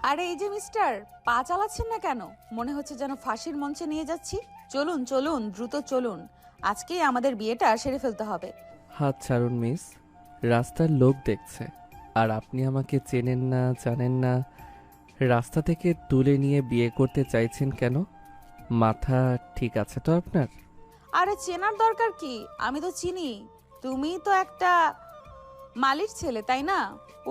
আরে এই যে মিস্টার, পা চালাচ্ছেন না কেন? মনে হচ্ছে যেন ফাঁসির মঞ্চে নিয়ে যাচ্ছি। চলুন চলুন, দ্রুত চলুন, আজকেই আমাদের বিয়েটা সেরে ফেলতে হবে। হাত ছাড়ুন মিস, রাস্তার লোক দেখছে। আর আপনি আমাকে চেনেন না, জানেন না, রাস্তা থেকে তুলে নিয়ে বিয়ে করতে চাইছেন কেন? মাথা ঠিক আছে তো আপনার? আরে চেনার দরকার কি, আমি তো চিনি। তুমি তো একটা মালির ছেলে, তাই না?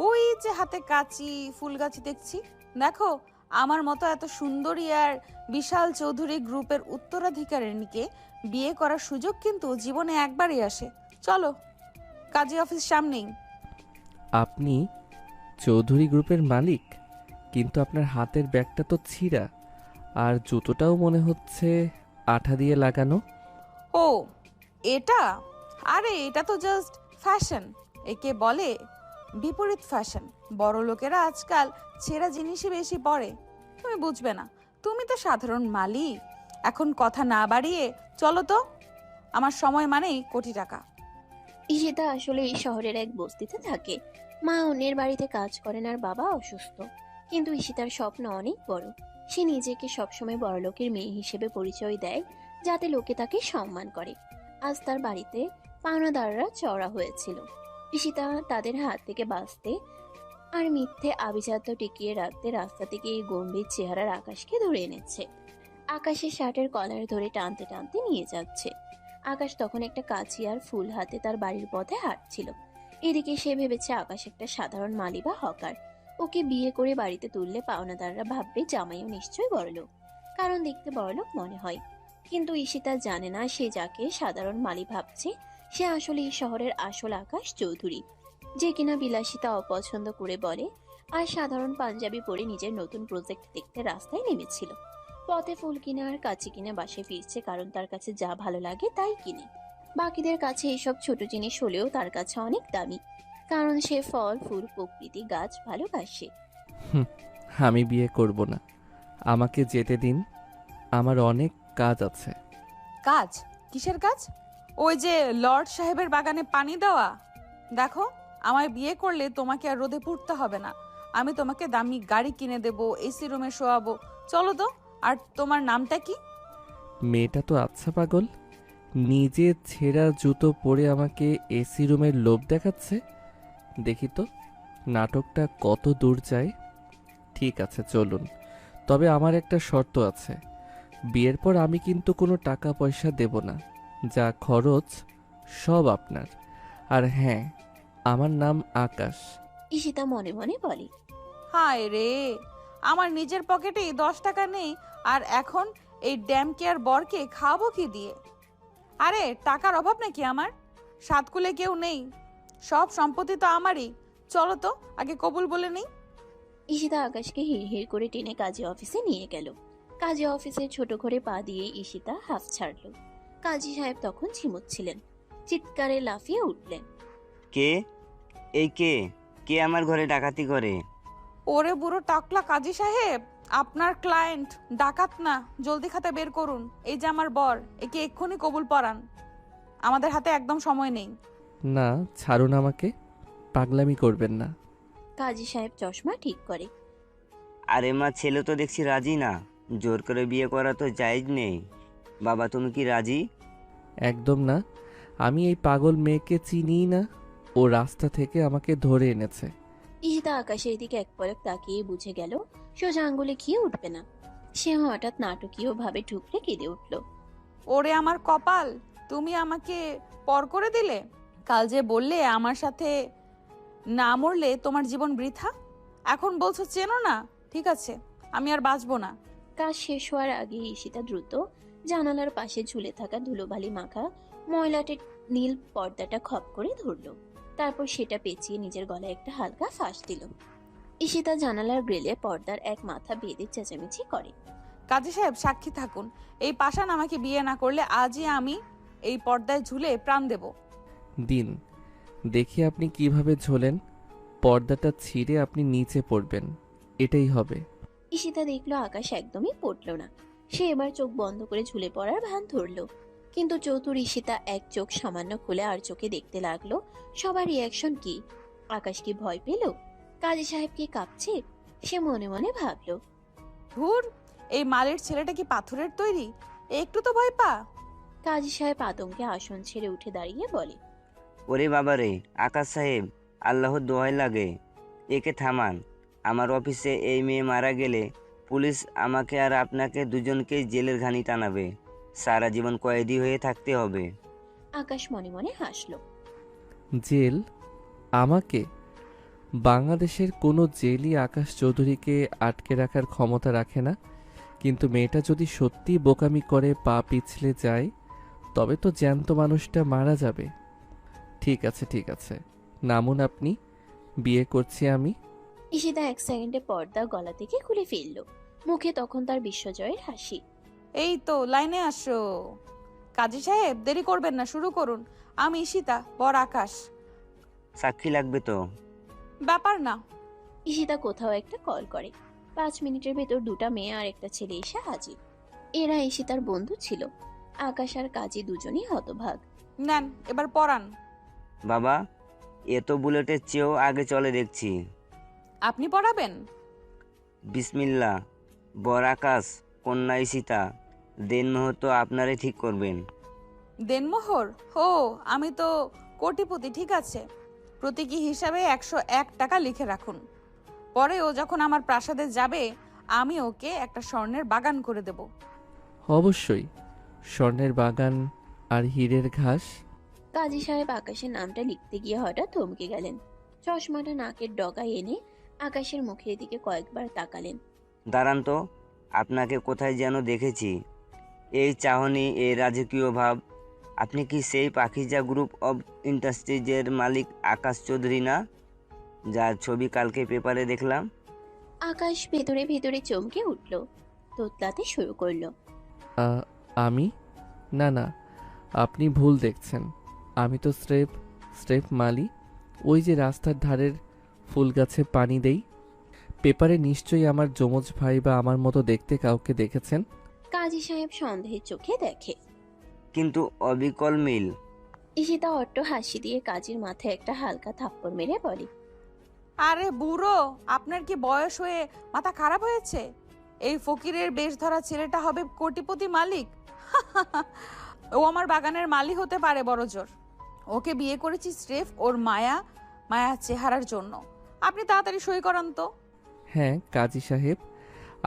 ওই যে হাতে কাঁচি, ফুল গাছি দেখছি। দেখো, আমার মতো এত সুন্দরী আর বিশাল চৌধুরী গ্রুপের উত্তরাধিকারিণীকে বিয়ে করার সুযোগ কিন্তু জীবনে একবারই আসে। চলো, কাজী অফিস সামনেই। আপনি চৌধুরী গ্রুপের মালিক, কিন্তু আপনার হাতের ব্যাগটা তো ছিঁড়া, আর জুতোটাও মনে হচ্ছে আঠা দিয়ে লাগানো। ও, এটা? আরে এটা তো জাস্ট ফ্যাশন। একে বলে বিপরীত ফ্যাশন। বড় লোকেরা আজকাল ছেঁড়া জিনিসই বেশি পরে। তুমি বুঝবে না, তুমি তো সাধারণ মালি। এখন কথা না বাড়িয়ে চলো তো, আমার সময় মানেই কোটি টাকা। ঈশিতা আসলে এই শহরের এক বস্তিতে থাকে। মা অন্যের বাড়িতে কাজ করেন আর বাবা অসুস্থ। কিন্তু ঈশিতার স্বপ্ন অনেক বড়। সে নিজেকে সবসময় বড়লোকের মেয়ে হিসেবে পরিচয় দেয়, যাতে লোকে তাকে সম্মান করে। আজ তার বাড়িতে পাওনাদাররা চড়া হয়েছিল। ঈশিতা তাদের হাত থেকে বাঁচতে আর মিথ্যে আভিজাত্য টিকিয়ে রাখতে রাস্তা থেকে এই গম্ভীর চেহারার আকাশকে ধরে এনেছে। আকাশের শার্টের কলার ধরে টানতে টানতে নিয়ে যাচ্ছে। আকাশ তখন একটা কাঁচি আর ফুল হাতে তার বাড়ির পথে হাঁটছিল। এদিকে সে ভেবেছে আকাশ একটা সাধারণ মালি বা হকার। ওকে বিয়ে করে বাড়িতে তুললে পাওনাদাররা ভাববে জামাইও নিশ্চয়ই বড়লোক, কারণ দেখতে বড়লোক মনে হয়। কিন্তু ঈশিতা জানে না, সে যাকে সাধারণ মালি ভাবছে সে আসলে এই শহরের আসল আকাশ চৌধুরী, যে কিনা বিলাসিতা অপছন্দ করে বলে আর সাধারণ পাঞ্জাবি পরে নিজের নতুন প্রজেক্ট দেখতে রাস্তায় নেমেছিল। পথে ফুল কিনে আর কাঁচি কিনে বাসে ফিরছে, কারণ তার কাছে যা ভালো লাগে তাই কিনে। বাকিদের কাছে এইসব ছোট জিনিস হলেও তার কাছে অনেক দামি, কারণ সে ফল ফুল প্রকৃতি গাছ ভালোবাসে। হুম, আমি বিয়ে করব না, আমাকে যেতে দিন, আমার অনেক কাজ আছে। কাজ? কিসের কাজ? ওই যে লর্ড সাহেবের বাগানে পানি দেওয়া? দেখো, আমায় বিয়ে করলে তোমাকে আর রোদে পুড়তে হবে না। আমি তোমাকে দামি গাড়ি কিনে দেবো, এসি রুমে শোয়াবো। চলো তো। আর তোমার নামটা কি? মেয়েটা তো আচ্ছা পাগল, নিজে ছেঁড়া জুতো পরে আমাকে এসি রুমের লোভ দেখাচ্ছে। দেখি তো নাটকটা কত দূর যায়। ঠিক আছে চলুন, তবে আমার একটা শর্ত আছে। বিয়ের পর আমি কিন্তু কোনো টাকা পয়সা দেব না, যা খরচ সব আপনার। আর হ্যাঁ, আমার নাম আকাশ। ঈশিতা মনে মনে বলে, হায় রে, আমার নিজের পকেটেই 10 টাকা নেই, আর এখন এই ড্যাম কেয়ার বরকে খাওয়াবো কি দিয়ে? আরে টাকার অভাব নাকি আমার? সাতকুলে কেউ নেই, সব সম্পত্তি তো আমারই। চলো তো, আগে কবুল বলে নেই। ঈশিতা আকাশকে হিড় করে টেনে কাজী অফিসে নিয়ে গেল। কাজী অফিসের ছোট ঘরে পা দিয়ে ঈশিতা হাফ ছাড়ল। কাজী সাহেব তখন ঝিমুচ্ছিলেন। চিৎকারে লাফিয়ে উঠলেন, কে? এই কে? কে আমার ঘরে ডাকাতি করে? ওরে বুড়ো টাকলা কাজী সাহেব, আপনার ক্লায়েন্ট ডাকাত না। জলদি খাতা বের করুন। এই যে আমার বর, একে এক্ষুনি কবুল পরান। আমাদের হাতে একদম সময় নেই। না, ছাড়ুন আমাকে, পাগলামি করবেন না। কাজী সাহেব চশমা ঠিক করে। আরে মা, ছেলে তো দেখছি রাজি না। জোর করে বিয়ে করা তো জায়েজ নেই। বাবা, তুমি কি রাজি? একদম না, আমি এই পাগল মেয়েকে চিনিই না। ও রাস্তা থেকে আমাকে ধরে এনেছে। ঈশিতা আকাশের দিকে এক পলক তাকিয়ে বুঝে গেল সোজা আঙ্গুলে খেয়ে উঠবে না। সে হঠাৎ নাটকীয় ভাবে ঠুকরে কেঁদে উঠল। ওরে আমার কপাল, তুমি আমাকে পর করে দিলে। কাল যে বললে আমার সাথে না মরলে তোমার জীবন বৃথা, এখন বলছো চেনো না। ঠিক আছে, আমি আর বাঁচবো না। কাজ শেষ হওয়ার আগে ঈশিতা দ্রুত জানালার পাশে ঝুলে থাকা ধুলোবালি মাখা ময়লাটে নীল পর্দাটা খপ করে ধরল। তারপর সেটা পেঁচিয়ে নিজের গলায় একটা হালকা ফাঁস দিল। ঈশিতা জানালার গ্রিলে পর্দার এক মাথা বেঁধে চেঁচামেচি করে। কাজী সাহেব সাক্ষী থাকুন, এই পাষাণ আমাকে বিয়ে না করলে আজই আমি এই পর্দায় ঝুলে প্রাণ দেব। দিন, দেখি আপনি কিভাবে ঝোলেন। পর্দাটা ছিঁড়ে আপনি নিচে পড়বেন, এটাই হবে। ঈশিতা দেখলো আকাশ একদমই পড়ল না। সে এবার চোখ বন্ধ করে ঝুলে পড়ার ভান ধরল। কিন্তু চতুর ঈশিতা এক চোখ সামান্য খুলে আর চোখে দেখতে লাগলো সবার রিয়াকশন কি। আকাশ কি ভয় পেল? কাজী সাহেব কি কাঁপছে? সে মনে মনে ভাবল, ধুর, এই মালির ছেলেটা কি পাথরের তৈরি? একটু তো ভয় পা। কাজী সাহেব আতঙ্কে আসন ছেড়ে উঠে দাঁড়িয়ে বলে, ওরে বাবারে, আকাশ সাহেব, আল্লাহর দোহাই লাগে, একে থামান। আমার অফিসে এই মেয়ে মারা গেলে পুলিশ আমাকে আর আপনাকে দুজনকেই জেলের ঘানি টানাবে। সারা জীবন কয়েদি হয়ে থাকতে হবে। আকাশ মনে মনে হাসল। জেল? আমাকে? বাংলাদেশের কোনো জেলই আকাশ চৌধুরীকে আটকে রাখার ক্ষমতা রাখে না। কিন্তু মেয়েটা যদি সত্যি বোকামি করে পা পিছলে যায়, তবে তো জ্যান্ত মানুষটা মারা যাবে। ঠিক আছে, ঠিক আছে, নামুন আপনি, বিয়ে করছি আমি। ঈশিতা এক সেকেন্ডে পর্দা গলা থেকে খুলে ফেলল। মুখে তখন তার বিশ্বজয়ের হাসি। এই তো লাইনে আসো। কাজী সাহেব, দেরি করবেন না, শুরু করুন। আমি ঈশিতা, বর আকাশ। সাক্ষী লাগবে তো? ব্যাপার না। ঈশিতা কোথাও একটা কল করে। 5 মিনিটের ভেতর দুটা মেয়ে আর একটা ছেলে এসে হাজির। এরা ঈশিতার বন্ধু ছিল। আকাশ আর কাজী দুজনই হতভাগ। নেন, এবার পড়ান। বাবা, এ তো বুলেটের চেয়েও আগে চলে দেখছি। আপনি পড়াবেন? বিসমিল্লা। বর আকাশ, কন্যা ঈশিতা, দেনমোহর তো আপনারাই ঠিক করবেন। দেনমোহর? হো, আমি তো কোটিপতি। ঠিক আছে, প্রতীকী হিসাবে 101 টাকা লিখে রাখুন। পরে ও যখন আমার প্রাসাদে যাবে, আমি ওকে একটা স্বর্ণের বাগান করে দেব। অবশ্যই, স্বর্ণের বাগান আর হীরের ঘাস। কাজী সাহেব আকাশের নামটা লিখতে গিয়ে হঠাৎ থমকে গেলেন। চশমাটা নাকের ডগায় এনে আকাশের মুখের দিকে কয়েকবার তাকালেন। দাঁড়ান তো, আপনাকে কোথায় যেন দেখেছি। এই চাহনি, এই রাজকীয় ভাব, আপনি কি সেই পাখিজা গ্রুপ অব ইন্ডাস্ট্রিজের মালিক আকাশ চৌধুরী না, যার ছবি কালকে পেপারে দেখলাম? আকাশ ভেতরে ভেতরে চমকে উঠল, তোতলাতে শুরু করলো। আমি? না না, আপনি ভুল দেখছেন। আমি তো স্রেফ মালি, ওই যে রাস্তার ধারের ফুল গাছে পানি দেই। পেপারে নিশ্চয়ই আমার যমজ ভাই বা আমার মতো দেখতে কাউকে দেখেছেন। কাজী সাহেব সন্দেহের চোখে দেখে। কিন্তু অবিকল মিল। ঈশিতা অট্ট হাসি দিয়ে কাজীর মাথায় একটা হালকা থাপ্পড় মেরে বলে, আরে বুড়ো, আপনার কি বয়স হয়ে মাথা খারাপ হয়েছে? এই ফকিরের বেশ ধরা ছেলেটা হবে কোটিপতি মালিক। ও আমার বাগানের মালি হতে পারে বড় জোর। ওকে বিয়ে করেছি স্রেফ ওর মায়া চেহারার জন্য। আপনি তাড়াতাড়ি সই করান তো। হ্যাঁ কাজী সাহেব,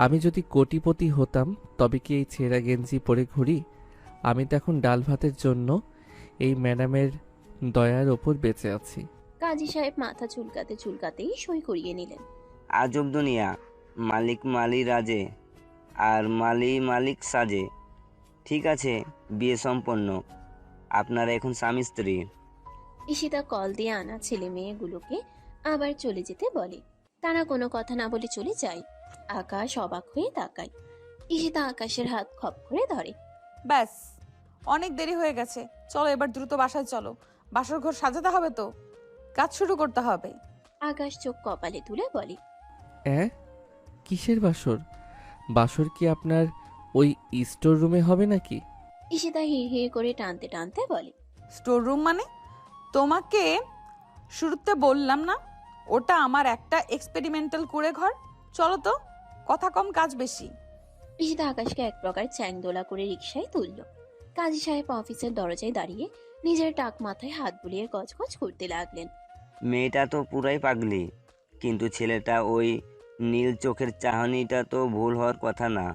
আমি যদি কোটিপতি হতাম তবে কি এই ছেঁড়া গেঞ্জি পরে ঘুরি? আমি তো এখন ডাল ভাতের জন্য এই ম্যাডামের দয়ার ওপর বেঁচে আছি। কাজী সাহেব মাথা চুলকাতে চুলকাতেই সই করিয়ে নিলেন। আজব দুনিয়া, মালিক মালি রাজে আর মালি মালিক সাজে। ঠিক আছে, বিয়ে সম্পন্ন, আপনারা এখন স্বামী স্ত্রী। ঈশিতা কল দিয়ে আনা ছেলে মেয়েগুলোকে আবার চলে যেতে বলে। তারা কোনো কথা না বলে চলে যায়। আকাশ অবাক হয়ে তাকায়। ঈশিতা আকাশের হাত খপ করে ধরে। ব্যাস, অনেক দেরি হয়ে গেছে, চলো এবার দ্রুত বাসায় চলো। বাসর ঘর সাজাতে হবে তো, কাজ শুরু করতে হবে। আকাশ চোখ কপালে তুলে বলে, কিসের বাসর? বাসর কি আপনার ওই স্টোর রুমে হবে নাকি? ঈশিতা হিড় করে টানতে টানতে বলে, স্টোর রুম মানে? তোমাকে শুরুতে বললাম না, ওটা আমার একটা এক্সপেরিমেন্টাল কুঁড়ে ঘর। চলো তো, কথা কম কাজ বেশি। ঈশিতা আকাশকে এক প্রকার চ্যাংদোলা করে রিকশায় তুলল। কাজী সাহেব অফিসের দরজায় দাঁড়িয়ে নিজের টাক মাথায় হাত বুলিয়ে গজগজ করতে লাগলেন। মেয়েটা তো পুরাই পাগলি, কিন্তু ছেলেটা ওই নীল চোখের চাহনিটা তো ভুল হওয়ার কথা না।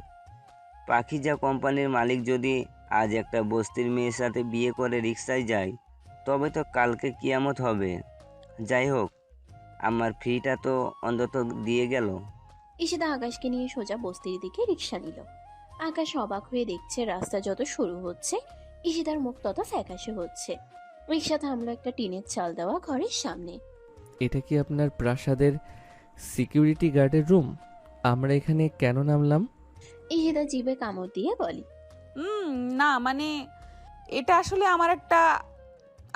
পাখিজা কোম্পানির মালিক যদি আজ একটা বস্তির মেয়ের সাথে বিয়ে করে রিক্সায় যায়, তবে তো কালকে কিয়ামত হবে। যাই হোক, আমার ফ্রিটা তো অন্তত দিয়ে গেল। ঈশিতা আকাশকে নিয়ে সোজা বস্তির দিকে রিকশা নিল। আকাশ অবাক হয়ে দেখছে রাস্তা যত শুরু হচ্ছে ঈশিতার মুখ তত ফ্যাকাশে হচ্ছে। রিকশা থামলো একটা টিনের চাল দেওয়া ঘরের সামনে। এটা কি আপনার প্রাসাদের সিকিউরিটি গার্ডের রুম? আমরা এখানে কেন নামলাম? ঈশিতা জিভে কামড় দিয়ে বলে, না মানে, এটা আসলে আমার একটা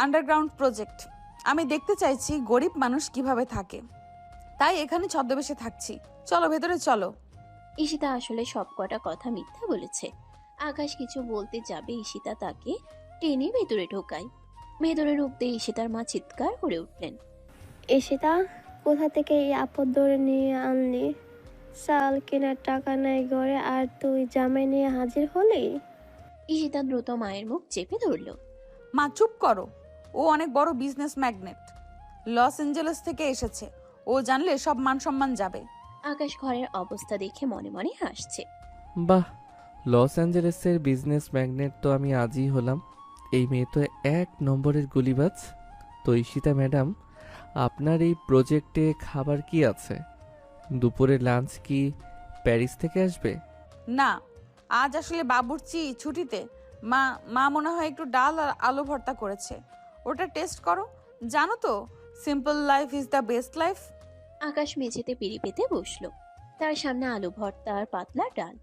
আন্ডারগ্রাউন্ড প্রজেক্ট। আমি দেখতে চাইছি গরিব মানুষ কিভাবে থাকে, তাই এখানে ছদ্মবেশে থাকছি। চলো ভেতরে চলো। ঈশিতা আসলে সব কটা কথা মিথ্যা বলেছে। আকাশ কিছু বলতে যাবে, ঈশিতা তাকে টেনে ভেতরে ঢোকায়। ভেতরে ঢুকতে ঈশিতার মা চিৎকার করে উঠলেন, ঈশিতা, কোথা থেকে এই আপদ ধরে নিয়ে আনলি? চাল কেনার টাকা নাই ঘরে, আর তুই জামাই নিয়ে হাজির হলি? ঈশিতা দ্রুত মায়ের মুখ চেপে ধরল। মা চুপ করো, ও অনেক বড় বিজনেস ম্যাগনেট, লস এঞ্জেলস থেকে এসেছে, ও জানলে সব মান সম্মান যাবে। আকাশ ঘরের অবস্থা দেখে মনে মনে হাসছে। বাহ, লস অ্যাঞ্জেলেসের বিজনেস ম্যাগনেট তো আমি আজই হলাম। এই মেয়ে তো 1 নম্বরের গুলিবাজ। তো ঈশিতা ম্যাডাম, আপনার এই প্রজেক্টে খাবার কি আছে? দুপুরে লাঞ্চ কি প্যারিস থেকে আসবে? না, আজ আসলে বাবুর্চি ছুটিতে, মা মা মনে হয় একটু ডাল আর আলু ভর্তা করেছে, ওটা টেস্ট করো। জানো তো, simple life is the best life. Akash মেঝেতে পিড়ি পেতে বসলো। তার সামনে আলু ভর্তা আর পাতলা ডাল।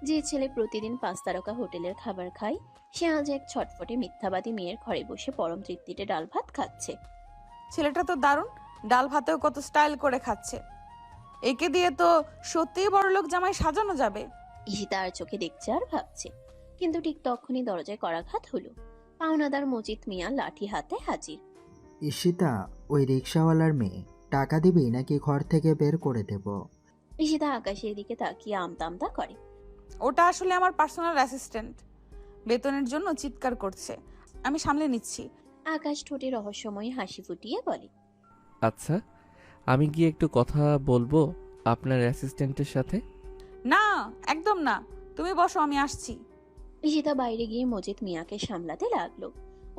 যে ছেলে প্রতিদিন 5 তারকা হোটেলের খাবার খায়, সে আজ এক ছটফটে মিথ্যাবাদী মেয়ের ঘরে বসে পরম তৃপ্তিতে ডাল ভাত খাচ্ছে। ছেলেটা তো দারুণ, ডাল ভাতেও কত স্টাইল করে খাচ্ছে। একে দিয়ে তো সত্যিই বড়লোক জামাই সাজানো যাবে। ঈশিতা আর চোখে দেখছে আর ভাবছে, কিন্তু ঠিক তখনই দরজায় করাঘাত হলো। পাওনাদার মজিদ মিয়া লাঠি হাতে হাজির। ঈশিতা, ওই রিক্সাওয়ালার মেয়ে, টাকা দিবি নাকি ঘর থেকে বের করে দেব? ঈশিতা আকাশের দিকে তাকিয়ে আমতা আমতা করে। ওটা আসলে আমার পার্সোনাল অ্যাসিস্ট্যান্ট, বেতনের জন্য চিৎকার করছে, আমি সামলে নিচ্ছি। আকাশ ঠোঁটে রহস্যময় হাসি ফুটিয়ে বলে, আচ্ছা, আমি গিয়ে একটু কথা বলবো আপনার অ্যাসিস্ট্যান্টের সাথে। না, একদম না, তুমি বসো, আমি আসছি। ঈশিতা বাইরে গিয়ে মজিদ মিয়াকে সামলাতে লাগলো।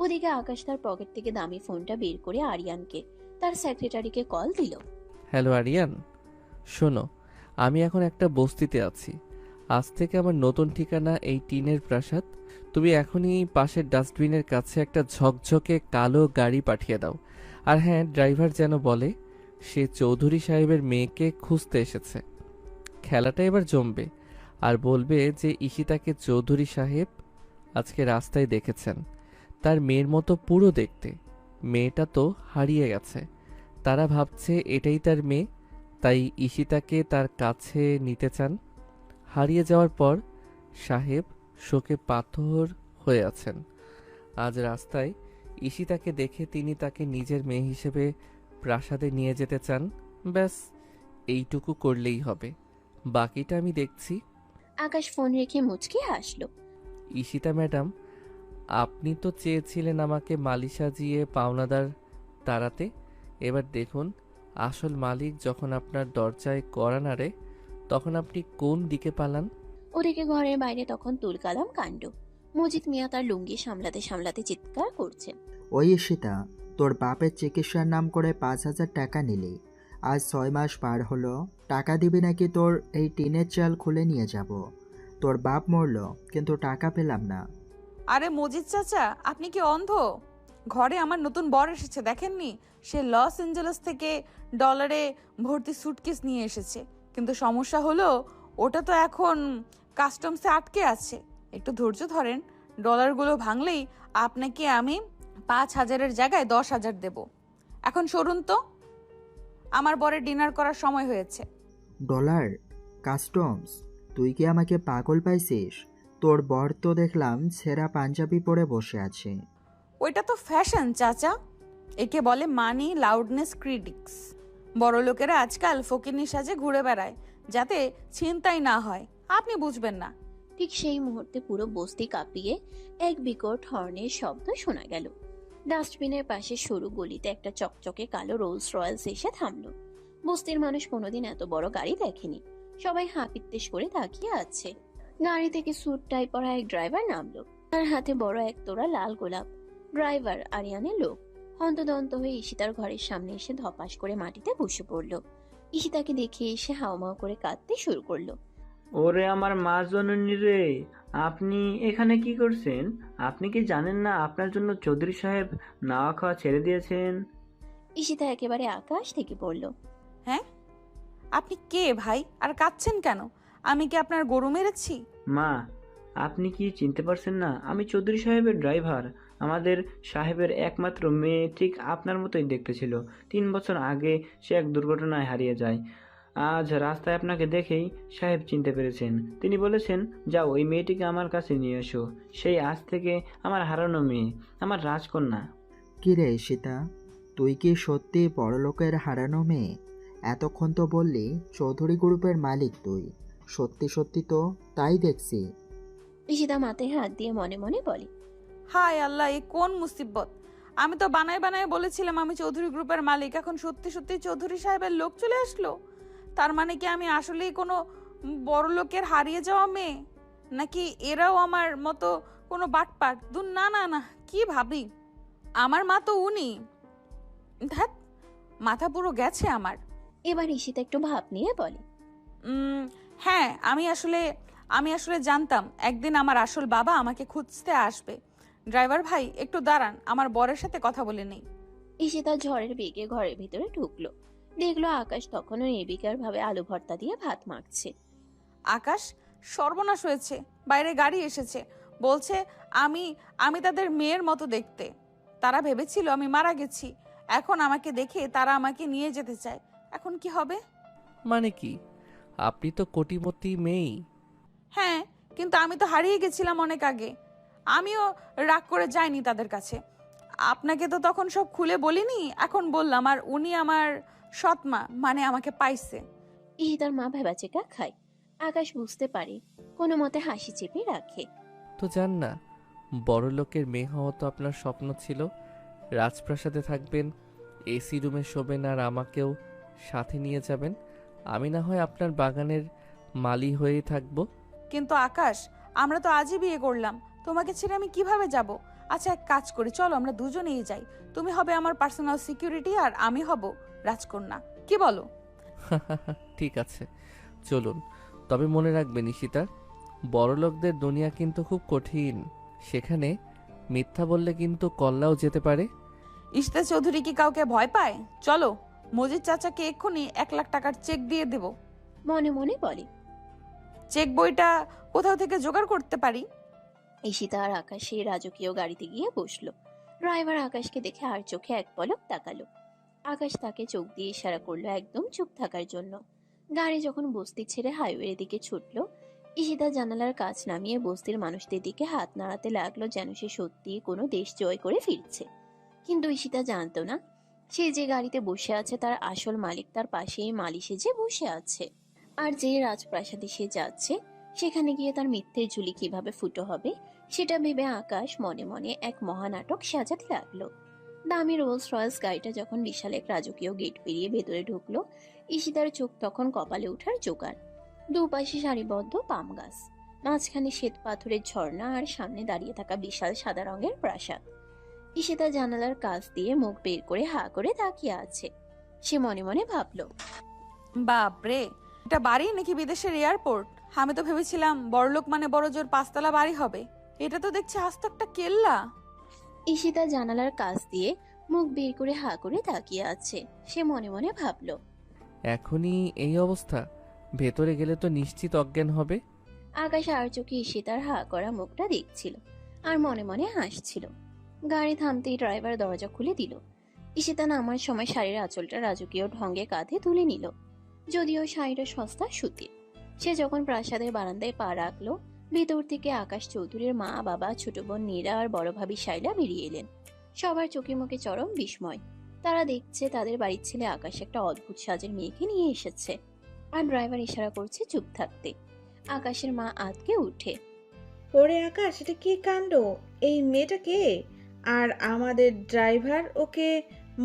ওদিকে আকাশ তার পকেট থেকে দামি ফোনটা বের করে আরিয়ানকে, তার সেক্রেটারিকে কল দিল। হ্যালো আরিয়ান, শোনো, আমি এখন একটা বস্তিতে আছি। আজ থেকে আমার নতুন ঠিকানা এই টিনের প্রাসাদ। তুমি এখনই পাশের ডাস্টবিনের কাছে একটা ঝকঝকে কালো গাড়ি পাঠিয়ে দাও। আর হ্যাঁ, ড্রাইভার যেন বলে সে চৌধুরী সাহেবের মেয়েকে খুঁজতে এসেছে। খেলাটা এবার জমবে। আর বলবে যে ঈশিতাকে চৌধুরী সাহেব আজকে রাস্তায় দেখেছেন, তার মেয়ের মতো পুরো দেখতে। মেয়েটা তো হারিয়ে গেছে, তারা ভাবছে এটাই তার মেয়ে, তাই ঈশিতাকে তার কাছে নিতে চান। হারিয়ে যাওয়ার পর সাহেব শোকে পাথর হয়ে আছেন। আজ রাস্তায় ঈশিতাকে দেখে তিনি তাকে নিজের মেয়ে হিসেবে প্রাসাদে নিয়ে যেতে চান। ব্যাস, এইটুকু করলেই হবে, বাকিটা আমি দেখছি। আকাশ ফোন রেখে মুচকি হাসলো। ঈশিতা ম্যাডাম, আপনি তো চেয়েছিলেন আমাকে মালি সাজিয়ে পাওনাদার তাড়াতে। এবার দেখুন, আসল মালিক যখন আপনার দরজায় কড়া নাড়ে, তখন আপনি কোন দিকে পালান? ওদিকে ঘরের বাইরে তখন তুলকালাম কাণ্ড। মজিদ মিয়া তার লুঙ্গি সামলাতে সামলাতে চিৎকার করছেন। ওই ঈশিতা, তোর বাপের চিকিৎসার নাম করে 5,000 টাকা নিলি, আজ 6 মাস পার হলো, টাকা দিবি নাকি তোর এই টিনের চাল খুলে নিয়ে যাব? তোর বাপ মরলো কিন্তু টাকা পেলাম না। আরে মজিদ চাচা, আপনি কি অন্ধ? ঘরে আমার নতুন বর এসেছে, দেখেননি? সে লস এঞ্জেলস থেকে ডলারে ভর্তি সুটকেস নিয়ে এসেছে, কিন্তু সমস্যা হলো ওটা তো এখন কাস্টমসে আটকে আছে। একটু ধৈর্য ধরেন, ডলারগুলো ভাঙলেই আপনাকে আমি 5,000-এর জায়গায় 10,000 দেব। এখন সরুন তো, আমার বরের ডিনার করার সময় হয়েছে। ডলার? কাস্টমস? তুই কি আমাকে পাগল পাইছিস? তোর বর তো দেখলাম ছেঁড়া পাঞ্জাবি পরে বসে আছে। ওইটা তো ফ্যাশন চাচা, একে বলে মানি লাউডনেস ক্রিটিক্স। বড় লোকেরা আজকাল ফকিন্নি সাজে ঘুরে বেড়ায় যাতে ছিনতাই না হয়, আপনি বুঝবেন না। ঠিক সেই মুহূর্তে পুরো বস্তি কাঁপিয়ে এক বিকট হর্নের শব্দ শোনা গেল। ডাস্টবিনের পাশে সরু গলিতে একটা চকচকে কালো রোলস রয়েলস এসে থামলো। বস্তির মানুষ কোনোদিন এত বড় গাড়ি দেখেনি। সবাই হাঁপিত্তেশ করে তাকিয়ে আছে। গাড়ি থেকে স্যুট টাই পরা এক ড্রাইভার নামলো। তার হাতে বড় এক তোড়া লাল গোলাপ। ড্রাইভার আরিয়ানের লোক। হন্তদন্ত হয়ে ঈশিতার ঘরের সামনে এসে ধপাস করে মাটিতে বসে পড়লো। ঈশিতাকে দেখে এসে হাউমাউ করে কাঁদতে শুরু করলো। ওরে আমার মা জননী রে, আপনি এখানে কি করছেন? আপনি কি জানেন না আপনার জন্য চৌধুরী সাহেব নাওয়া খাওয়া ছেড়ে দিয়েছেন? ঈশিতা একেবারে আকাশ থেকে পড়ল। হ্যাঁ, আপনি কে ভাই, আর কাঁদছেন কেন? আমি কি আপনার গরু মেরেছি? মা, আপনি কি চিনতে পারছেন না? আমি চৌধুরী সাহেবের ড্রাইভার। আমাদের সাহেবের একমাত্র মেয়ে ঠিক আপনার মতোই দেখতে ছিল। 3 বছর আগে সে এক দুর্ঘটনায় হারিয়ে যায়। আজ রাস্তায় আপনাকে দেখেই সাহেব চিনতে পেরেছেন। তিনি বলেছেন, যাও ওই মেয়েটিকে আমার কাছে নিয়ে এসো। সেই আজ থেকে আমার হারানো মেয়ে, আমার রাজকন্যা। কি রে ঈশিতা, তুই কি সত্যি বড়লোকের হারানো মেয়ে? এতক্ষণ তো বললি চৌধুরী গ্রুপের মালিক তুই। সত্যি সত্যি তো তাই দেখছি। ঈশিতা মাথায় হাত দিয়ে মনে মনে বলে। হায় আল্লাহ, এ কোন মুসিবত! আমি তো বানায় বানায় বলেছিলাম আমি চৌধুরী গ্রুপের মালিক, এখন সত্যি সত্যি চৌধুরী সাহেবের লোক চলে আসলো। তার মানে কি আমি আসলেই কোনো বড় লোকের হারিয়ে যাওয়া মেয়ে, নাকি এরাও আমার মতো কোনো বাটপাট? দূর, না না না, কি ভাবি! আমার মা তো উনি। ধ্যাত, মাথা পুরো গেছে আমার। এবার ঈশিতা একটু ভাব নিয়ে বলে। হ্যাঁ, আমি আসলে জানতাম একদিন আমার আসল বাবা আমাকে খুঁজতে আসবে। ড্রাইভার ভাই একটু দাঁড়ান, আমার বরের সাথে কথা বলে নেই। ঈশিতা ঝড়ের বেগে ঘরের ভিতরে ঢুকলো। দেখলো আকাশ তখনও নির্বিকার ভাবে আলু ভর্তা দিয়ে ভাত মাখছে। আকাশ, সর্বনাশ হয়েছে, বাইরে গাড়ি এসেছে, বলছে আমি আমি তাদের মেয়ের মতো দেখতে। তারা ভেবেছিল আমি মারা গেছি, এখন আমাকে দেখে তারা আমাকে নিয়ে যেতে চায়। এখন কি হবে? মানে কি? আপনি তো কোটিপতি মেয়েই। হ্যাঁ, কিন্তু আমি তো হারিয়ে গেছিলাম অনেক আগে। আমিও রাগ করে যাইনি তাদের কাছে। আপনাকে তো তখন সব খুলে বলিনি, এখন বললাম। আর উনি আমার সৎমা, মানে আমাকে পাইছে। ঈশিতার মা ভেবাচেকা খায়। আকাশ বুঝতে পারে, কোনো মতে হাসি চেপে রাখে। তো জান না, বড় লোকের মেয়ে হওয়া তো আপনার স্বপ্ন ছিল। রাজপ্রাসাদে থাকবেন, এসি রুমে শোবেন, আর আমাকেও সাথে নিয়ে যাবেন। আমি না হয় আপনার বাগানের মালি হয়েই থাকবো। কিন্তু আকাশ, আমরা তো আজই বিয়ে করলাম, তোমাকে ছেড়ে আমি কিভাবে যাব? আচ্ছা, এক কাজ করি, চলো আমরা দুজনেই যাই। তুমি হবে আমার পার্সোনাল সিকিউরিটি আর আমি হব রাজকন্যা, কি বলো? ঠিক আছে, চলুন। তবে মনে রাখবেন ঈশিতা, বড়লোকদের দুনিয়া কিন্তু খুব কঠিন। সেখানে মিথ্যা বললে কিন্তু কল্লাও যেতে পারে। ইশতা চৌধুরী কি কাউকে ভয় পায়? চলো, মজিদ চাচাকে এক্ষুনি 1 লাখ টাকার চেক দিয়ে দেব। মনে মনে বলে। চেক বইটা কোথাও থেকে জোগাড় করতে পারি। ঈশিতা আর আকাশে রাজকীয় গাড়িতে গিয়ে বসলো। ড্রাইভার আকাশকে দেখে আর চোখে এক পলক তাকালো। আকাশ তাকে চোখ দিয়ে ইশারা করলো একদম চুপ থাকার জন্য। গাড়ি যখন বস্তি ছেড়ে হাইওয়ের দিকে ছুটলো, ঈশিতা জানালার কাছ নামিয়ে বস্তির মানুষদের দিকে হাত নাড়াতে লাগলো, যেন সে সত্যি কোনো দেশ জয় করে ফিরছে। কিন্তু ঈশিতা জানতো না, সে যে গাড়িতে বসে আছে তার আসল মালিক তার পাশেই মালি সেজে বসে আছে। আর যে রাজপ্রাসাদে সে যাচ্ছে, সেখানে গিয়ে তার মিথ্যের ঝুলি কিভাবে ফুটো হবে সেটা ভেবে আকাশ মনে মনে এক মহানাটক সাজাতে লাগলো। দামি রোলস রয়েস গাড়িটা যখন বিশাল এক রাজকীয় গেট পেরিয়ে ভেতরে ঢুকলো, ঈশিতার চোখ তখন কপালে ওঠার জোগাড়। দুপাশে সারিবদ্ধ পাম গাছ, মাঝখানে শ্বেত পাথরের ঝর্ণা, আর সামনে দাঁড়িয়ে থাকা বিশাল সাদা রঙের প্রাসাদ। ঈশিতা জানালার কাছ দিয়ে মুখ বের করে হা করে তাকিয়ে আছে। সে মনে মনে ভাবলো, বাপরে, এটা বাড়ি নাকি বিদেশের এয়ারপোর্ট? আমি তো ভেবেছিলাম বড়লোক মানে বড় জোর 5 তলা বাড়ি হবে, এটা তো দেখছি আস্ত একটা কেল্লা। ঈশিতা জানালার কাছ দিয়ে মুখ বের করে হা করে তাকিয়ে আছে। সে মনে মনে ভাবলো, এখনই এই অবস্থা, ভেতরে গেলে তো নিশ্চিত অজ্ঞান হবে। আকাশ আর চোখে ঈশিতার হা করা মুখটা দেখছিল আর মনে মনে হাসছিল। গাড়ি থামতেই ড্রাইভার দরজা খুলে দিল। ঈশিতা নামার সময় শাড়ির আঁচলটা রাজকীয় ঢঙ্গে কাঁধে তুলে নিল। যদিও শাড়িটা সস্তা সুতির। সে যখন প্রাসাদের বারান্দায় পা রাখলো, ভেতর থেকে আকাশ চৌধুরীর মা, বাবা, ছোট বোন নীরা আর বড় ভাবি শাইলা বেরিয়ে এলেন। সবার চোখে মুখে চরম বিস্ময়। তারা দেখছে তাদের বাড়ির ছেলে আকাশ একটা অদ্ভুত সাজের মেয়েকে নিয়ে এসেছে, আর ড্রাইভার ইশারা করছে চুপ থাকতে। আকাশের মা আতকে উঠে। ওরে আকাশ, এটা কি কাণ্ড! এই মেয়েটা কে? আর আমাদের ড্রাইভার ওকে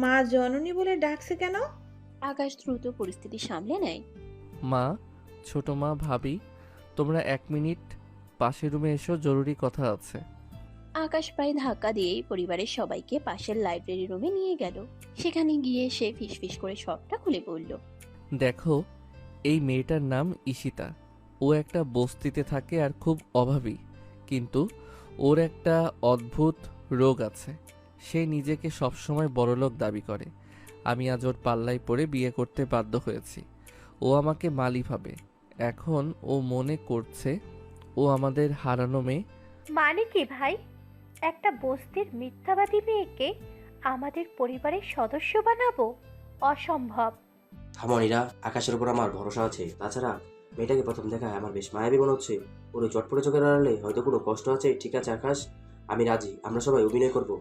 মা জননী বলে ডাকছে কেন? আকাশ দ্রুত পরিস্থিতি সামলে নেয়। মা, ছোট মা, ভাবি, তোমরা 1 মিনিট পাশের রুমে এসো, জরুরি কথা আছে। আকাশ প্রায় ধাক্কা দিয়েই পরিবারের সবাইকে পাশের লাইব্রেরি রুমে নিয়ে গেল। সেখানে গিয়ে সে ফিসফিস করে সবটা খুলে বলল। দেখো, এই মেয়েটার নাম ঈশিতা। ও একটা বস্তিতে থাকে আর খুব অভাবী, কিন্তু ওর একটা অদ্ভুত রোগ আছে। সে নিজেকে সবসময় বড়লোক দাবি করে। আমি আজ ওর পাল্লায় পড়ে বিয়ে করতে বাধ্য হয়েছি। ও আমাকে মালি ভাবে। এখন ও মনে করছে ও আমাদের হারানো মেয়ে। মানে কি ভাই, একটা বস্তির মিথ্যাবাদী মেয়েকে আমাদের পরিবারের সদস্য বানাবো? অসম্ভব। থামনিরা, আকাশের উপর আমার ভরসা আছে। তাছাড়া মেয়েটাকে প্রথম দেখায় আমার বেশ মায়াবী মনে হচ্ছে। পুরো চটপটে চোখের আড়ালে হয়তো কোনো কষ্ট আছে। ঠিক আছে আকাশ, আমি রাজি, আমরা সবাই অভিনয় করব।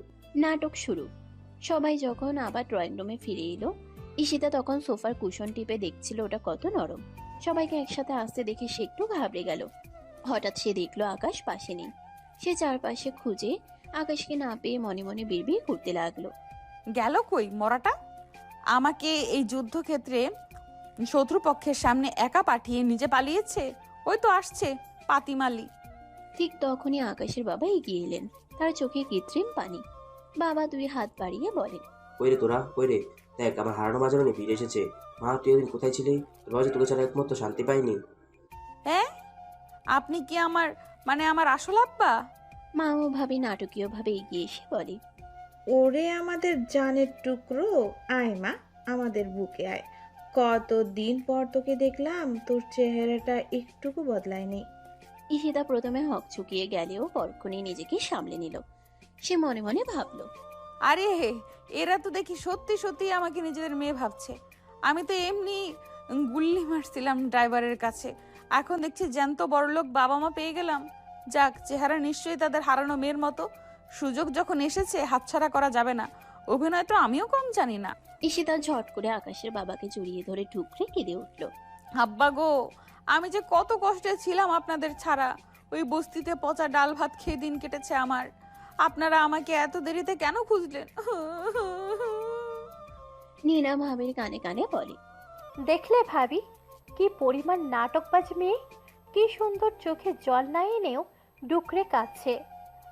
নাটক শুরু। সবাই যখন আবার ড্রয়িং রুমে ফিরে এলো, ঈশিতা তখন সোফার কুশন টিপে দেখছিল ওটা কত নরম। সবাইকে একসাথে আসতে দেখে সে একটু ঘাবড়ে গেল। হঠাৎ সে দেখলো আকাশ পাশে নেই। সে চারপাশে খুঁজে আকাশকে না পেয়ে মনে মনে বিড়বিড় করতে লাগলো। গেল কই মরাটা? আমাকে এই যুদ্ধক্ষেত্রে শত্রুপক্ষের সামনে একা পাঠিয়ে নিজে পালিয়েছে। ওই তো আসছে পাতিমালি। ঠিক তখনই আকাশের বাবা এগিয়ে এলেন। তার চোখে কৃত্রিম পানি। বাবা 2 হাত বাড়িয়ে বলেন, কই রে তোরা, কই রে? দেখ আমার হারানো মা জননী ফিরে এসেছে। মা তুই এদিন কোথায় ছিলি? তোর বাবা যে তোকে ছাড়া একমাত্র শান্তি পাইনি। হ্যাঁ, আপনি কি আমার আসল আব্বা? মা ও ভাবি নাটকীয়ভাবে এগিয়ে এসে বলে, ওরে আমাদের জানের টুকরো, আয় মা, আমাদের বুকে আয়। কতদিন পর তোকে দেখলাম, তোর চেহারাটা একটুকু বদলায়নি। ঈশিতা প্রথমে হক চুকিয়ে গেলেও পরক্ষণে নিজেকে সামলে নিল। সে মনে মনে ভাবল, আরে এরা তো দেখি সত্যি সত্যি আমাকে নিজেদের মেয়ে ভাবছে। আমি তো এমনি গুল্লি মারছিলাম ড্রাইভারের কাছে, এখন দেখছি জ্যান্ত বড়লোক বাবা মা পেয়ে গেলাম। যাক, চেহারা নিশ্চয়ই তাদের হারানো মেয়ের মতো। সুযোগ যখন এসেছে হাতছাড়া করা যাবে না। অভিনয় তো আমিও কম জানি না। ঈশিতা ঝট করে আকাশের বাবাকে জড়িয়ে ধরে ঠুকরে কেঁদে উঠল। আব্বা গো, আমি যে কত কষ্টে ছিলাম আপনাদের ছাড়া। ওই বস্তিতে পচা ডাল ভাত খেয়ে দিন কেটেছে আমার। আপনারা আমাকে এত দেরিতে কেন খুঁজলেন? নীরা ভাবির কানে কানে বলে, দেখলে ভাবি, কি পরিমাণ নাটকবাজ মেয়ে! কি সুন্দর চোখে জল না এনেও ডুকরে কাঁদছে।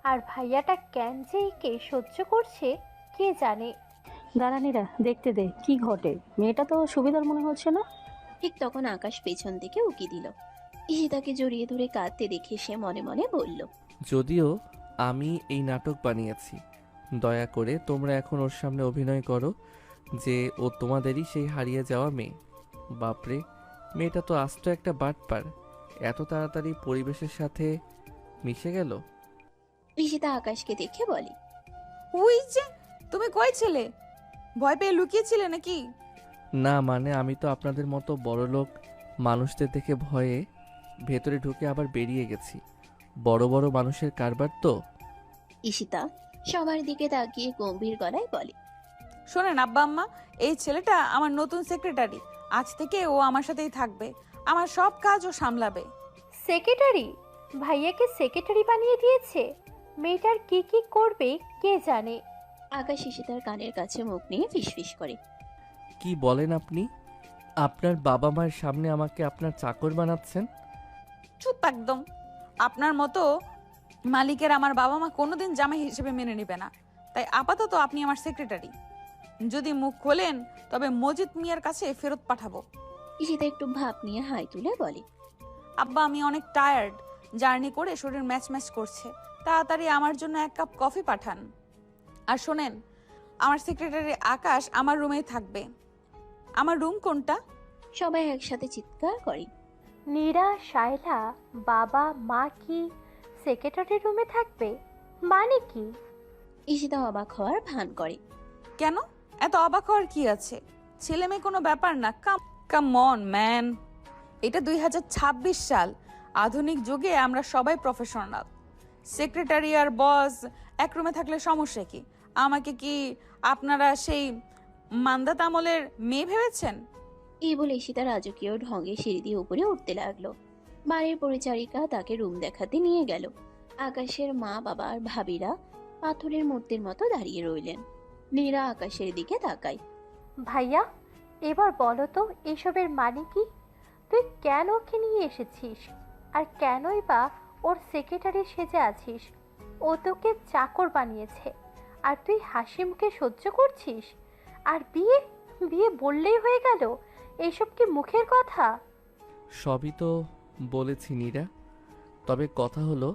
আর ভাইয়াটা কেন যে একে সহ্য করছে কে জানে। দাঁড়ানিরা দেখতে দে কি ঘটে। মেয়েটা তো সুবিধার মনে হচ্ছে না। ঠিক তখন আকাশ পেছন থেকে উকি দিল। ঈশিতাকে জড়িয়ে ধরে কাঁদতে দেখে সে মনে মনে বলল, যদিও আমি এই নাটক বানিয়েছি, দয়া করে তোমরা এখন ওর সামনে অভিনয় করো যে ও তোমাদেরই সেই হারিয়ে যাওয়া মেয়ে। বাপরে, মেয়েটা তো আস্ত একটা বাটপার। এত তাড়াতাড়ি পরিবেশের সাথে মিশে গেল। ঈশিতা আকাশকে দেখে বলে, ওই যে, তুমি কই ছিলে? ভয় পেয়ে লুকিয়েছিলে নাকি? না মানে আমি তো আপনাদের মতো বড়লোক মানুষদের দেখে ভয়ে ভেতরে ঢুকে আবার বেরিয়ে গেছি। বড় বড় মানুষের কারবার তো। ঈশিতা সবার দিকে তাকিয়ে গম্ভীর গলায় বলে, শোনেন আব্বা আম্মা, এই ছেলেটা আমার নতুন সেক্রেটারি। আজ থেকে ও আমার সাথেই থাকবে, আমার সব কাজ ও সামলাবে। সেক্রেটারি? ভাইয়াকে সেক্রেটারি বানিয়ে দিয়েছে? মেয়েটার কি কি করবে কে জানে। আকাশ ঈশিতার কানের কাছে মুখ নিয়ে ফিসফিস করে, কি বলেন আপনি? আপনার বাবা মায়ের সামনে আমাকে আপনার চাকর বানাচ্ছেন? চুপ একদম। আপনার মতো মালিকের আমার বাবা মা কোনোদিন জামাই হিসেবে মেনে নেবে না। তাই আপাতত আপনি আমার সেক্রেটারি। যদি মুখ খোলেন তবে মজিদ মিয়ার কাছে ফেরত পাঠাবো। ঈশিতা একটু ভাব নিয়ে হাই তুলে বলে, আব্বা আমি অনেক টায়ার্ড, জার্নি করে শরীর ম্যাচ ম্যাচ করছে। তাড়াতাড়ি আমার জন্য 1 কাপ কফি পাঠান। আর শোনেন, আমার সেক্রেটারি আকাশ আমার রুমেই থাকবে। আমার রুম কোনটা? সবাই একসাথে চিৎকার করে, নীরা, শায়লা, বাবা মা কি সেক্রেটারি রুমে থাকবে? মানে কি? ঈশিতা অবাক হওয়ার ভান করে, কেন এত অবাক হওয়ার কি আছে? ছেলে মেয়ে কোনো ব্যাপার না। কাম অন ম্যান, এটা 2026 সাল। আধুনিক যুগে আমরা সবাই প্রফেশনাল। সেক্রেটারি আর বস এক রুমে থাকলে সমস্যা কি? আমাকে কি আপনারা সেই মান্দাত আমলের মেয়ে ভেবেছেন? এই বলে ঈশিতা রাজকীয় ঢঙ্গে সিঁড়ি দিয়ে উপরে উঠতে লাগলো। বাড়ির পরিচারিকা তাকে রুম দেখাতে নিয়ে গেল। আকাশের মা বাবা আর ভাবিরা পাথরের মূর্তির মতো দাঁড়িয়ে রইলেন। নীরা আকাশের দিকে তাকায়, ভাইয়া, এবার বলো তো এসবের মানে কি? তুই কেন ওকে নিয়ে এসেছিস? আর কেনই বা ওর সেক্রেটারি সেজে আছিস? ও তোকে চাকর বানিয়েছে আর তুই হাসি মুখে সহ্য করছিস? আর বিয়ে বিয়ে বললেই হয়ে গেল? এইসব কি মুখের কথা? সবই তো বলেছি নীরা, তবে কথা হলো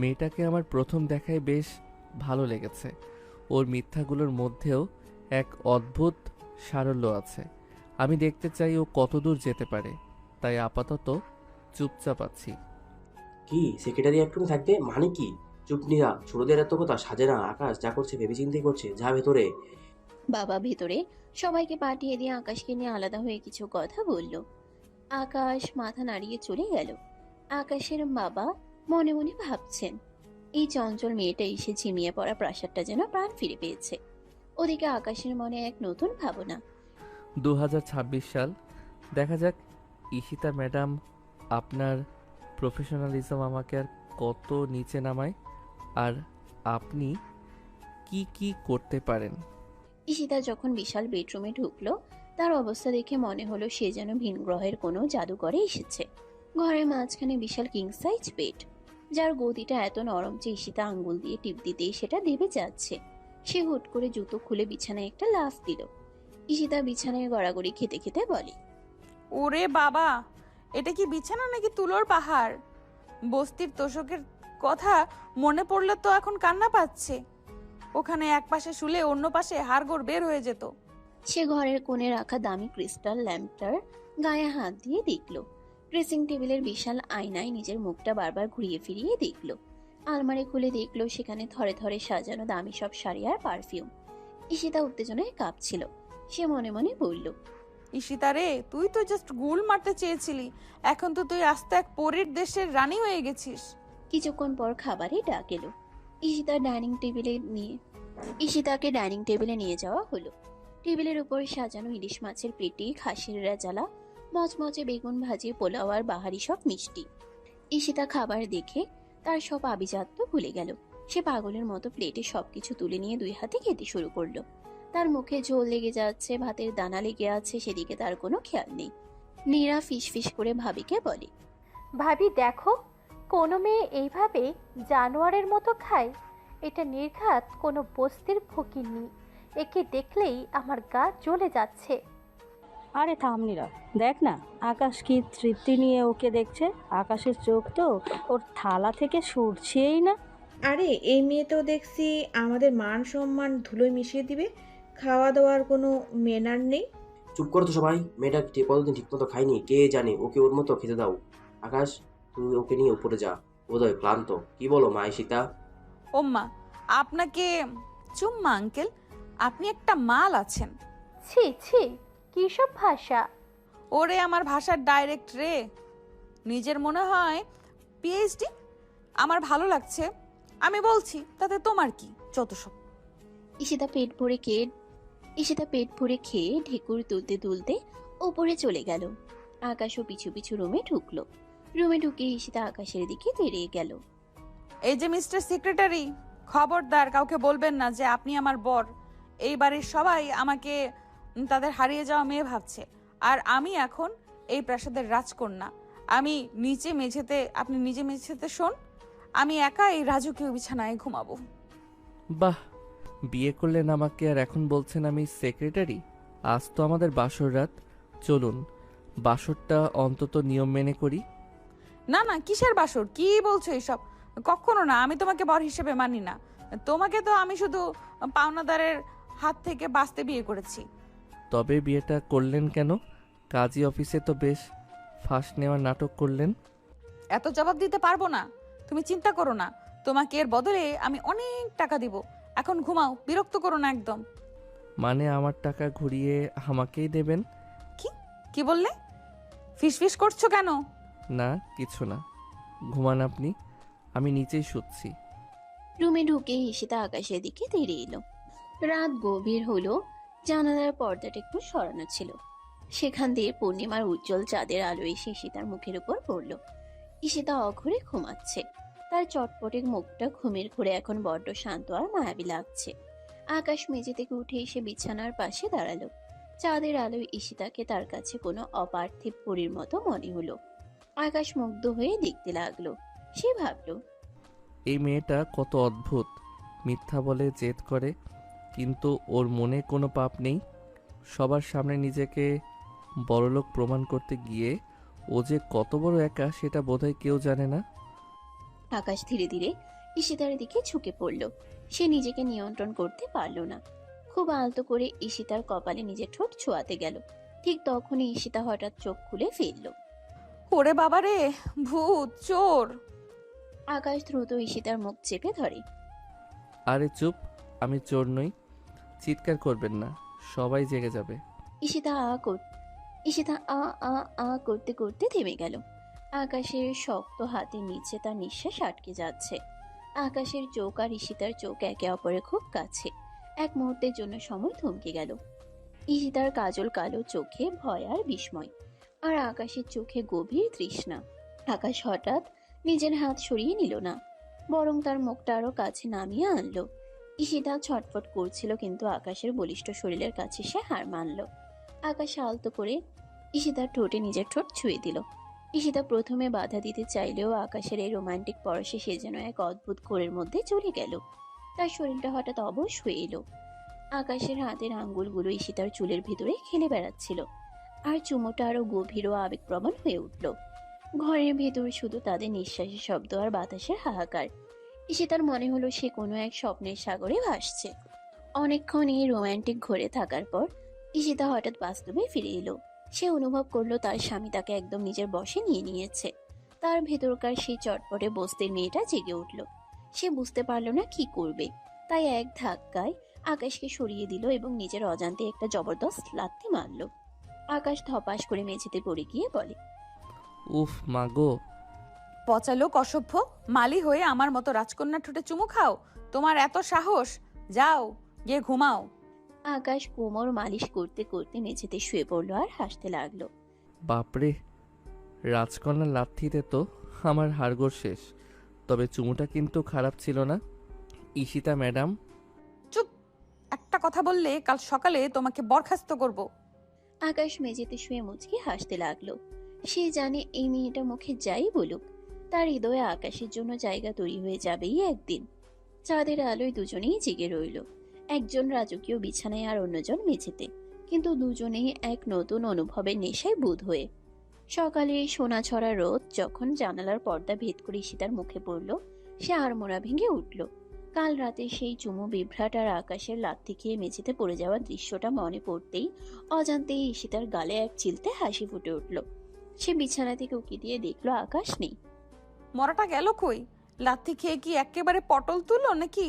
মেয়েটাকে আমার প্রথম দেখায় বেশ ভালো লেগেছে। ওর মিথ্যাগুলোর মধ্যেও এক অদ্ভুত সারল্য আছে। আমি দেখতে চাই ও কতদূর যেতে পারে, তাই আপাতত চুপচাপ আছি। কি সেক্রেটারি এক রুমে থাকবে মানে কি? চুপ নীরা, ছোটদের এত কথা সাজে না। আকাশ যা করছে ভেবে চিন্তাই করছে, যা ভেতরে। বাবা ভেতরে সবাইকে পাঠিয়ে দিয়ে আকাশকে নিয়ে আলাদা হয়ে কিছু কথা বলল। আকাশ মাথা নাড়িয়ে চলে গেল। আকাশের বাবা মনে মনে ভাবছেন, এই চঞ্চল মেয়েটা এসে ঝিমিয়ে পড়া প্রাসাদটা যেন প্রাণ ফিরে পেয়েছে। ওদিকে আকাশের মনে এক নতুন ভাবনা। 2026 সাল। দেখা যাক ঈশিতা ম্যাডাম, আপনার প্রফেশনালিজম আমাকে আর কত নিচে নামায়, আর আপনি কি কি করতে পারেন। ঈশিতা যখন বিশাল বেডরুমে ঢুকলো, তার অবস্থা দেখে মনে হলো সে যেন ভিন গ্রহের কোনো জাদুঘরে এসেছে। ঘরের মাঝখানে বিশাল কিং সাইজ বেড, যার গদিটা এত নরম যে ঈশিতা আঙ্গুল দিয়ে টিপ দিতেই সেটা দেবে যাচ্ছে। সে হুট করে জুতো খুলে বিছানায় একটা লাফ দিল। ঈশিতা বিছানায় গড়াগড়ি খেতে খেতে বলে, ওরে বাবা, এটা কি বিছানা নাকি তুলোর পাহাড়? বস্তির তোষকের কথা মনে পড়লে তো এখন কান্না পাচ্ছে। ওখানে এক পাশে শুলে অন্য পাশে হাড়গোড় বের হয়ে যেত। সে ঘরের কোণে রাখা দামি ক্রিস্টাল ল্যাম্পটার গায়ে হাত দিয়ে দেখল। ড্রেসিং টেবিলের বিশাল আয়নায় নিজের মুখটা বারবার ঘুরিয়ে ফিরিয়ে দেখল। আলমারি খুলে দেখল সেখানে থরে থরে সাজানো দামি সব শাড়ি আর পারফিউম। ঈশিতা উত্তেজনায় কাঁপছিল। সে মনে মনে বলল, ঈশিতা রে, তুই তো জাস্ট গুল মারতে চেয়েছিলি, এখন তো তুই আস্তে এক পরীর দেশের রানী হয়ে গেছিস। কিছুক্ষণ পর খাবারে ডাক এলো। ঈশিতাকে ডাইনিং টেবিলে নিয়ে যাওয়া হলো। টেবিলের উপর সাজানো ইলিশ মাছের পেটি, খাসির রেজালা, মচমচে বেগুন ভাজি, পোলাও আর বাহারি সব মিষ্টি। ঈশিতা খাবার দেখে তার সব আভিজাত্য ভুলে গেল। সে পাগলের মতো প্লেটে সবকিছু তুলে নিয়ে 2 হাতে খেতে শুরু করলো। তার মুখে ঝোল লেগে যাচ্ছে, ভাতের দানা লেগে আছে, সেদিকে তার কোনো খেয়াল নেই। নীরা ফিস করে ভাবিকে বলে, ভাবি দেখো, কোনো মেয়ে এইভাবে জানোয়ারের মতো খায়? এটা নির্ঘাত কোনো বস্তির ফকিন্নি। একে দেখলেই আমার গা জ্বলে যাচ্ছে। আরে থামনিরা, দেখ না আকাশ কি তৃপ্তি নিয়ে ওকে দেখছে। আকাশের চোখ তো ওর থালা থেকে সরছেই না। আরে এই মেয়ে তো দেখছি আমাদের মান সম্মান ধুলোয় মিশিয়ে দিবে। খাওয়া দাওয়ার কোনো মেনার নেই। চুপ করো তো সবাই, মেয়েটা কতদিন ঠিক মতো খায়নি, কে জানে। ওকে ওর মতো খেতে দাও। আকাশ, তুই ওকে নিয়ে উপরে যা, বোধহয় ক্লান্ত। কি বলো মা ঈশিতা? ওম্মা, আপনাকে চুম্মা আঙ্কেল, আপনি একটা মাল আছেন। ছি ছি, কী সব ভাষা! ওরে আমার ভাষার ডাইরেক্ট রে, নিজের মনে হয় পিএইচডি। আমার ভালো লাগছে, আমি বলছি, তাতে তোমার কি? যত সব। ঈশিতা পেট ভরে খেয়ে ঢেকুর তুলতে তুলতে উপরে চলে গেল। আকাশও পিছু পিছু রুমে ঢুকলো। রুমে ঢুকে ঈশিতা আকাশের দিকে তেড়ে গেল। এই যে মিস্টার সেক্রেটারি, খবরদার কাউকে বলবেন না যে আপনি আমার বর। এই বাড়ির সবাই আমাকে তাদের হারিয়ে যাওয়া মেয়ে ভাবছে, আর আমি এখন এই প্রাসাদের রাজকন্যা। আমি আপনি নিচে মেঝেতে শোন, আমি একা এই রাজকীয় বিছানায় ঘুমাবো। বাহ, বিয়ে করলেন আমাকে আর এখন বলছেন আমি সেক্রেটারি? আজ তো আমাদের বাসর রাত, চলুন বাসরটা অন্তত নিয়ম মেনে করি। না না, কিসের বাসর? কি বলছো এসব? কখনো না, আমি তোমাকে বর হিসেবে মানি না। তোমাকে তো আমি শুধু পাওনাদারের হাত থেকে বাঁচতে বিয়ে করেছি। তবে বিয়েটা করলেন কেন? কাজী অফিসে তো বেশ ফাঁস নেওয়ার নাটক করলেন। এত জবাব দিতে পারবো না, তুমি চিন্তা করো না। তোমাকে এর বদলে আমি অনেক টাকা দিব। এখন ঘুমাও, বিরক্ত করো না একদম। মানে আমার টাকা ঘুরিয়ে আমাকেই দেবেন? কি কি বললে? ফিস করছো কেন? না, কিছু না, ঘুমান আপনি, আমি নিচেই শুচ্ছি। রুমে ঢুকে ঈশিতা আকাশের দিকে তেড়ে এলো। রাত গভীর হলো। জানালার পর্দাটা একটু সরানো ছিল। সেখান দিয়ে পূর্ণিমার উজ্জ্বল চাঁদের আলো এসে ঈশিতার মুখের উপর পড়ল। ঈশিতা অঘরে ঘুমাচ্ছে। তার চটপটে মুখটা ঘুমের ঘুরে এখন বড্ড শান্ত আর মায়াবী লাগছে। আকাশ মেঝে থেকে উঠে এসে বিছানার পাশে দাঁড়ালো। চাঁদের আলোয় ঈশিতাকে তার কাছে কোনো অপার্থিব পরীর মতো মনে হলো। আকাশ মুগ্ধ হয়ে দেখতে লাগলো। সে ভাবলো, এই মেয়েটা কত অদ্ভুত, মিথ্যা বলে, জেদ করে, কিন্তু ওর মনে কোনো পাপ নেই। সবার সামনে নিজেকে বড়লোক প্রমাণ করতে গিয়ে ও যে কত বড় একা সেটা বোধহয় কেউ জানে না। আকাশ ধীরে ধীরে ঈশিতার দিকে ঝুঁকে পড়ল। সে নিজেকে নিয়ন্ত্রণ করতে পারল না। খুব আলতো করে ঈশিতার কপালে নিজের ঠোঁট ছোঁয়াতে গেল। ঠিক তখনই ঈশিতা হঠাৎ চোখ খুলে ফেলল। ওরে বাবা রে, ভূত, চোর! আকাশ দ্রুত ঈশিতার মুখ চেপে ধরে। আরে চুপ, আমি চোর নই, চিৎকার করবেন না, সবাই জেগে যাবে। ঈশিতা আ আ আ করতে করতে থেমে গেল। আকাশের শক্ত হাতের নিচে তার নিঃশ্বাস আটকে যাচ্ছে। আকাশের চোখ আর ঈশিতার চোখ একে অপরের খুব কাছে। এক মুহূর্তের জন্য সময় থমকে গেল। ঈশিতার কাজল কালো চোখে ভয় আর বিস্ময়, আর আকাশের চোখে গভীর তৃষ্ণা। আকাশ হঠাৎ নিজের হাত সরিয়ে নিল না, বরং তার মুখটা আরো কাছে নামিয়ে আনলো। ঈশিতা ছটফট করছিল, কিন্তু আকাশের বলিষ্ঠ শরীরের কাছে সে হার মানল। আকাশ আলতো করে ঈশিতার ঠোঁটে নিজের ঠোঁট ছুঁয়ে দিল। ঈশিতা প্রথমে বাধা দিতে চাইলেও আকাশের এই রোমান্টিক পরশে সে যেন এক অদ্ভুত ঘোরের মধ্যে চলে গেল। তার শরীরটা হঠাৎ অবশ হয়ে এলো। আকাশের হাতের আঙ্গুলগুলো ঈশিতার চুলের ভিতরে খেলে বেড়াচ্ছিল, আর চুমোটা আরো গভীর ও আবেগপ্রবণ হয়ে উঠল। ঘরের ভেতর শুধু তাদের নিঃশ্বাসের শব্দ আর বাতাসের হাহাকার। ঈশিতার মনে হলো সে কোনো এক স্বপ্নের সাগরে ভাসছে। অনেকক্ষণ এই রোমান্টিক ঘোরে থাকার পর ঈশিতা হঠাৎ বাস্তবে ফিরে এলো। সে অনুভব করলো তার স্বামী তাকে একদম নিজের বশে নিয়ে নিয়েছে। তার ভেতরকার সেই চটপটে বস্তির মেয়েটা জেগে উঠল। সে বুঝতে পারল না কি করবে, তাই এক ধাক্কায় আকাশকে সরিয়ে দিল এবং নিজের অজান্তে একটা জবরদস্ত লাথি মারল। আকাশ ধপাস করে মেঝেতে পড়ে গিয়ে বলে, উফ মাগো। পচা লোক, অসভ্য, মালি হয়ে আমার মতো রাজকন্যা ঠোঁটে চুমু খাও? তোমার এত সাহস? যাও গিয়ে ঘুমাও। আকাশ কোমর মালিশ করতে করতে মেঝেতে শুয়ে পড়লো আর হাসতে লাগলো। বাপরে, রাজকন্যার লাথিতে তো আমার হাড়গোড় শেষ। তবে চুমুটা কিন্তু খারাপ ছিল না। ঈশিতা ম্যাডাম। চুপ! একটা কথা বললে কাল সকালে তোমাকে বরখাস্ত করব। আকাশ মেঝেতে শুয়ে মুচকি হাসতে লাগলো। সে জানে এই মেয়েটা মুখে যাই বলুক, তার হৃদয়ে আকাশের জন্য জায়গা তৈরি হয়ে যাবেই একদিন। চাঁদের আলোয় দুজনেই জেগে রইল, একজন রাজকীয় বিছানায় আর অন্যজন মেঝেতে, কিন্তু দুজনেই এক নতুন অনুভবের নেশায় বুঁদ হয়ে। সকালে সোনা ছড়া রোদ যখন জানালার পর্দা ভেদ করে ঈশিতার মুখে পড়ল, সে আড়মোড়া ভেঙে উঠল। কাল রাতে সেই চুমু, বিভ্রাট আর আকাশের লাথি খেয়ে মেঝেতে পড়ে যাওয়ার দৃশ্যটা মনে পড়তেই অজান্তেই ঈশিতার গালে এক চিলতে হাসি ফুটে উঠল। সে বিছানা থেকে উকি দিয়ে দেখলো আকাশ নেই। মরাটা গেল কই? লাথি খেয়ে কি একেবারে পটল তুলো নাকি?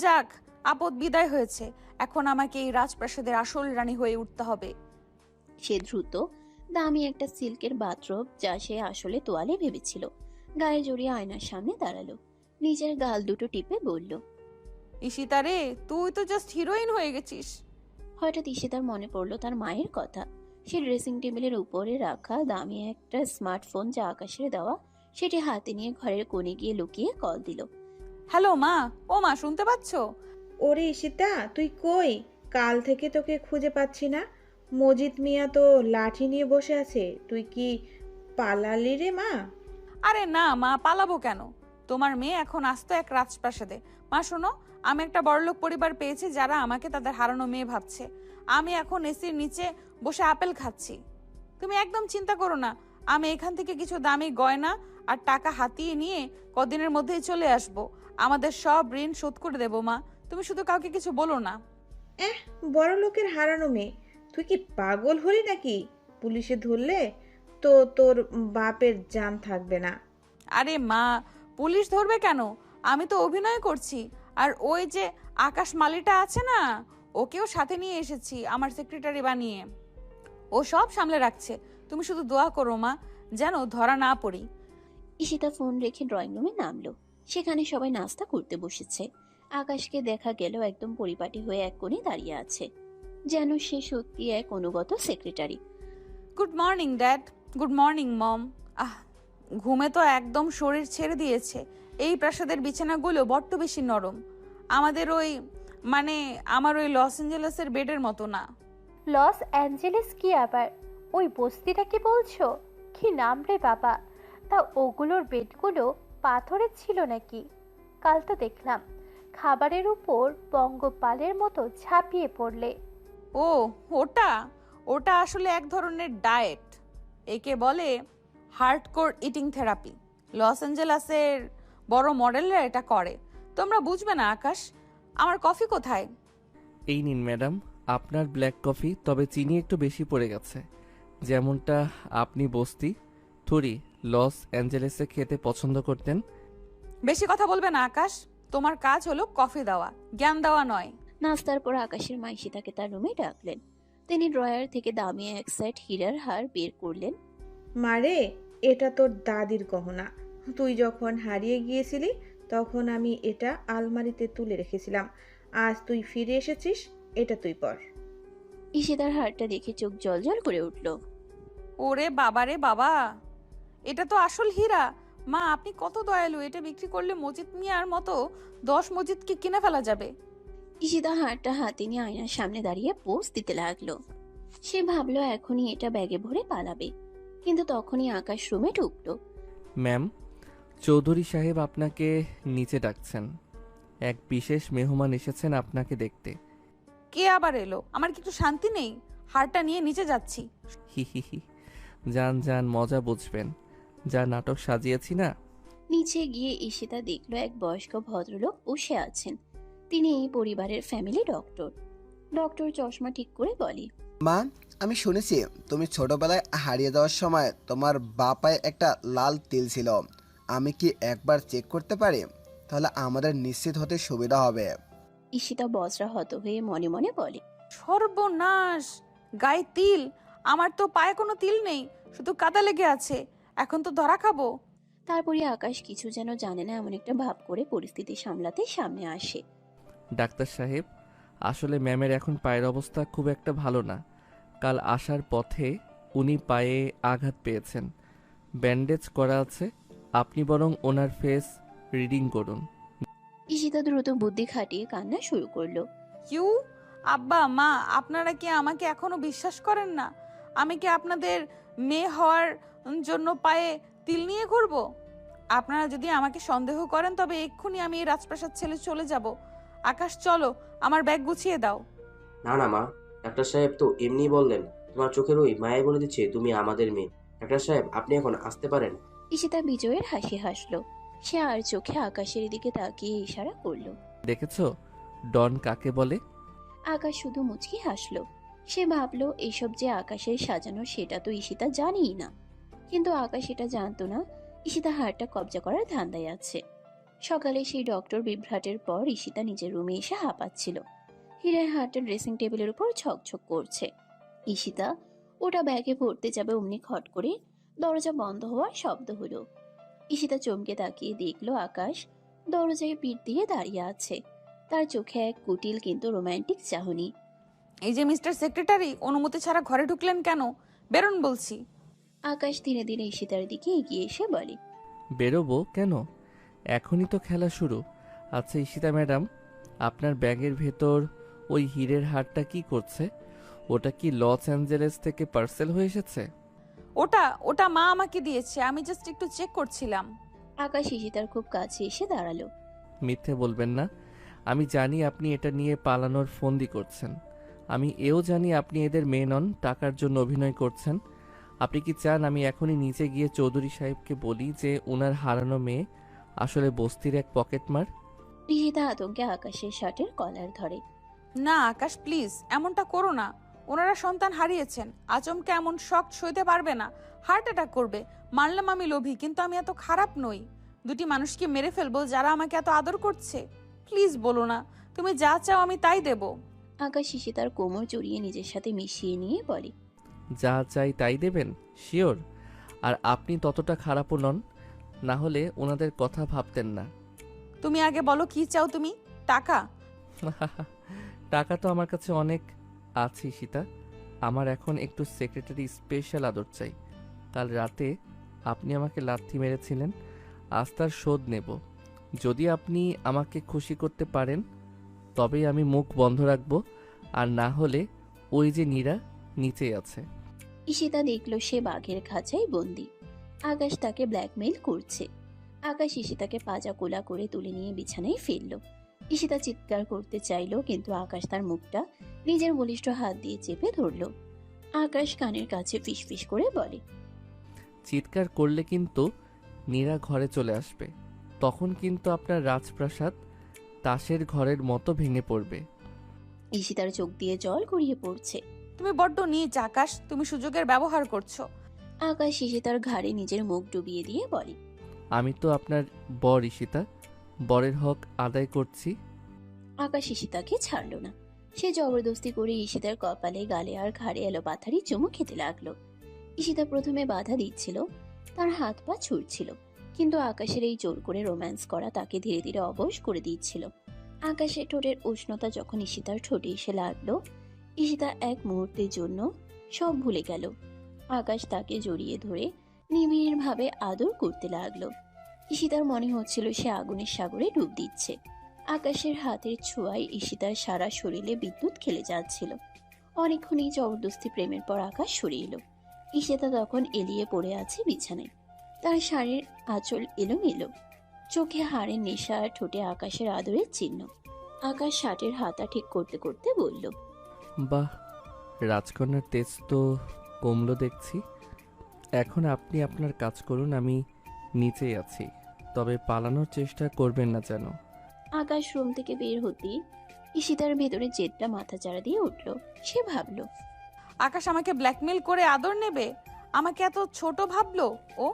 যাক, আপদ বিদায় হয়েছে। এখন আমাকে এই রাজপ্রাসাদের আসল রানী হয়ে উঠতে হবে। সে দ্রুত দামি একটা সিল্কের বাথরোব, যা সে আসলে তোয়ালে ভেবেছিল, গায়ে জড়িয়ে আয়নার সামনে দাঁড়ালো। নিজের গাল দুটো টিপে বলল, ঈশিতা রে, তুই তো জাস্ট হিরোইন হয়ে গেছিস। হঠাৎ ঈশিতার মনে পড়লো তার মায়ের কথা। সে ড্রেসিং টেবিলের উপরে রাখা দামি একটা স্মার্টফোন, যা আকাশের দেওয়া, সেটি হাতে নিয়ে ঘরের কোণে গিয়ে লুকিয়ে কল দিল। হ্যালো মা। ও মা, শুনতে পাচ্ছ? ওরে ঈশিতা, তুই কই? কাল থেকে তোকে খুঁজে পাচ্ছি না। মজিদ মিয়া তো লাঠি নিয়ে বসে আছে, তুই কি পালালি রে মা? আরে না মা, পালাবো কেন? তোমার মেয়ে এখন আসতো এক রাজপ্রাসাদে। মা শোনো, আমি একটা বড়লোক পরিবার পেয়েছি যারা আমাকে তাদের হারানো মেয়ে ভাবছে। আমি এখন এসির নিচে বসে আপেল খাচ্ছি। তুমি একদম চিন্তা করো না, আমি এখান থেকে কিছু দামি গয়না আর টাকা হাতিয়ে নিয়ে কদিনের মধ্যেই চলে আসব। আমাদের সব ঋণ শোধ করে দেবো মা, তুমি শুধু কাউকে কিছু বলো না। বড় লোকের হারানো মেয়ে? তুই কি পাগল হলি নাকি? পুলিশে ধরলে তো তোর বাপের জান থাকবে না। আরে মা, পুলিশ ধরবে কেন? আমি তো অভিনয় করছি। আর ওই যে আকাশ মালিটা আছে না, ওকেও সাথে নিয়ে এসেছি আমার সেক্রেটারি বানিয়ে। ও সব সামলে রাখছে। তুমি শুধু দোয়া করো মা, যেন ধরা না পড়ি। ঈশিতা ফোন রেখে ড্রয়িং রুমে নামলো। সেখানে সবাই নাস্তা করতে বসেছে। আকাশকে দেখা গেল একদম পরিপাটি হয়ে এক কোণে দাঁড়িয়ে আছে, যেন সে সত্যি এক অনুগত secretary. Good morning dad. Good morning mom. ঘুমে তো একদম শরীর ছেড়ে দিয়েছে। এই প্রাসাদের বিছানাগুলো বড্ড বেশি নরম। আমাদের আমার ওই লস অ্যাঞ্জেলেসের বেডের মতো না। লস অ্যাঞ্জেলেস কি আবার? ওই বস্তিটা কি বলছো? কি নাম রে বাবা! তা ওগুলোর বেডগুলো পাথরের ছিল নাকি? কাল তো দেখলাম খাবারের উপর পঙ্গপালের মতো ঝাঁপিয়ে পড়লে। ও, ওটা ওটা আসলে এক ধরনের ডায়েট। একে বলে হার্ডকোর ইটিং থেরাপি। লস অ্যাঞ্জেলেসের বড় মডেলরা এটা করে। তোমরা বুঝবে না আকাশ। আমার কফি কোথায়? এই নিন ম্যাডাম, আপনার ব্ল্যাক কফি, তবে চিনি একটু বেশি পড়ে গেছে। যেমনটা আপনি বস্তি লস অ্যাঞ্জেলেসে খেতে পছন্দ করতেন। বেশি কথা বলবে না আকাশ। তোমার কাজ হলো কফি দেওয়া, জ্ঞান দেওয়া নয়। নাস্তার পর আকাশের মা ঈশিতাকে তার রুমে ডাকলেন। তিনি ড্রয়ার থেকে দামি এক সেট হীরার হার বের করলেন। মারে, এটা তোর দাদির গহনা। তুই যখন হারিয়ে গিয়েছিলি তখন আমি এটা আলমারিতে তুলে রেখেছিলাম। আজ তুই ফিরে এসেছিস, এটা তুই পর। ঈশিতার হারটা দেখে চোখ জলজল করে উঠল। ওরে বাবা রে বাবা, এটা তো আসল হীরা। মা আপনি কত দয়ালু, এটা বিক্রি করলে মজিদ মিয়ার মতো 10 মজিদকে কিনে ফেলা যাবে। ঈশিতা হারটা হাতে নিয়ে আয়নার সামনে দাঁড়িয়ে পোজ দিতে লাগলো। সে ভাবলো এখনই এটা ব্যাগে ভরে পালাবে, কিন্তু তখনই আকাশ রুমে ঢুকলো। ম্যাম, চৌধুরী সাহেব আপনাকে নিচে ডাকছেন। এক বিশেষ মেহমান এসেছেন আপনাকে দেখতে। কে আবার এলো? আমার কি একটু শান্তি নেই? হারটা নিয়ে নিচে যাচ্ছি। হি হি হি, যান যান, মজা বুঝবেন। যা নাটক সাজিয়েছি না। নিচে গিয়ে ঈশিতা দেখলো এক বয়স্ক ভদ্রলোক বসে আছেন। তিনি এই পরিবারের ফ্যামিলি ডক্টর। ডক্টর চশমা ঠিক করে বলে, মা, আমি শুনেছি তুমি ছোটবেলায় হারিয়ে যাওয়ার সময় তোমার বাঁ পায়ে একটা লাল তিল ছিল। আমি কি একবার চেক করতে পারি? তাহলে আমাদের নিশ্চিত হতে সুবিধা হবে। ঈশিতা বজ্রা হত হয়ে মনে মনে বলে, সর্বনাশ, গায়ে তিল! আমার তো পায়ে কোনো তিল নেই, শুধু কাদা লেগে আছে। এখন তো ধরা খাবো। তারপরে আকাশ কিছু যেন জানে না এমন একটা ভাব করে পরিস্থিতি সামলাতে সামনে আসে। ডাক্তার সাহেব, আসলে ম্যামের এখন পায়ের অবস্থা খুব একটা ভালো না। কাল আসার পথে উনি পায়ে আঘাত পেয়েছেন, ব্যান্ডেজ করা আছে। আপনি বরং ওনার ফেস রিডিং করুন। ঈশিতা দ্রুত বুদ্ধি খাটিয়ে কান্না শুরু করলো। কিউ আব্বা মা, আপনারা কি আমাকে এখনো বিশ্বাস করেন না? আমি কি আপনাদের মেয়ে হওয়ার জন্য পায়ে তিল নিয়ে ঘুরবো? আপনারা যদি আমাকে সন্দেহ করেন তবে এক্ষুনি আমি এই রাজপ্রাসাদ ছেড়ে চলে যাব। আকাশ চলো, আমার ব্যাগ গুছিয়ে দাও। না না মা, ডাক্তার সাহেব তো এমনি বললেন। তোমার চোখের ওই মায়ে বলে দিচ্ছে তুমি আমাদের মেয়ে। ডাক্তার সাহেব, আপনি এখন আসতে পারেন। ঈশিতা বিজয়ের হাসি হাসলো। সে আর চোখে আকাশের দিকে তাকিয়ে ইশারা করলো। দেখেছো ডন কাকে বলে? আকাশ শুধু মুচকি হাসলো। সে ভাবলো এসব যে আকাশের সাজানো সেটা তো ঈশিতা জানিই না। কিন্তু আকাশ এটা জানতো না ঈশিতা হারটা কবজা করার ধান্দায় আছে। সকালে সেই ডক্টর বিভ্রাটের পর ঈশিতা নিজের রুমে এসে হাঁপাচ্ছিল। হীরের হারটা ড্রেসিং টেবিলের উপর ছকছক করছে। ঈশিতা ওটা ব্যাগে ভরতে যাবে অমনি খট করে দরজা বন্ধ হওয়ার শব্দ হলো। ঈশিতা চমকে তাকিয়ে দেখলো আকাশ দরজায় পিঠ দিয়ে দাঁড়িয়ে আছে। তার চোখে এক কুটিল কিন্তু রোমান্টিক চাহনি। এই যে মিস্টার সেক্রেটারি, অনুমতি ছাড়া ঘরে ঢুকলেন কেন? বেরোন বলছি। আকাশ ধীরে ধীরে ঈশিতার দিকে এগিয়ে এসে বলে, বেরোবো কেন? এখনই তো খেলা শুরু। আচ্ছা ঈশিতা ম্যাডাম, আপনার ব্যাগের ভেতর ওই হীরের হারটা কি করছে? ওটা কি লস অ্যাঞ্জেলেস থেকে পার্সেল হয়ে এসেছে? ওটা মা আমাকে দিয়েছে, আমি জাস্ট একটু চেক করছিলাম। আকাশ ঈশিতার খুব কাছে এসে দাঁড়ালো। মিথ্যে বলবেন না। আমি জানি আপনি এটা নিয়ে পালানোর ফন্দি করছেন। আমি এও জানি আপনি এদের মেয়ে নন, টাকার জন্য অভিনয় করছেন। আপনি কি চান আমি এখনই নিচে গিয়ে চৌধুরী সাহেবকে বলি যে ওনার হারানো মেয়ে আসলে বস্তির এক পকেটমার? ঈশিতা আতঙ্কে আকাশের শার্টের কলার ধরে। না আকাশ প্লিজ, এমনটা করো না। ওনারা সন্তান হারিয়েছেন, আচমকে এমন শক সইতে পারবে না, হার্ট অ্যাটাক করবে। মানলাম আমি লোভী, কিন্তু আমি এত খারাপ নই। দুটি মানুষকে মেরে ফেলবো যারা আমাকে এত আদর করছে। প্লিজ বলো না, তুমি যা চাও আমি তাই দেব। আকাশ ঈশিতার কোমর জড়িয়ে নিজের সাথে মিশিয়ে নিয়ে বলে, যা চাই তাই দেবেন? শিওর? আর আপনি ততটা খারাপও নন, না হলে ওনাদের কথা ভাবতেন না। তুমি আগে বলো কি চাও তুমি? টাকা? টাকা তো আমার কাছে অনেক আছে সীতা। আমার এখন একটু সেক্রেটারি স্পেশাল আদর চাই। কাল রাতে আপনি আমাকে লাথি মেরেছিলেন, আজ তার শোধ নেব। যদি আপনি আমাকে খুশি করতে পারেন তবেই আমি মুখ বন্ধ রাখব, আর না হলে ওই যে নীরা নিচেই আছে। ঈশিতা দেখলো সে বাঘের খাঁচায় বন্দি। আকাশ তাকে ব্ল্যাকমেইল করছে। আকাশ ঈশিতাকে পাজা কোলা করে তুলে নিয়ে বিছানায় ফেললো। ঈশিতা চিৎকার করতে চাইলো, কিন্তু আকাশ তার মুখটা নিজের বলিষ্ঠ হাত দিয়ে চেপে ধরলো। আকাশ কানের কাছে ফিসফিস করে বলে, চিৎকার করলে কিন্তু নীরা ঘরে চলে আসবে। তখন কিন্তু আপনার রাজপ্রাসাদ তাসের ঘরের মতো ভেঙে পড়বে। ঈশিতার চোখ দিয়ে জল গড়িয়ে পড়ছে। তুমি বড্ড নীচ আকাশ, তুমি সুযোগের ব্যবহার করছো। আকাশ ঈশিতার ঘাড়ে নিজের মুখ ডুবিয়ে দিয়ে বলে, আমি তো আপনার বর ঈশিতা, বরের হক আদায় করছি। আকাশ ঈশিতাকে ছাড়লো না। সে জবরদস্তি করে ঈশিতার কপালে, গালে আর ঘাড়ে এলো পাথারি চুমু খেতে লাগলো। ঈশিতা প্রথমে বাধা দিচ্ছিল, তার হাত পা ছুটছিল, কিন্তু আকাশের এই জোর করে রোম্যান্স করা তাকে ধীরে ধীরে অবশ করে দিচ্ছিল। আকাশের ঠোঁটের উষ্ণতা যখন ঈশিতার ঠোঁটে এসে লাগলো, ঈশিতা এক মুহূর্তের জন্য সব ভুলে গেল। আকাশ তাকে জড়িয়ে ধরে নিবিড়ভাবে আদর করতে লাগলো। ঈশিতার মনে হচ্ছিল সে আগুনের সাগরে ডুব দিচ্ছে। আকাশের হাতের ছোঁয়ায় ঈশিতার সারা শরীরে বিদ্যুৎ খেলে যাচ্ছিল। অনেকক্ষণই জবরদস্তি প্রেমের পর আকাশ সরে এলো। ঈশিতা তখন এলিয়ে পড়ে আছে বিছানায়। তার শাড়ির আঁচল এলোমেলো, চোখে হাড়ের নেশা আর ঠোঁটে আকাশের আদরের চিহ্ন। আকাশ শার্টের হাতা ঠিক করতে করতে বলল, বাহ, রাজকন্যার তেজ তো কমলো দেখছি। এখন আপনি আপনার কাজ করুন, আমি নিচেই আছি, তবে পালানোর চেষ্টা করবেন না যেন। আকাশ রুম থেকে বের হতেই ঈশিতার ভেতরে জেদটা মাথাচাড়া দিয়ে উঠল। সে ভাবল, আকাশ আমাকে ব্ল্যাকমেল করে আদর নেবে? আমাকে এত ছোট ভাবলো ও?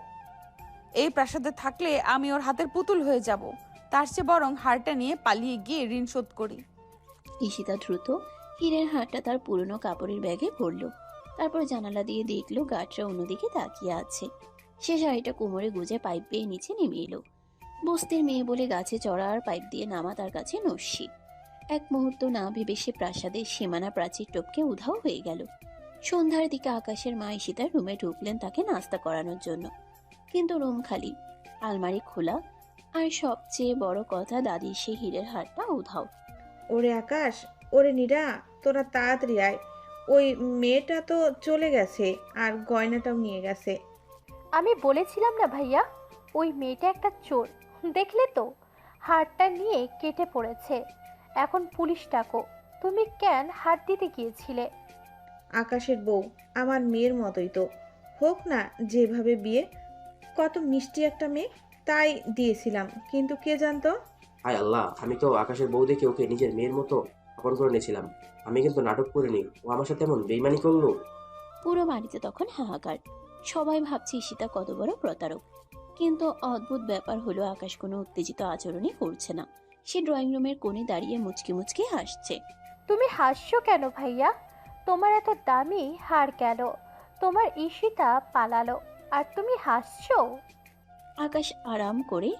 এই প্রাসাদে থাকলে আমি ওর হাতের পুতুল হয়ে যাব। তার চেয়ে বরং হারটা নিয়ে পালিয়ে গিয়ে ঋণ শোধ করি। ঈশিতা দ্রুত হীরের হারটা তার পুরনো কাপড়ের ব্যাগে ভরল। তারপর জানালা দিয়ে দেখলো গার্ডরা অন্যদিকে তাকিয়ে আছে। সে শাড়িটা কোমরে গুজে পাইপ বেয়ে নিচে নেমে এলো। বস্তির মেয়ে বলে গাছে চড়া আর পাইপ দিয়ে নামা তার কাছে নস্যি। এক মুহূর্ত না ভেবে সে প্রাসাদের সীমানা প্রাচীর টপকে উধাও হয়ে গেল। সন্ধ্যার দিকে আকাশের মা ঈশিতার রুমে ঢুকলেন তাকে নাস্তা করানোর জন্য, কিন্তু রুম খালি, আলমারি খোলা, আর সবচেয়ে বড় কথা দাদির সেই হীরের হারটা উধাও। ওরে আকাশ, ওরে নীরা, তোরা তাড়াতাড়ি আয়। ওই মেয়েটা তো চলে গেছে আর গয়নাটাও নিয়ে গেছে। আমি বলেছিলাম না ভাইয়া, ওই মেয়েটা একটা চোর। দেখলে তো, হারটা নিয়ে কেটে পড়েছে। এখন পুলিশ ডাকো। তুমি কেন হার দিতে গিয়েছিলে? আকাশের বউ আমার মেয়ের মতোই তো, হোক না যেভাবে বিয়ে, কত মিষ্টি একটা মেয়ে, তাই দিয়েছিলাম। কিন্তু কে জানতো? হায় আল্লাহ, আমি তো আকাশের বউ দেখে ওকে নিজের মেয়ের মতো আপন করে নিয়েছিলাম। আমি কিন্তু নাটক করিনি, ও আমার সাথে এমন বেইমানি করলো। পুরো বাড়িতে তখন হাহাকার। সবাই ভাবছে ঈশিতা কত বড় প্রতারক। কিন্তু অদ্ভুত ব্যাপার হলো আকাশ কোনো উত্তেজিত আচরণই করছে না। সে ড্রয়িং রুমের কোণে দাঁড়িয়ে মুচকি মুচকি হাসছে। তুমি হাসছো কেন ভাইয়া? তোমার এত দামি হার কেন? তোমার ঈশিতা পালালো আর তুমি হাসছো? আকাশ আরাম করে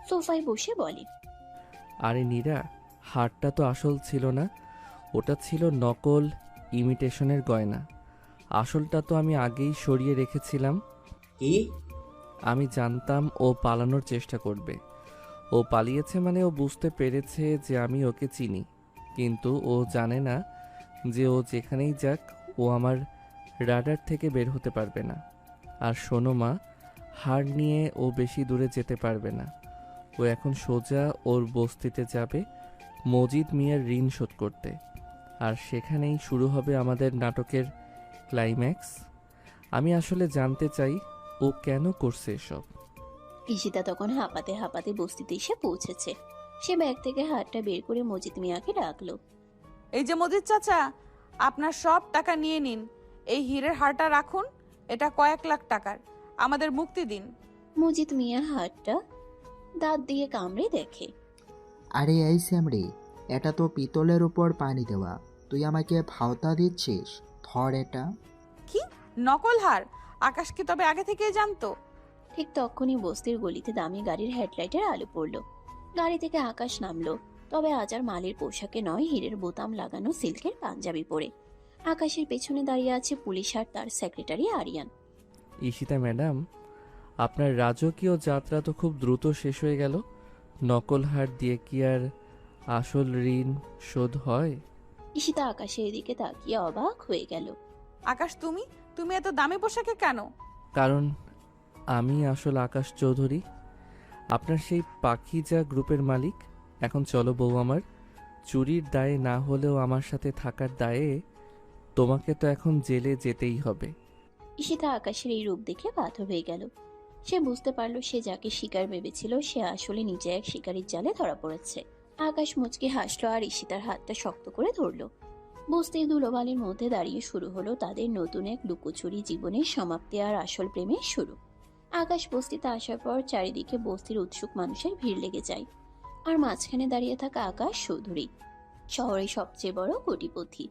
সোফায় বসে বলে, আরে নীরা, হারটা তো আসল ছিল না, ওটা ছিল নকল ইমিটেশনের গয়না। আসলটা তো আমি আগেই সরিয়ে রেখেছিলাম। কি? আমি জানতাম ও পালানোর চেষ্টা করবে। ও পালিয়েছে মানে ও বুঝতে পেরেছে যে আমি ওকে চিনি, কিন্তু ও জানে না যে ও যেখানেই যাক ও আমার রাডার থেকে বের হতে পারবে না। আর শোনো মা, হার নিয়ে ও বেশি দূরে যেতে পারবে না। ও এখন সোজা ওর বস্তিতে যাবে মজিদ মিয়ার ঋণ শোধ করতে, আর সেখানেই শুরু হবে আমাদের নাটকের ক্লাইম্যাক্স। আমি আসলে জানতে চাই ও কেন করছে এসব। ঈশিতা তখন হাঁপাতে হাঁপাতে বস্তিতে এসে পৌঁছেছে। সে ব্যাগ থেকে হারটা বের করে মজিদ মিয়াকে ডাকলো। এই যে মজিদ চাচা, আপনার সব টাকা নিয়ে নিন। এই হীরের হারটা রাখুন, এটা কয়েক লাখ টাকার। আমাদের মুক্তি দিন। মজিদ মিয়া হারটা দাঁত দিয়ে কামড়ে দেখে। আরে এই স্যামরি, এটা তো পিতলের উপর পানি দেওয়া, তুই আমাকে ভাওতা দিচ্ছিস? ধর এটা। কি নকল হার? আকাশ কি তবে আগে থেকেই জানতো? ঠিক তখনই বস্তির গলিতে দামি গাড়ির হেডলাইটের আলো পড়লো। গাড়ি থেকে আকাশ নামলো, তবে আজ আর মালির পোশাকে নয়, হীরের বোতাম লাগানো সিল্কের পাঞ্জাবি পরে। আকাশের পেছনে দাঁড়িয়ে আছে পুলিশ আর তার সেক্রেটারি আরিয়ান। ঈশিতা ম্যাডাম, আপনার রাজকীয় যাত্রা তো খুব দ্রুত শেষ হয়ে গেল। নকল হার দিয়ে কি আর আসল ঋণ শোধ হয়? ঈশিতা আকাশের দিকে তাকিয়ে অবাক হয়ে গেল। আকাশ, তুমি এত দামি পোশাকে কেন? কারণ আমি আসল আকাশ চৌধুরী, আপনার সেই পাখিজা গ্রুপের মালিক। এখন চলো বউ আমার, চুরির দায়ে না হলেও আমার সাথে থাকার দায়ে তোমাকে তো এখন জেলে যেতেই হবে। ঈশিতা আকাশের এই রূপ দেখে বাধ্য হয়ে গেল। সে বুঝতে পারলো সে যাকে শিকার ভেবেছিল সে আসলে নিজে এক শিকারীর জালে ধরা পড়েছে। আকাশ মুচকি হাসলো আর ঈশিতার হাতটা শক্ত করে ধরলো। বস্তির ধুলোবালির মধ্যে দাঁড়িয়ে শুরু হলো তাদের নতুন এক লুকোচুরি জীবনের সমাপ্তি আর আসল প্রেমের শুরু। আকাশ বস্তিতে আসার পর চারিদিকে বস্তির উৎসুক মানুষের ভিড় লেগে যায়। আর মাঝখানে দাঁড়িয়ে থাকা আকাশ চৌধুরী, শহরের সবচেয়ে বড় কোটিপতি।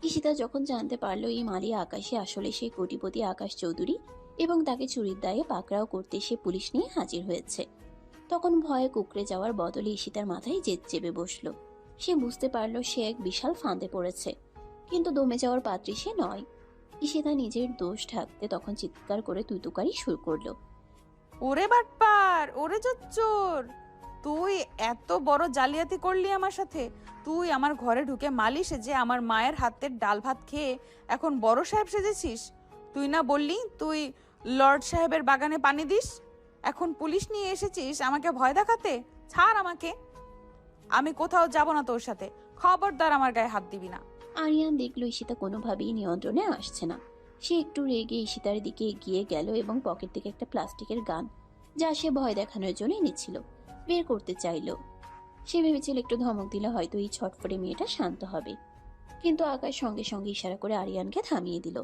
ঈশিতা যখন জানতে পারলো এই মালি আকাশে আসলে সেই কোটিপতি আকাশ চৌধুরী এবং তাকে চুরির দায়ে পাকড়াও করতে সে পুলিশ নিয়ে হাজির হয়েছে, তখন ভয়ে কুকড়ে যাওয়ার বদলে ঈশিতার মাথায় জেদ চেপে বসলো। সে বুঝতে পারলো সে এক বিশাল ফাঁদে পড়েছে, কিন্তু দমে যাওয়ার পাত্রী সে নয়। ঈশিতা নিজের দোষ ঢাকতে তখন চিৎকার করে তুইতুকারি শুরু করলো। ওরে বাটপার, ওরে চোর, তুই এত বড় জালিয়াতি করলি আমার সাথে। তুই আমার ঘরে ঢুকে মালি সেজে আমার মায়ের হাতের ডাল ভাত খেয়ে এখন বড় সাহেব সেজেছিস। তুই না বললি তুই লর্ড সাহেবের বাগানে পানি দিস? এখন পুলিশ নিয়ে এসেছিস আমাকে ভয় দেখাতে? ছাড় আমাকে, আমি কোথাও যাব না তোর সাথে। খবরদার আমার গায়ে হাত দিবি না। আরিয়ান দেখলো ঈশিতা কোনোভাবেই নিয়ন্ত্রণে আসছে না। সে একটু রেগে ঈশিতার দিকে এগিয়ে গেল এবং পকেট থেকে একটা প্লাস্টিকের গান, যা সে ভয় দেখানোর জন্য এনেছিল, বের করতে চাইলো। সে ভেবেছিল একটু ধমক দিলে হয়তো এই ছটফটে মেয়েটা শান্ত হবে, কিন্তু আকাশ সঙ্গে সঙ্গে ইশারা করে আরিয়ানকে থামিয়ে দিল।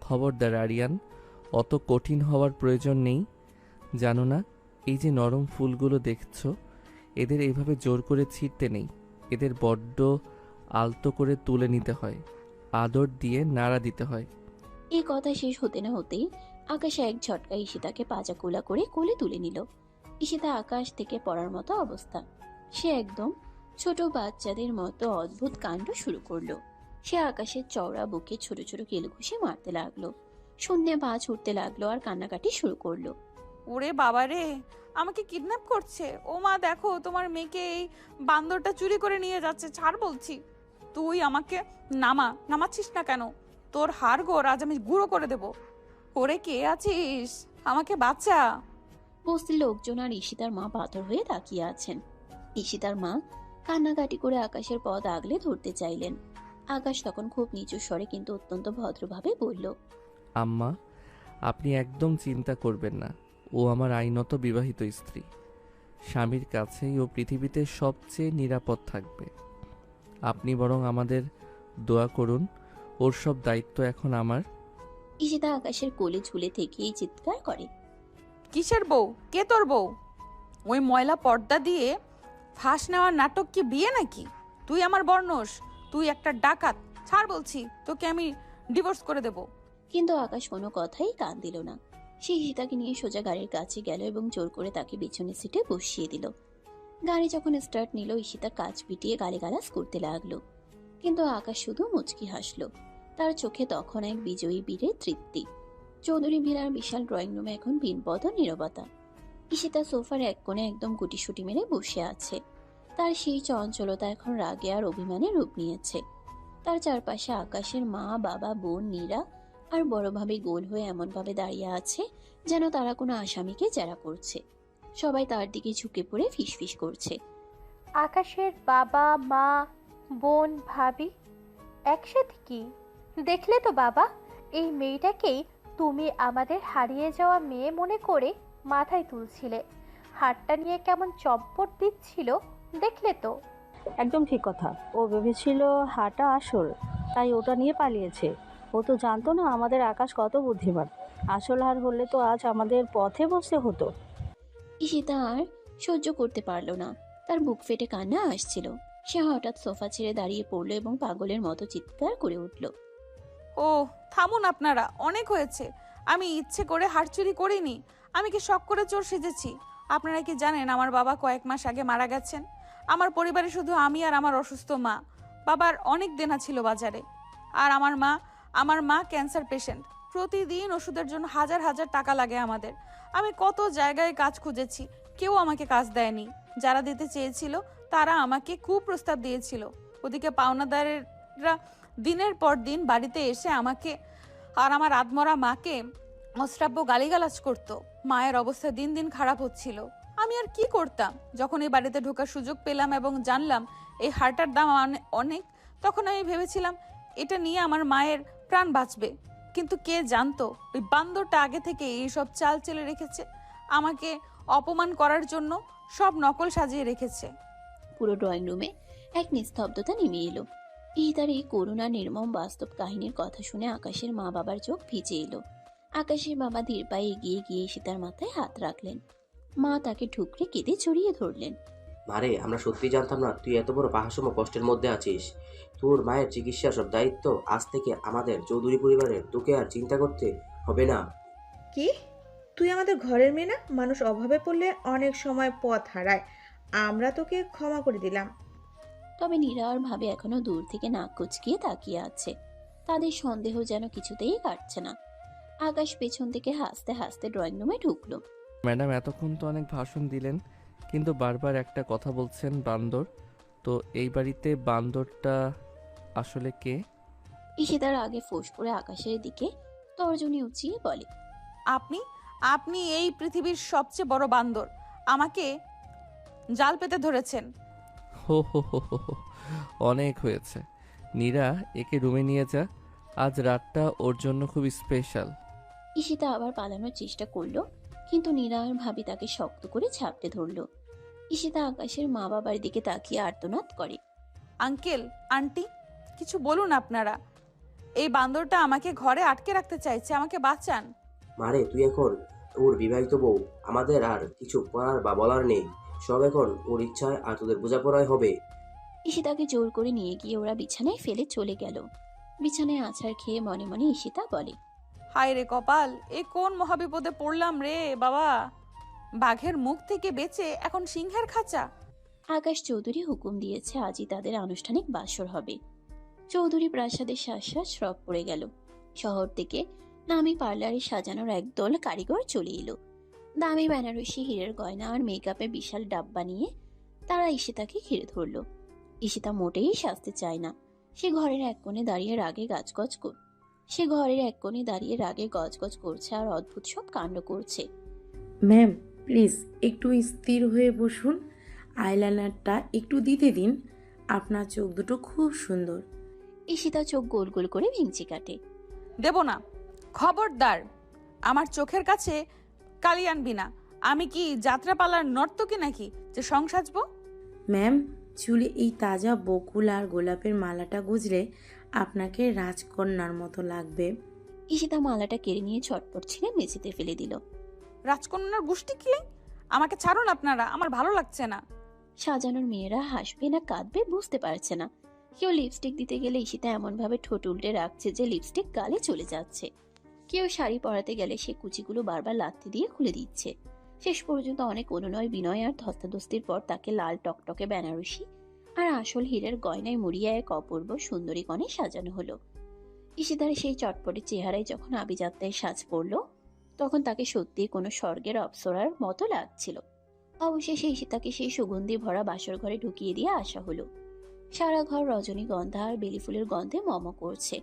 খবরদার আরিয়ান, অত কঠিন হওয়ার প্রয়োজন নেই। জানো না, এই যে নরম ফুলগুলো দেখছো, এদের এইভাবে জোর করে ছিঁড়তে নেই। এদের বড্ড আলতো করে তুলে নিতে হয়, আদর দিয়ে নাড়া দিতে হয়। এই কথা শেষ হতে না হতেই আকাশ এক ঝটকায় ঈশিতাকে পাজা কোলা করে কোলে তুলে নিল। ঈশিতা আকাশ থেকে পড়ার মতো অবস্থা। সে একদম ছোট বাচ্চাদের মতো অদ্ভুত কাণ্ড শুরু করলো। সে আকাশের চওড়া বুকে ছোট ছোট কেলঘুষি মারতে লাগলো, শূন্যে পা ছুটতে লাগলো আর কান্নাকাটি শুরু করলো। ওরে বাবা রে, আমাকে কিডন্যাপ করছে। ও মা, দেখো তোমার মেয়েকে এই বান্দরটা চুরি করে নিয়ে যাচ্ছে। ছাড় বলছি। তুই আমাকে নামাচ্ছিস না কেন? তোর হাড় গোড় আজ আমি গুঁড়ো করে দেব। ওরে কে আছিস? আমাকে বাঁচা। বস্তির লোকজন আর ঈশিতার মা পাথর হয়ে তাকিয়ে আছেন। ঈশিতার মা কান্নাকাটি করে আকাশের পথ আগলে ধরতে চাইলেন। আকাশ তখন খুব নিচু স্বরে কিন্তু অত্যন্ত ভদ্রভাবে বলল, আম্মা, আপনি একদম চিন্তা করবেন না। ও আমার আইনত বিবাহিত স্ত্রী। স্বামীর কাছেই ও পৃথিবীতে সবচেয়ে নিরাপদ থাকবে। আপনি বরং আমাদের দোয়া করুন, ওর সব দায়িত্ব এখন আমার। ঈশিতা আকাশের কোলে ঝুলে থেকেই চিৎকার করে, কিসের বউ? কে তোর বউ? ওই ময়লা পর্দা দিয়ে ফাঁস নেওয়ার নাটক কি বিয়ে নাকি? তুই আমার বর্ণস, তুই একটা ডাকাত। ছাড় বলছি, তোকে আমি ডিভোর্স করে দেব। কিন্তু আকাশ কোনো কথাই কান দিল না। সে ঈশিতাকে নিয়ে সোজা গাড়ির কাছে গেল এবং জোর করে তাকে পিছনের সিটে বসিয়ে দিল। গাড়ি যখন স্টার্ট নিল, ঈশিতা কাঁচ পিটিয়ে গালিগালাজ করতে লাগলো, কিন্তু আকাশ শুধু মুচকি হাসলো। তার চোখে তখন এক বিজয়ী বীরের তৃপ্তি। চৌধুরী ভিলার বিশাল ড্রয়িং রুমে এখন ভিনপদ নীরবতা। ঈশিতা সোফার এক কোণে একদম গুটিসুটি মেরে বসে আছে। তার সেই চঞ্চলতা এখন রাগে আর অভিমানে রূপ নিয়েছে। তার চারপাশে আকাশের মা, বাবা, বোন, নীরা আর বড়ভাবে গোল হয়ে এমনভাবে দাঁড়িয়ে আছে যেন তারা কোনো আসামিকে জেরা করছে। সবাই তার দিকে ঝুঁকে পড়ে ফিসফিস করছে। আকাশের বাবা, মা, বোন, ভাবি একসাথে কি দেখলে তো বাবা? এই মেয়েটাকেই তুমি আমাদের হারিয়ে যাওয়া মেয়ে মনে করে মাথায় তুলছিলে। হাতটা নিয়ে কেমন চম্পট দিচ্ছিল, দেখলে তো? একদম ঠিক কথা। ও ভেবেছিল হাঁটা আসল, তাই ওটা নিয়ে পালিয়েছে। ও তো জানতো না আমাদের আকাশ কত বুদ্ধিমান। আসল হার হলে তো আজ আমাদের পথে বসতে হতো। ঈশিতা আর সহ্য করতে পারলো না, তার বুক ফেটে কান্না আসছিল। সে হঠাৎ সোফা ছেড়ে দাঁড়িয়ে পড়লো এবং পাগলের মতো চিৎকার করে উঠল, ও থামুন আপনারা, অনেক হয়েছে। আমি ইচ্ছে করে হাড় চুরি করিনি। আমি কি শখ করে চোর সেজেছি? আপনারা কি জানেন আমার বাবা কয়েক মাস আগে মারা গেছেন? আমার পরিবারে শুধু আমি আর আমার অসুস্থ মা। বাবার অনেক দেনা ছিল বাজারে। আর আমার মা ক্যান্সার পেশেন্ট। প্রতিদিন ওষুধের জন্য হাজার হাজার টাকা লাগে আমাদের। আমি কত জায়গায় কাজ খুঁজেছি, কেউ আমাকে কাজ দেয়নি। যারা দিতে চেয়েছিল তারা আমাকে কুপ্রস্তাব দিয়েছিল। ওদিকে পাওনাদারেরা দিনের পর দিন বাড়িতে এসে আমাকে আর আমার আদমরা মাকে অশ্রাব্য গালিগালাজ করতো। মায়ের অবস্থা দিন দিন খারাপ হচ্ছিল। আমি আর কি করতাম? যখন এই বাড়িতে ঢোকার সুযোগ পেলাম এবং জানলাম এই হারটার দাম অনেক, তখন আমি ভেবেছিলাম এটা নিয়ে আমার মায়ের প্রাণ বাঁচবে। কিন্তু কে জানতো ওই বান্দরটা আগে থেকে এইসব চাল চেলে রেখেছে। আমাকে অপমান করার জন্য সব নকল সাজিয়ে রেখেছে। পুরো ড্রয়িং রুমে এক নিস্তব্ধতা নেমে এলো। ঈশিতার এই করুণা নির্মম বাস্তব কাহিনীর কথা শুনে আকাশের মা বাবার চোখ ভিজে এলো। আকাশের বাবা ধীর পায়ে এগিয়ে গিয়ে ঈশিতার মাথায় হাত রাখলেন। মা তাকে ঠুকরে কেঁদে জড়িয়ে ধরলেন। মারে, আমরা সত্যি জানতাম না তুই এত বড় পাহাড়সম কষ্টের মধ্যে আছিস। তোর মায়ের চিকিৎসা সব দায়িত্ব আজ থেকে আমাদের চৌধুরী পরিবারের। তোকে আর চিন্তা করতে হবে না। কি? তুই আমাদের ঘরের মেয়ে না? মানুষ অভাবে পড়লে অনেক সময় পথ হারায়। আমরা তোকে ক্ষমা করে দিলাম। তবে নীরা আর ভাবে এখনো দূর থেকে নাক কুচকিয়ে তাকিয়ে আছে। তাদের সন্দেহ যেন কিছুতেই কাটছে না। আকাশ পেছন থেকে হাসতে হাসতে ড্রয়িং রুমে ঢুকলো। ম্যাডাম এতক্ষণ তো অনেক ভাষণ দিলেন, কিন্তু বারবার একটা কথা বলছেন বান্দর। তো এই বাড়িতে বান্দরটা আসলে কে? ঈশিতার আগে ফোঁস করে আকাশের দিকে তর্জনী উঁচিয়ে বলে, আপনি আপনি এই পৃথিবীর সবচেয়ে বড় বান্দর। আমাকে জাল পেতে ধরেছেন। হো হো হো হো হো, অনেক হয়েছে। নীরা, একে রুমে নিয়ে যা, আজ রাতটা ওর জন্য খুব স্পেশাল। ঈশিতা আবার পালানোর চেষ্টা করলো, কিন্তু নীরা আর ভাবি তাকে শক্ত করে ঝাপটে ধরলো। ঈশিতা আকাশের মা বাবার দিকে তাকিয়ে আর্তনাদ করে, আঙ্কেল, আন্টি, কিছু বলুন আপনারা। এই বান্দরটা আমাকে ঘরে আটকে রাখতে চাইছে, আমাকে বাঁচান। মারে, তুই এখন ওর বিবাহিত বউ, আমাদের আর কিছু করার বা বলার নেই। সব এখন ওর ইচ্ছায় আর তোদের বোঝাপড়ায় হবে। ঈশিতাকে জোর করে নিয়ে গিয়ে ওরা বিছানায় ফেলে চলে গেল। বিছানায় আছাড় খেয়ে মনে মনে ঈশিতা বলে, হায় রে কপাল, এ কোন মহাবিপদে পড়লাম রে বাবা। বাঘের মুখ থেকে বেঁচে এখন সিংহের খাঁচা। আকাশ চৌধুরী হুকুম দিয়েছে আজই তাদের আনুষ্ঠানিক বাসর হবে। চৌধুরী প্রাসাদের শ্বাস শ্রব পড়ে গেল। শহর থেকে নামি পার্লারে সাজানোর একদল কারিগর চলে এলো। দামি বেনারসি হীরের গয়না আর মেকআপে বিশাল ডাব্বা নিয়ে তারা ঈশিতাকে ঘিরে ধরলো। ঈশিতা মোটেই সাজতে চায় না। সে ঘরের এক কোণে দাঁড়িয়ে রাগে গজগজ করছে আর অদ্ভুত সব কাণ্ড করছে। ম্যাম, প্লিজ একটু স্থির হয়ে বসুন। আইলাইনারটা একটু দিতে দিন। আপনার চোখ দুটো খুব সুন্দর। ঈশিতা চোখ গোল গোল করে ভেঙচি কাটে। দেব না, খবরদার। আমার চোখের কাছে কালি আনবি না। আমি কি যাত্রাপালার নর্তকী নাকি যে সং সাজবো? ম্যাম, চুলে এই তাজা বকুল আর গোলাপের মালাটা গুজলে আপনাকে রাজকন্যার মতো লাগবে। ঈশিতা মালাটা কেড়ে নিয়ে ছটপট ছিঁড়ে মেঝেতে ফেলে দিল। রাজকন্যার গুষ্টি কি? আমাকে ছাড়ুন আপনারা, আমার ভালো লাগছে না। সাজানোর মেয়েরা হাসবে না কাঁদবে বুঝতে পারছে না। কেউ লিপস্টিক দিতে গেলে ঈশিতা এমন ভাবে ঠোঁট উল্টে রাখছে যে লিপস্টিক গালে চলে যাচ্ছে। কেউ শাড়ি পরাতে গেলে সে কুচিগুলো বারবার লাথি দিয়ে খুলে দিচ্ছে। শেষ পর্যন্ত অনেক অনুনয় বিনয় আর ধস্তাধস্তির পর তাকে লাল টকটকে বেনারসি আর আসল হীরের গয়নায় মুড়িয়ে এক অপূর্ব সুন্দরী কণে সাজানো হলো। ঈশিতার সেই চটপটে চেহারায় যখন আভিজাত্যের সাজ পড়ল, তখন তাকে সত্যি কোনো স্বর্গের অপ্সরার মতো লাগছিল। অবশেষে ঈশিতাকে সেই সুগন্ধি ভরা বাসর ঘরে ঢুকিয়ে দিয়ে আসা হলো। সারা ঘর রজনীগন্ধা আর বেলি ফুলের গন্ধে মম করছে।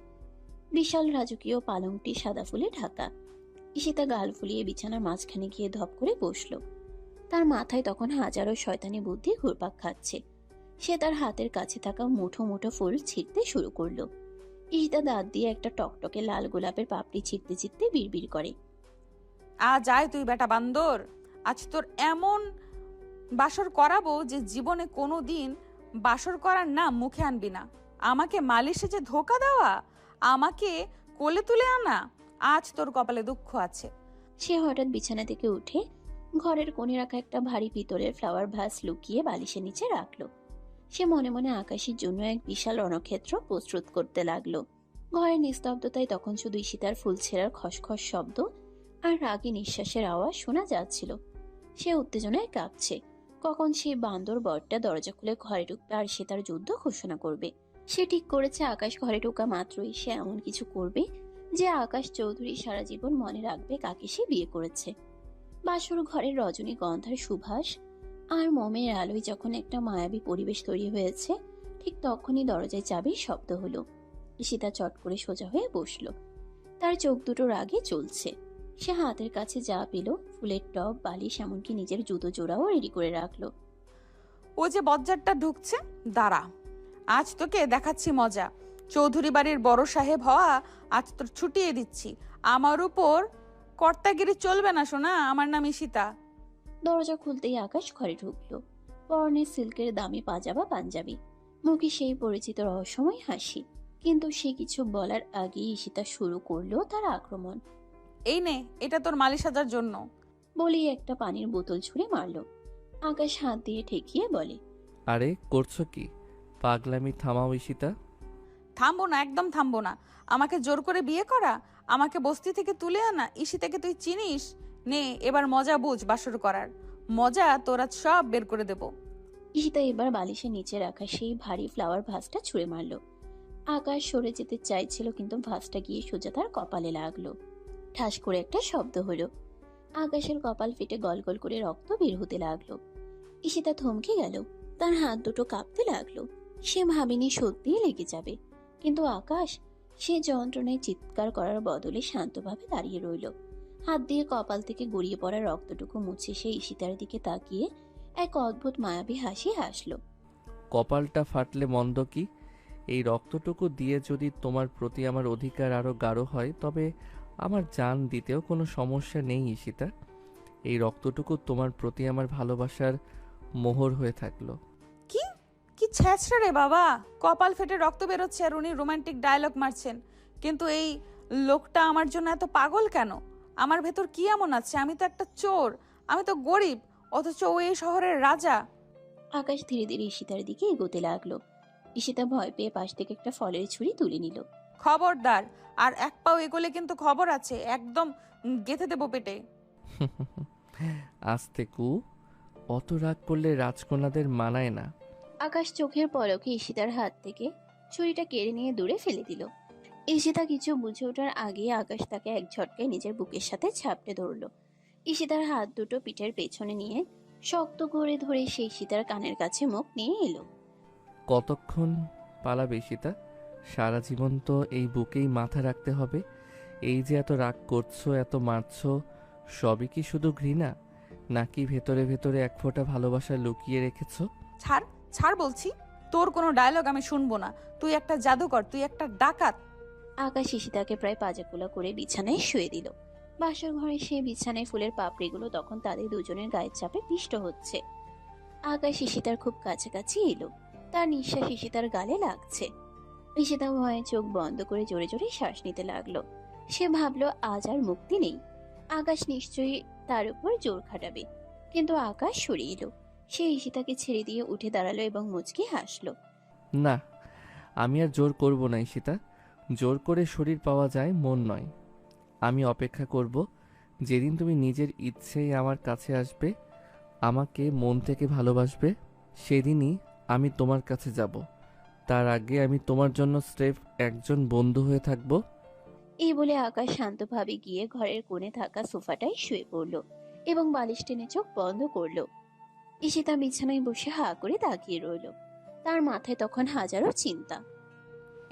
বিশাল রাজকীয় পালংটি সাদা ফুলে ঢাকা। ঈশিতা গাল ফুলিয়ে বিছানার মাঝখানে গিয়ে ধপ করে বসলো। তার মাথায় তখন হাজারো শয়তানি বুদ্ধি ঘুরপাক খাচ্ছে। সে তার হাতের কাছে থাকা মুঠো মুঠো ফুল ছিঁড়তে শুরু করলো। ঈশিতা দাঁত দিয়ে একটা টকটকে লাল গোলাপের পাপড়ি ছিঁড়তে ছিঁড়তে বিড়বিড় করে, আজ আয় তুই বেটা বান্দর, আজ তোর এমন বাসর করাবো যে জীবনে কোনো দিন বাসর করার নাম মুখে আনবি না। আমাকে মালিশে যে ধোকা দেওয়া, আমাকে কোলে তুলে আনা, আজ তোর কপালে দুঃখ আছে। সে হঠাৎ বিছানা থেকে উঠে ঘরের কোণে রাখা একটা ভারী পিতলের ফ্লাওয়ার ভাস লুকিয়ে বালিশের নিচে রাখলো। সে মনে মনে আকাশের জন্য এক বিশাল রণক্ষেত্র প্রস্তুত করতে লাগলো। ঘরের নিস্তব্ধতায় তখন শুধু ঈশিতার ফুল ছেঁড়ার খসখস শব্দ আর রাগী নিঃশ্বাসের আওয়াজ শোনা যাচ্ছিল। সে উত্তেজনায় কাঁপছে। কখন সেই বান্দর বরটা দরজা খুলে ঘরে ঢুকবে আর সে তার যুদ্ধ ঘোষণা করবে। সে ঠিক করেছে আকাশ ঘরে ঢোকা মাত্রই সে এমন কিছু করবে যে আকাশ চৌধুরী সারা জীবন মনে রাখবে কাকে সে বিয়ে করেছে। বাসর ঘরের রজনীগন্ধার সুবাস আর মোমের আলোয় যখন একটা মায়াবী পরিবেশ তৈরি হয়েছে, ঠিক তখনই দরজায় চাবির শব্দ হলো। ঈশিতা চট করে সোজা হয়ে বসলো। তার চোখ দুটো রাগে জ্বলছে। সে হাতের কাছে যা পেল, ফুলের টব, বালিশ, এমনকি নিজের জুতো জোড়াও রেডি করে রাখলো। ও যে বজ্জারটা ঢুকছে, দাঁড়া, আজ তোকে দেখাচ্ছি মজা। চৌধুরী বাড়ির বড় সাহেব হওয়া আজ তোর ছুটিয়ে দিচ্ছি। আমার উপর কর্তাগিরি চলবে না সোনা, আমার নাম ঈশিতা। দরজা খুলতেই আকাশ ঘরে ঢুকলো। পরনে সিল্কের দামি পাজামা পাঞ্জাবি, মুখে সেই পরিচিত রহস্যময় হাসি। কিন্তু সে কিছু বলার আগেই ঈশিতা শুরু করলো তার আক্রমণ। এই নে, এটা তোর মালিশ সাজার জন্য। বলেই একটা পানির বোতল ছুঁড়ে মারলো। আকাশ হাত দিয়ে ঠেকিয়ে বলে, আরে করছো কি? পাগলামি থামাও ঈশিতা। থামবো না, একদম থামবো না। আমাকে জোর করে বিয়ে করা, আমাকে বস্তি থেকে তুলে আনা। ঈশিতাকে তুই চিনিস? নে এবার মজা বুঝ বাসর করার মজা, তোরা সব বের করে দেব। ঈশিতা এবার বালিশের নিচে রাখা সেই ভারী ফ্লাওয়ার ভাসটা ছুঁড়ে মারল। আকাশ সরে যেতে চাইছিল, কিন্তু ভাসটা গিয়ে সোজা তার কপালে লাগলো। ঠাস করে একটা শব্দ হলো। আকাশের কপাল ফেটে গল গল করে রক্ত বের হতে লাগলো। ঈশিতা থমকে গেল, তার হাত দুটো কাঁপতে লাগলো। সে ভাবেনি সত্যিই লেগে যাবে, কিন্তু আকাশ, সে যন্ত্রণায় চিৎকার করার বদলে শান্তভাবে দাঁড়িয়ে রইল। হাত দিয়ে কপাল থেকে গড়িয়ে পড়া রক্তটুকু মুছে সে ঈশিতার দিকে তাকিয়ে এক অদ্ভুত মায়াবী হাসি হাসল। কপালটা ফাটলে মন্দ কি? এই রক্তটুকু দিয়ে যদি তোমার প্রতি আমার অধিকার আরও গাঢ় হয়, তবে আমার জান দিতেও কোনো সমস্যা নেই ঈশিতা। এই রক্তটুকু তোমার প্রতি আমার ভালোবাসার মোহর হয়ে থাকলো। কি কি ছ্যাঁচড়া রে বাবা, কপাল ফেটে রক্ত বেরোচ্ছে আর উনি রোমান্টিক ডায়লগ মারছেন। কিন্তু এই লোকটা আমার জন্য এত পাগল কেন? আমার ভেতর কি এমন আছে? আমি তো একটা চোর, আমি তো গরিব, অথচ ও এই শহরের রাজা। আকাশ ধীরে ধীরে ঈশিতার দিকে এগোতে লাগলো। ঈশিতা ভয় পেয়ে পাশ থেকে একটা ফলের ছুরি তুলে নিল। খবরদার, আর এক পাও এগোলে কিন্তু খবর আছে, একদম গেঁথে দেবো পেটে। আস্তে কু, অত রাগ করলে রাজকন্যাদের মানায় না। আকাশ চোখের পলকে ঈশিতার হাত থেকে ছুরিটা কেড়ে নিয়ে দূরে ফেলে দিল। ঈশিতা কিছু বুঝে ওঠার আগে আকাশ তাকে এক ঝটকায় নিজের বুকের সাথে ঝাপটে ধরলো। ঈশিতার হাত দুটো পিঠের পেছনে নিয়ে শক্ত করে ধরে সে ঈশিতার কানের কাছে মুখ নিয়ে এলো। কতক্ষণ পালাবে ঈশিতা? সারা জীবন তো এই বুকেই মাথা রাখতে হবে। এই যে এত রাগ করছো, এত মারছো, সবই কি শুধু ঘৃণা, নাকি ভেতরে ভেতরে এক ফোঁটা ভালোবাসা লুকিয়ে রেখেছো? ছাড় ছাড় বলছি, তোর কোনো ডায়লগ আমি শুনবো না। তুই একটা জাদুকর, তুই একটা ডাকাত। আকাশ ঈশিতাকে প্রায় পাজাকুলা করে বিছানায় শুয়ে দিল। বাসর ঘরে সে বিছানায় ফুলের পাপড়িগুলো তখন তাদের দুজনের গায়ের চাপে পিষ্ট হচ্ছে। আকাশ ঈশিতার খুব কাছাকাছি এলো, তার নিঃশ্বাস ঈশিতার গালে লাগছে। ঈশিতা ভয়ে চোখ বন্ধ করে জোরে জোরে শ্বাস নিতে লাগলো। সে ভাবলো আজ আর মুক্তি নেই, আকাশ নিশ্চয়ই তার উপর জোর খাটাবে। কিন্তু আকাশ সরে এলো। সে ঈশিতাকে ছেড়ে দিয়ে উঠে দাঁড়ালো এবং মুচকি হাসলো। না, আমি আর জোর করব না ঈশিতা। জোর করে শরীর পাওয়া যায়, মন নয়। আমি অপেক্ষা করব যেদিন তুমি নিজের ইচ্ছেই আমার কাছে আসবে, আমাকে মন থেকে ভালোবাসবে, সেদিনই আমি তোমার কাছে যাব। তার আগে আমি তোমার জন্য স্রেফ একজন বন্ধু হয়ে থাকব। এই বলে আকাশ শান্তভাবে গিয়ে ঘরের কোণে থাকা সোফাটায় শুয়ে পড়ল এবং বালিশ টেনে চোখ বন্ধ করলো। ঈশিতা বিছানায় বসে হা করে তাকিয়ে রইল। তার মাথায় তখন হাজারো চিন্তা।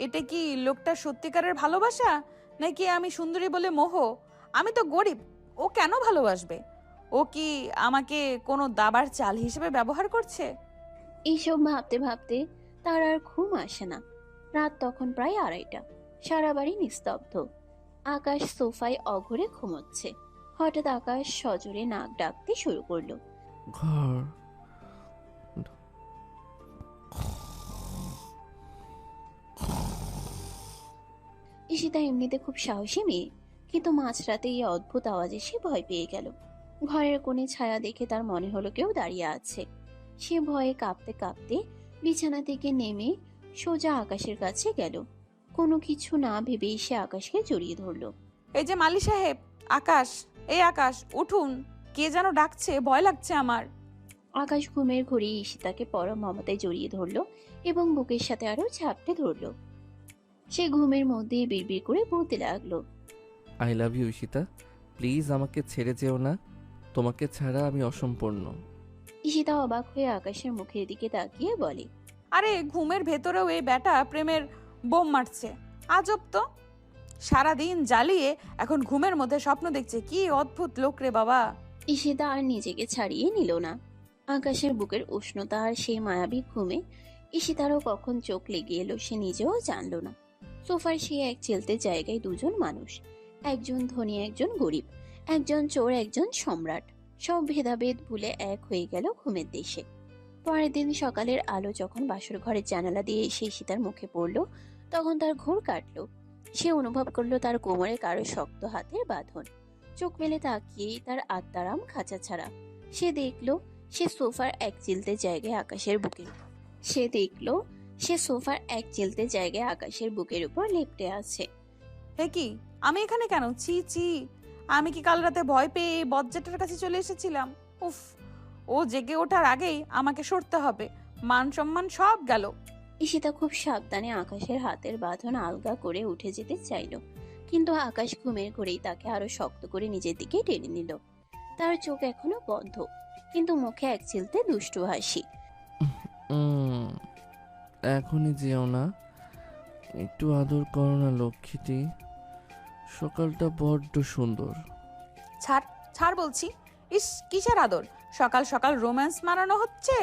এটা কি লোকটা সত্যিকারের ভালোবাসা, নাকি আমি সুন্দরী বলে মোহ? আমি তো গরিব, ও কেন ভালোবাসবে? ও কি আমাকে কোনো দাবার চাল হিসেবে ব্যবহার করছে? এইসব ভাবতে ভাবতে তার আর ঘুম আসে না। রাত তখন প্রায় 2:30। সারা বাড়ি নিস্তব্ধ। আকাশ সোফায় অঘরে ঘুমোচ্ছে। হঠাৎ আকাশ সজোরে নাক ডাকতে শুরু করলো। ঘর ঈশিতা এমনিতে খুব সাহসী মেয়ে, কিন্তু মাঝরাতে এই অদ্ভুত আওয়াজে সে ভয় পেয়ে গেল। ঘরের কোণে ছায়া দেখে তার মনে হলো কেউ দাঁড়িয়ে আছে। সে ভয়ে কাঁপতে কাঁপতে বিছানা থেকে নেমে সোজা আকাশের কাছে গেল। কোনো কিছু না ভেবেই সে আকাশকে জড়িয়ে ধরলো। এই যে মালি সাহেব, আকাশ, এই আকাশ উঠুন, কে যেন ডাকছে, ভয় লাগছে আমার। আকাশ ঘুমের ঘুরে ঈশিতাকে পরম মমতায় জড়িয়ে ধরলো এবং বুকের সাথে আরো ঝাপটে ধরলো। সে ঘুমের মধ্যে বিড়বিড় করে বলতে লাগলো, I love you Ishita, please আমাকে ছেড়ে যেও না। তোমাকে ছাড়া আমি অসম্পূর্ণ। ঈশিতা অবাক হয়ে আকাশের মুখের দিকে তাকিয়ে বলে, আরে ঘুমের ভেতরেও এই ব্যাটা প্রেমের বোম মারছে। আজব তো, সারাদিন জ্বালিয়ে এখন ঘুমের মধ্যে স্বপ্ন দেখছে। কি অদ্ভুত লোক রে বাবা। ঈশিতা আর নিজেকে ছাড়িয়ে নিল না। আকাশের বুকের উষ্ণতা আর সেই মায়াবী ঘুমে ঈশিতারও কখন চোখ লেগে এলো সে নিজেও জানলো না। সোফার সে এক চেলতে জায়গায় দুজন মানুষ, একজন ধনী একজন গরিব, একজন চোর একজন সম্রাট, সব ভেদাভেদ ভুলে এক হয়ে গেল ঘুমের দেশে। পরের দিন সকালের আলো যখন বাসর ঘরের জানালা দিয়ে এসে ঈশিতার মুখে পড়লো, তখন তার ঘোর কাটলো। সে অনুভব করলো তার কোমরে কারো শক্ত হাতের বাঁধন। চোখ মেলে তাকিয়েই তার আত্মারাম খাঁচা ছাড়া। সে দেখলো সে সোফার এক চিলতে জায়গায় আকাশের বুকের উপর লেপ্টে আছে। হে কি, আমি এখানে কেন? চি চি, আমি কি কাল রাতে ভয় পেয়ে বজ্জাটার কাছে চলে এসেছিলাম? উফ, ও জেগে ওঠার আগেই আমাকে সরতে হবে, মান সম্মান সব গেল। ঈশিতা খুব সাবধানে আকাশের হাতের বাঁধন আলগা করে উঠে যেতে চাইল, কিন্তু আকাশ ঘুমের ঘরেই তাকে আরো শক্ত করে নিজের দিকে টেনে নিল। তার চোখ এখনো বন্ধ, কিন্তু মুখে এক চিলতে দুষ্টু হাসি। এখনই যেও না, একটু আদর করো না লক্ষ্মীটি, সকালটা বড্ড সুন্দর। ছাড় ছাড় বলছি। ইস, কিসের আদর? সকাল সকাল রোম্যান্স মারানো হচ্ছে।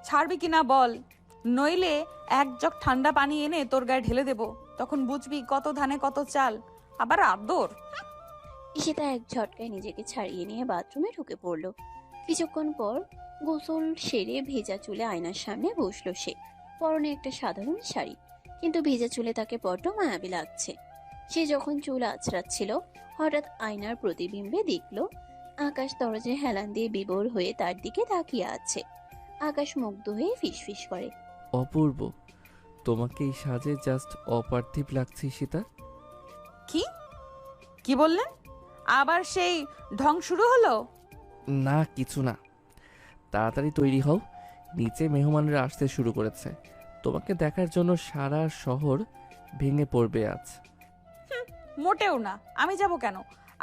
ছাড়বি কিনা বল, নইলে এক জগ ঠান্ডা পানি এনে তোর গায়ে ঢেলে দেব, তখন বুঝবি কত ধানে কত চাল। আবার আদর? ঈশিতা এক ঝটকায় নিজেকে ছাড়িয়ে নিয়ে বাথরুমে ঢুকে পড়ল। কিছুক্ষণ পর গোসল সেরে ভেজা চুলে আয়নার সামনে বসলো সে। পরনে একটা সাধারণ শাড়ি, কিন্তু ভেজা চুলে তাকে বড্ড মায়াবী লাগছে। সে যখন চুল আঁচড়াচ্ছিল, হঠাৎ আয়নার প্রতিবিম্বে দেখল আকাশ দরজায় হেলান দিয়ে বিভোর হয়ে তার দিকে তাকিয়ে আছে। আকাশ মুগ্ধ হয়ে ফিসফিস করে, অপূর্ব, তোমাকে এই সাজে জাস্ট অপার্থিব লাগছে ঈশিতা। কি কি বললেন? আবার সেই ঢং শুরু হলো? না কিছু না, তাড়াতাড়ি তৈরি হও, নিচে মেহমানরা আসতে শুরু করেছে, তোমাকে দেখার জন্য সারা শহর ভেঙে পড়বে আজ। মোটেও না, আমি যাব কেন?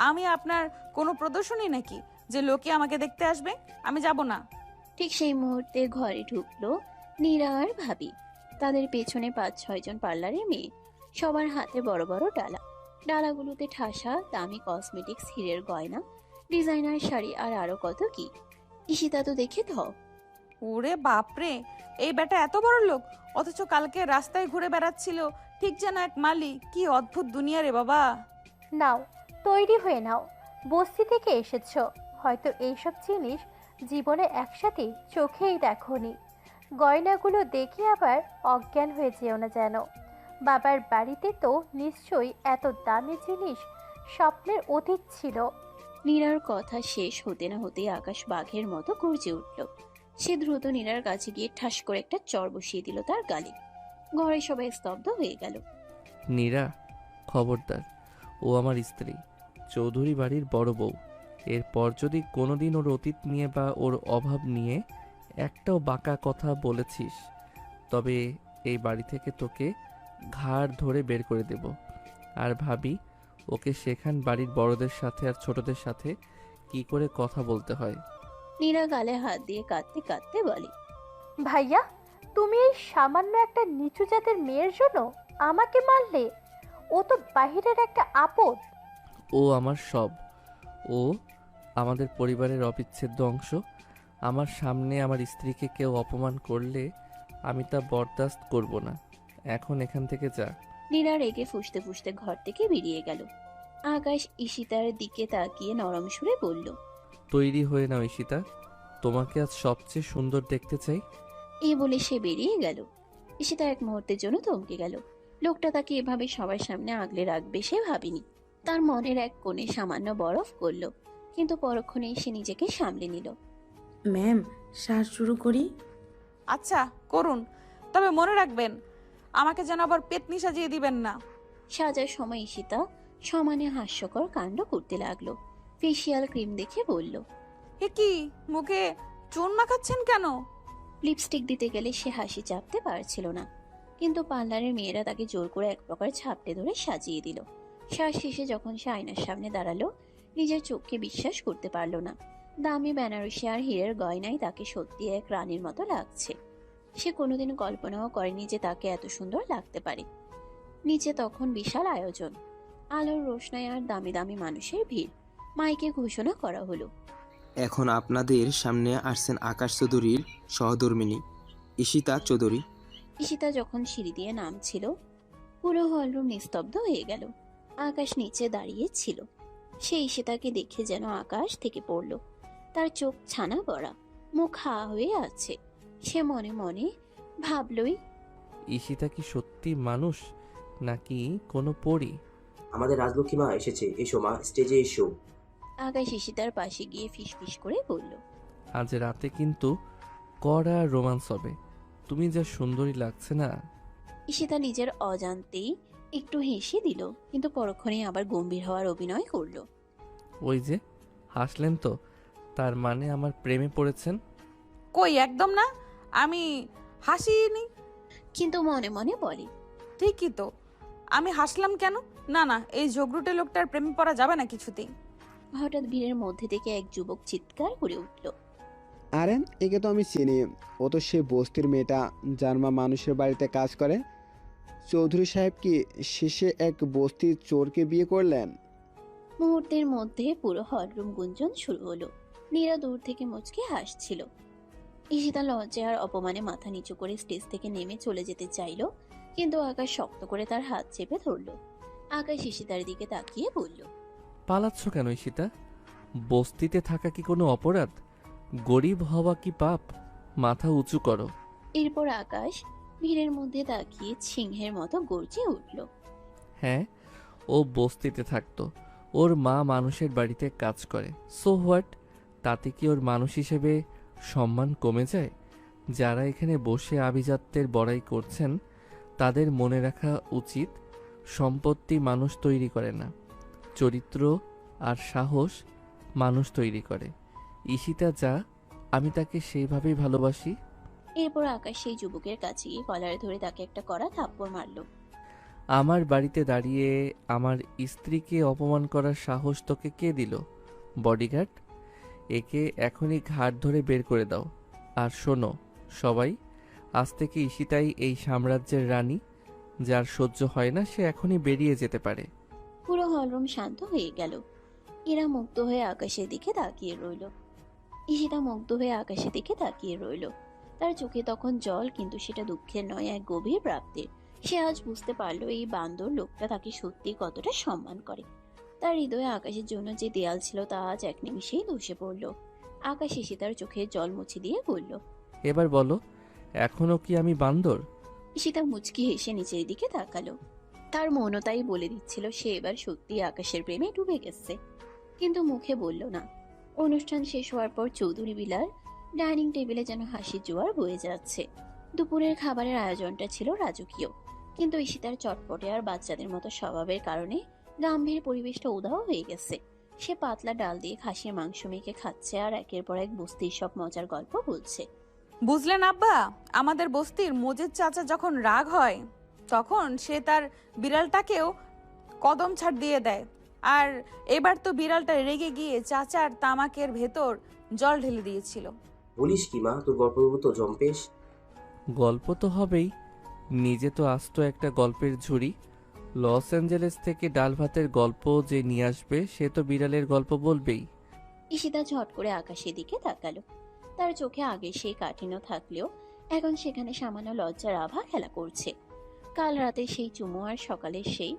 আমি আপনার কোনো প্রদর্শনী নাকি যে লোকে আমাকে দেখতে আসবে? আমি যাব না। ঠিক সেই মুহূর্তে ঘরে ঢুকলো নীরা আর ভাবি। তাদের পেছনে 5-6 জন পার্লারের মেয়ে, সবার হাতে বড় বড় ডালা। ডালাগুলোতে ঠাসা দামি কসমেটিক্স, হীরের গয়না, ডিজাইনার শাড়ি আর আরো কত কি। ঈশিতা তো দেখে ওরে বাপরে, এই বেটা এত বড় লোক, অথচ কালকে রাস্তায় ঘুরে বেড়াচ্ছিল ঠিক যেন এক মালি। কি অদ্ভুত দুনিয়া রে বাবা। নাও, তৈরি হয়ে নাও, বস্তি থেকে এসেছো, হয়তো এইসব জিনিস জীবনে একসাথে চোখেই দেখোনি। গয়নাগুলো দেখে আবার অজ্ঞান হয়ে যেও না যেন। বাবার বাড়িতে তো নিশ্চয়ই এত দামি জিনিস স্বপ্নের অতীত ছিল। নীরার কথা শেষ হতে না হতেই আকাশ বাঘের মতো গর্জে উঠল। সে দ্রুত নীরার কাছে গিয়ে ঠাস করে একটা চড় বসিয়ে দিল তার গালে। ঘরে সবাই স্তব্ধ হয়ে গেল। নীরা, খবরদার, ও আমার স্ত্রী, চৌধুরী বাড়ির বড় বউ। এরপর যদি কোনোদিন ওর অতীত নিয়ে বা ওর অভাব নিয়ে একটাও বাঁকা কথা বলেছিস, তবে এই বাড়ি থেকে তোকে ঘাড় ধরে বের করে দেব। আর ভাবি, ওকে শেখান বাড়ির বড়দের সাথে আর ছোটদের সাথে কি করে কথা বলতে হয়। নীরা গালে হাত দিয়ে কাঁদতে কাঁদতে বলে, ভাইয়া, তুমি এই সামান্য একটা নিচু জাতের মেয়ের জন্য আমাকে মারলে? ও তো বাহিরের একটা আপদ। ও আমার সব, ও আমাদের পরিবারের অবিচ্ছেদ্য অংশ। আমার সামনে আমার স্ত্রীকে কেউ অপমান করলে আমি তা বরদাস্ত করব না। এখন এখান থেকে যা। নীরা রেগে ফুঁসতে ফুঁসতে ঘর থেকে বেরিয়ে গেল। আকাশ ঈশিতার দিকে তাকিয়ে নরম সুরে বলল, তৈরি হয়ে নাও ঈশিতা, তোমাকে আজ সবচেয়ে সুন্দর দেখতে চাই। এই বলে সে বেরিয়ে গেল। ঈশিতা এক মুহূর্তের জন্য থমকে গেল। লোকটা তাকে এভাবে সবার সামনে আগলে রাখবে সে ভাবেনি। তার মনের এক কোণে সামান্য বরফ করলো, কিন্তু পরক্ষণেই সে নিজেকে সামলে নিল। ম্যাম, শ্বাস শুরু করি? আচ্ছা করুন, তবে মনে রাখবেন আমাকে যেন আবার পেতনি সাজিয়ে দিবেন না। সাজার সময় ঈশিতা সমানে হাস্যকর কাণ্ড করতে লাগলো। ফেসিয়াল ক্রিম দেখে বলল, হে কি, মুখে চুন মাখাচ্ছেন কেন? লিপস্টিক দিতে গেলে সে হাসি চাপতে পারছিল না, কিন্তু পার্লারের মেয়েরা তাকে জোর করে এক প্রকার ঝাপটে ধরে সাজিয়ে দিল। শ্বাস শেষে যখন সে আয়নার সামনে দাঁড়ালো, নিজের চোখকে বিশ্বাস করতে পারল না। দামি বেনারসি আর হীরের গয়নায় তাকে সত্যি এক রানীর মতো লাগছে। সে কোনোদিন কল্পনাও করেনি যে তাকে এত সুন্দর লাগতে পারে। নিচে তখন বিশাল আয়োজন, আলোর রোশনাই আর দামি দামি মানুষের ভিড়। মাইকে ঘোষণা করা হলো, এখন আপনাদের সামনে আসছেন আকাশ চৌধুরীর সহধর্মিণী ঈশিতা চৌধুরী। ঈশিতা যখন সিঁড়ি দিয়ে নামছিল, পুরো হলরুম নিস্তব্ধ হয়ে গেল। আকাশ নিচে দাঁড়িয়ে ছিল। সে ঈশিতাকে দেখে যেন আকাশ থেকে পড়ল। তার চোখ ছানা পড়া, মুখ হা হয়ে আছে। সে মনে মনে ভাবলই, ঈশিতা কি সত্যি মানুষ নাকি কোনো পরী? আমাদের রাজলক্ষ্মী মা এসেছে, এসো মা, স্টেজে এসো। আকাশ ঈশিতার পাশে গিয়ে ফিসফিস করে বলল, আজ রাতে কিন্তু কড়া রোমান্স হবে, তুমি যা সুন্দরী লাগছে না। ঈশিতা নিজের অজান্তেই একটু হেসে দিল, কিন্তু পরক্ষণে আবার গম্ভীর হওয়ার অভিনয় করলো। ওই যে হাসলেন তো, তার মানে আমার প্রেমে পড়েছেন? কই, একদম না। আমি হাসিনি। কিন্তু মনে মনে বলে, ঠিকই তো, আমি হাসলাম কেন? না না, এই ঝগড়ুটে লোকটার প্রেমে পড়া যাবে না কিছুতেই। হঠাৎ ভিড়ের মধ্যে থেকে এক যুবক চিৎকার করে উঠল, আরে একে তো আমি চিনি, ও তো সে বস্তির মেয়েটা যার মা মানুষের বাড়িতে কাজ করে। চৌধুরী সাহেব কি শেষে এক বস্তির চোরকে বিয়ে করলেন? মুহূর্তের মধ্যে পুরো হলরুম গুঞ্জন শুরু হলো। নীরা দূর থেকে মুচকে হাসছিল। ঈশিতা লজ্জায় আর অপমানে মাথা নিচু করে স্টেজ থেকে নেমে চলে যেতে চাইলো, কিন্তু আকাশ শক্ত করে তার হাত চেপে ধরলো। আকাশ ঈশিতার দিকে তাকিয়ে বলল, পালাচ্ছ কেন ঈশিতা? বস্তিতে থাকা কি কোনো অপরাধ? গরিব হওয়া কি পাপ? মাথা উঁচু করো। এরপর আকাশ ভিড়ের মধ্যে তাকিয়ে সিংহের মতো গর্জে উঠল, হ্যাঁ, ও বস্তিতে থাকতো, ওর মা মানুষের বাড়িতে কাজ করে। So what? তাতে কি ওর মানুষ হিসেবে সম্মান কমে যায়? যারা এখানে বসে আভিজাত্যের বড়াই করছেন তাদের মনে রাখা উচিত, সম্পত্তি মানুষ তৈরি করে না, চরিত্র আর সাহস মানুষ তৈরি করে। ঈশিতা যা, আমি তাকে সেইভাবেই ভালোবাসি। এরপর আকাশ সেই যুবকের কাছে গিয়ে কলারে ধরে তাকে একটা কড়া থাপ্পড় মারল। আমার বাড়িতে দাঁড়িয়ে আমার স্ত্রীকে অপমান করার সাহস তোকে কে দিল? বডিগার্ড, একে এখনই ঘাট ধরে বের করে দাও। আর শোনো সবাই, আজ থেকে ঈশিতাই এই সাম্রাজ্যের রানী। যার সহ্য হয় না সে এখনই বেরিয়ে যেতে পারে। পুরো হলরুম শান্ত হয়ে গেল। এরা মুগ্ধ হয়ে আকাশের দিকে তাকিয়ে রইল। ঈশিতা মুগ্ধ হয়ে আকাশের দিকে তাকিয়ে রইল। তার চোখে তখন জল, কিন্তু সেটা দুঃখের নয়, এক গভীর প্রাপ্তির। সে আজ বুঝতে পারলো এই বান্দর লোকটা তাকে সত্যি কতটা সম্মান করে। তার হৃদয়ে আকাশের জন্য যে দেয়াল ছিল তা আজ এক নিমিষেই ধসে পড়ল। আকাশ ঈশিতার চোখে জল মুছে দিয়ে বলল, এবার বলো, এখনো কি আমি বান্দর? ঈশিতা মুচকি হেসে নিচের দিকে তাকালো। তার মনও তাই বলে দিচ্ছিল সে এবার সত্যি আকাশের প্রেমে ডুবে গেছে, কিন্তু মুখে বলল না। অনুষ্ঠান শেষ হওয়ার পর চৌধুরী বিলার ডাইনিং টেবিলে যেন হাসির জোয়ার বয়ে যাচ্ছে। দুপুরের খাবারের আয়োজনটা ছিল রাজকীয়, কিন্তু ঈশিতার চটপটে আর বাচ্চাদের মতো স্বভাবের কারণে গাম্ভীর পরিবেশটা উধাও হয়ে গেছে। সে পাতলা ডাল দিয়ে খাসির মাংস মেখে খাচ্ছে আর একের পর এক বস্তির সব মজার গল্প বলছে। বুঝলেন আব্বা, আমাদের বস্তির মজিদ চাচা যখন রাগ হয় তখন সে তার বিড়ালটাকেও কদম ছাড় দিয়ে দেয়। আর এবার তো বিড়ালটা রেগে গিয়ে চাচার তামাকের ভেতর জল ঢেলে দিয়েছিল। বলিস কি মা, তোর গল্প তো জম্পেশ। গল্প তো হবেই, নিজে তো আস্ত একটা গল্পের ঝুড়ি। লস অ্যাঞ্জেলেস থেকে ডাল ভাতের গল্প যে নিয়ে আসবে সে তো বিড়ালের গল্প বলবেই। ঈশিতা ঝট করে আকাশের দিকে তাকালো। তার চোখে আগে সেই কাঠিন্য থাকলেও এখন সেখানে সামান্য লজ্জার আভা খেলা করছে। কাল রাতে সেই চুমু আর সকালের সেই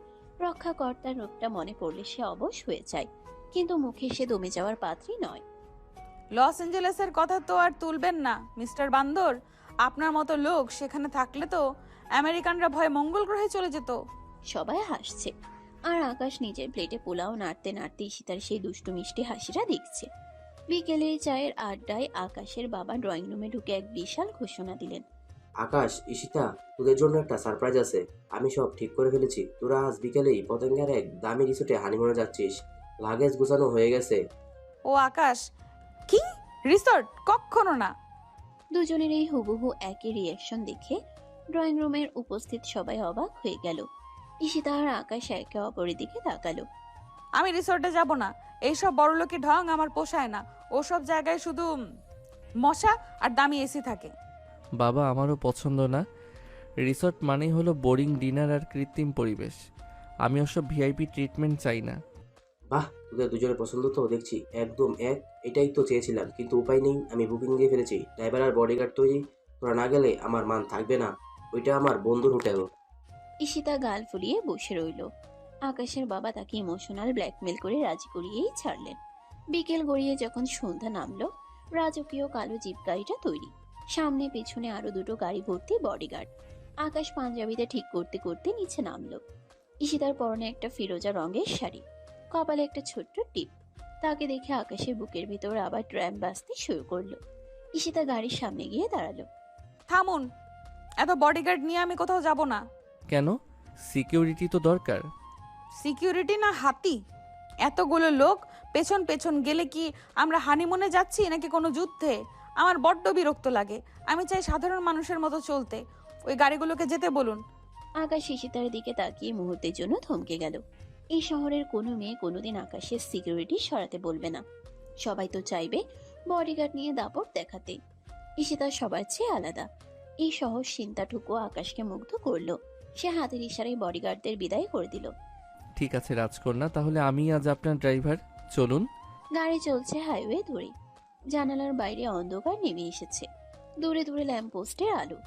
রক্ষাকর্তার রূপটা মনে পড়লে সে অবশ হয়ে যায়, কিন্তু মুখে সে দমে যাওয়ার পাত্রী নয়। লস অ্যাঞ্জেলেসের কথা তো আর তুলবেন না মিস্টার বান্দর। আপনার মতো লোক সেখানে থাকলে তো আমেরিকানরা ভয়ে মঙ্গল গ্রহে চলে যেত। সবাই হাসছে, আর আকাশ নিজের প্লেটে পোলাও নাড়তে নাড়তে ঈশিতার সেই দুষ্টু মিষ্টি হাসিটা দেখছে। বিকেলে চায়ের আড্ডায় আকাশের বাবা ড্রয়িং রুমে ঢুকে এক বিশাল ঘোষণা দিলেন, আকাশ, ঈশিতা, তোদের জন্য একটা সারপ্রাইজ আছে। আমি সব ঠিক করে ফেলেছি। তোরা আজ বিকেলেই পতেঙ্গার এক দামি রিসোর্টে হানিমুনে যাচ্ছিস। লাগেজ গোছানো হয়ে গেছে। ও আকাশ, কি রিসর্ট? কখনো না। দুজনের এই হুবহু একই রিয়াকশন দেখে ড্রয়িং রুমের উপস্থিত সবাই অবাক হয়ে গেল। ঈশিতা আর আকাশ একে অপরের দিকে তাকালো। আমি রিসর্টে যাব না, এইসব বড়লোকি ঢং আমার পোষায় না। ওসব জায়গায় শুধু মশা আর দামি এসি থাকে। বাবা, আমারও পছন্দ না। রিসর্ট মানেই হলো বোরিং ডিনার আর কৃত্রিম পরিবেশ। আমি ওসব ভিআইপি ট্রিটমেন্ট চাই না। বাহ, তোদের দুজনের পছন্দ তো দেখছি একদম এক। এটাই তো চেয়েছিলাম, কিন্তু উপায় নেই। আমি বুকিং দিয়ে ফেলেছি, ড্রাইভার আর বডিগার্ড তৈরি। তোরা না গেলে আমার মান থাকবে না। ওইটা আমার বন্ধুর হোটেল। ঈশিতা গাল ফুলিয়ে বসে রইল। আকাশের বাবা তাকে ইমোশনাল ব্ল্যাকমেল করে রাজি করিয়েই ছাড়লেন। বিকেল গড়িয়ে যখন সন্ধ্যা নামলো, রাজকীয় কালো জিপ গাড়িটা তৈরি, সামনে পেছনে আরো দুটো গাড়ি ভর্তি বডিগার্ড। আকাশ পাঞ্জাবিতে ঠিক করতে করতে নিচে নামলো। ঈশিতার পরনে একটা ফিরোজা রঙের শাড়ি, কপালে একটা ছোট্ট টিপ। তাকে দেখে আকাশের বুকের ভিতর আবার ট্র্যাম বাজতে শুরু করলো। ঈশিতা গাড়ির সামনে গিয়ে দাঁড়ালো। থামুন, এত বডিগার্ড নিয়ে আমি কোথাও যাব না। কেন? সিকিউরিটি তো দরকার। সিকিউরিটি না হাতি? এতগুলো লোক পেছন পেছন গেলে কি আমরা হানিমুনে যাচ্ছি নাকি কোনো যুদ্ধে? আমার বড্ড বিরক্ত লাগে। আমি চাই সাধারণ মানুষের মতো চলতে। ওই গাড়িগুলোকে যেতে বলুন। আকাশ ঈশিতার দিকে তাকিয়ে মুহূর্তের জন্য থমকে গেল। এই শহরের কোনো মেয়ে কোনোদিন আকাশের সিকিউরিটি সরাতে বলবে না। সবাই তো চাইবে বডিগার্ড নিয়ে দাপট দেখাতে। ঈশিতা সবার চেয়ে আলাদা। এই সহজ চিন্তাটুকু আকাশকে মুগ্ধ করলো। সে হাতের ইশারায় বডিগার্ডদের বিদায় করে দিল। ঠিক আছে রাজকন্যা, তাহলে আমি আজ আপনার ড্রাইভার, চলুন। গাড়ি চলছে হাইওয়ে ধরে। জানালার বাইরে অন্ধকার নেমে এসেছে। দূরে দূরে ল্যাম্পপোস্টের আলো।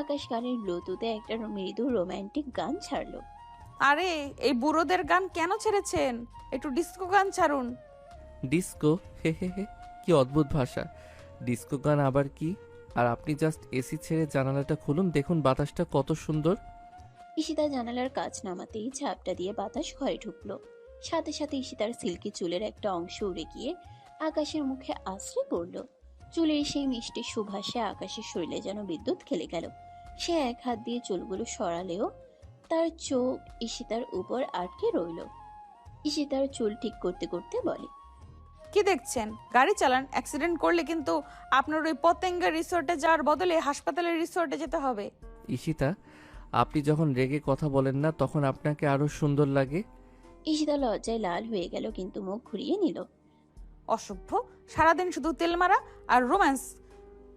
আকাশ গানের ব্লুটুথে একটা মৃদু রোমান্টিক গান ছাড়লো। আরে এই বুড়োদের গান কেন ছেড়েছেন? একটু ডিস্কো গান ছাড়ুন। ডিস্কো? হে হে হে, কি অদ্ভুত ভাষা। ডিস্কো গান আবার কি? আর আপনি জাস্ট এসি ছেড়ে জানালাটা খুলুন, দেখুন বাতাসটা কত সুন্দর। ঈশিতা জানালার কাজ নামাতেই ঝাপটা দিয়ে বাতাস ঘরে ঢুকলো। সাথে সাথে ঈশিতার সিল্কি চুলের একটা অংশ উড়ে গিয়ে আকাশের মুখে আশ্রে পড়ল। চুলের সেই মিষ্টি সুভাষে আকাশের শরীরে যেন বিদ্যুৎ খেলে গেল। সে এক হাত দিয়ে চুলগুলো সরালেও তার চোখ ঈশিতার উপর আটকে রইল। ঈশিতার চুল ঠিক করতে করতে বলে, কি দেখছেন? গাড়ি চালান। অ্যাক্সিডেন্ট করলে কিন্তু আপনার ওই পতেঙ্গা রিসোর্টে যাওয়ার বদলে হাসপাতালের রিসোর্টে যেতে হবে। ঈশিতা, আপনি যখন রেগে কথা বলেন না তখন আপনাকে আরো সুন্দর লাগে। ঈশিতা লজ্জায় লাল হয়ে গেল, কিন্তু মুখ ঘুরিয়ে নিল। অসভ্য, সারাদিন শুধু তেল মারা আর রোম্যান্স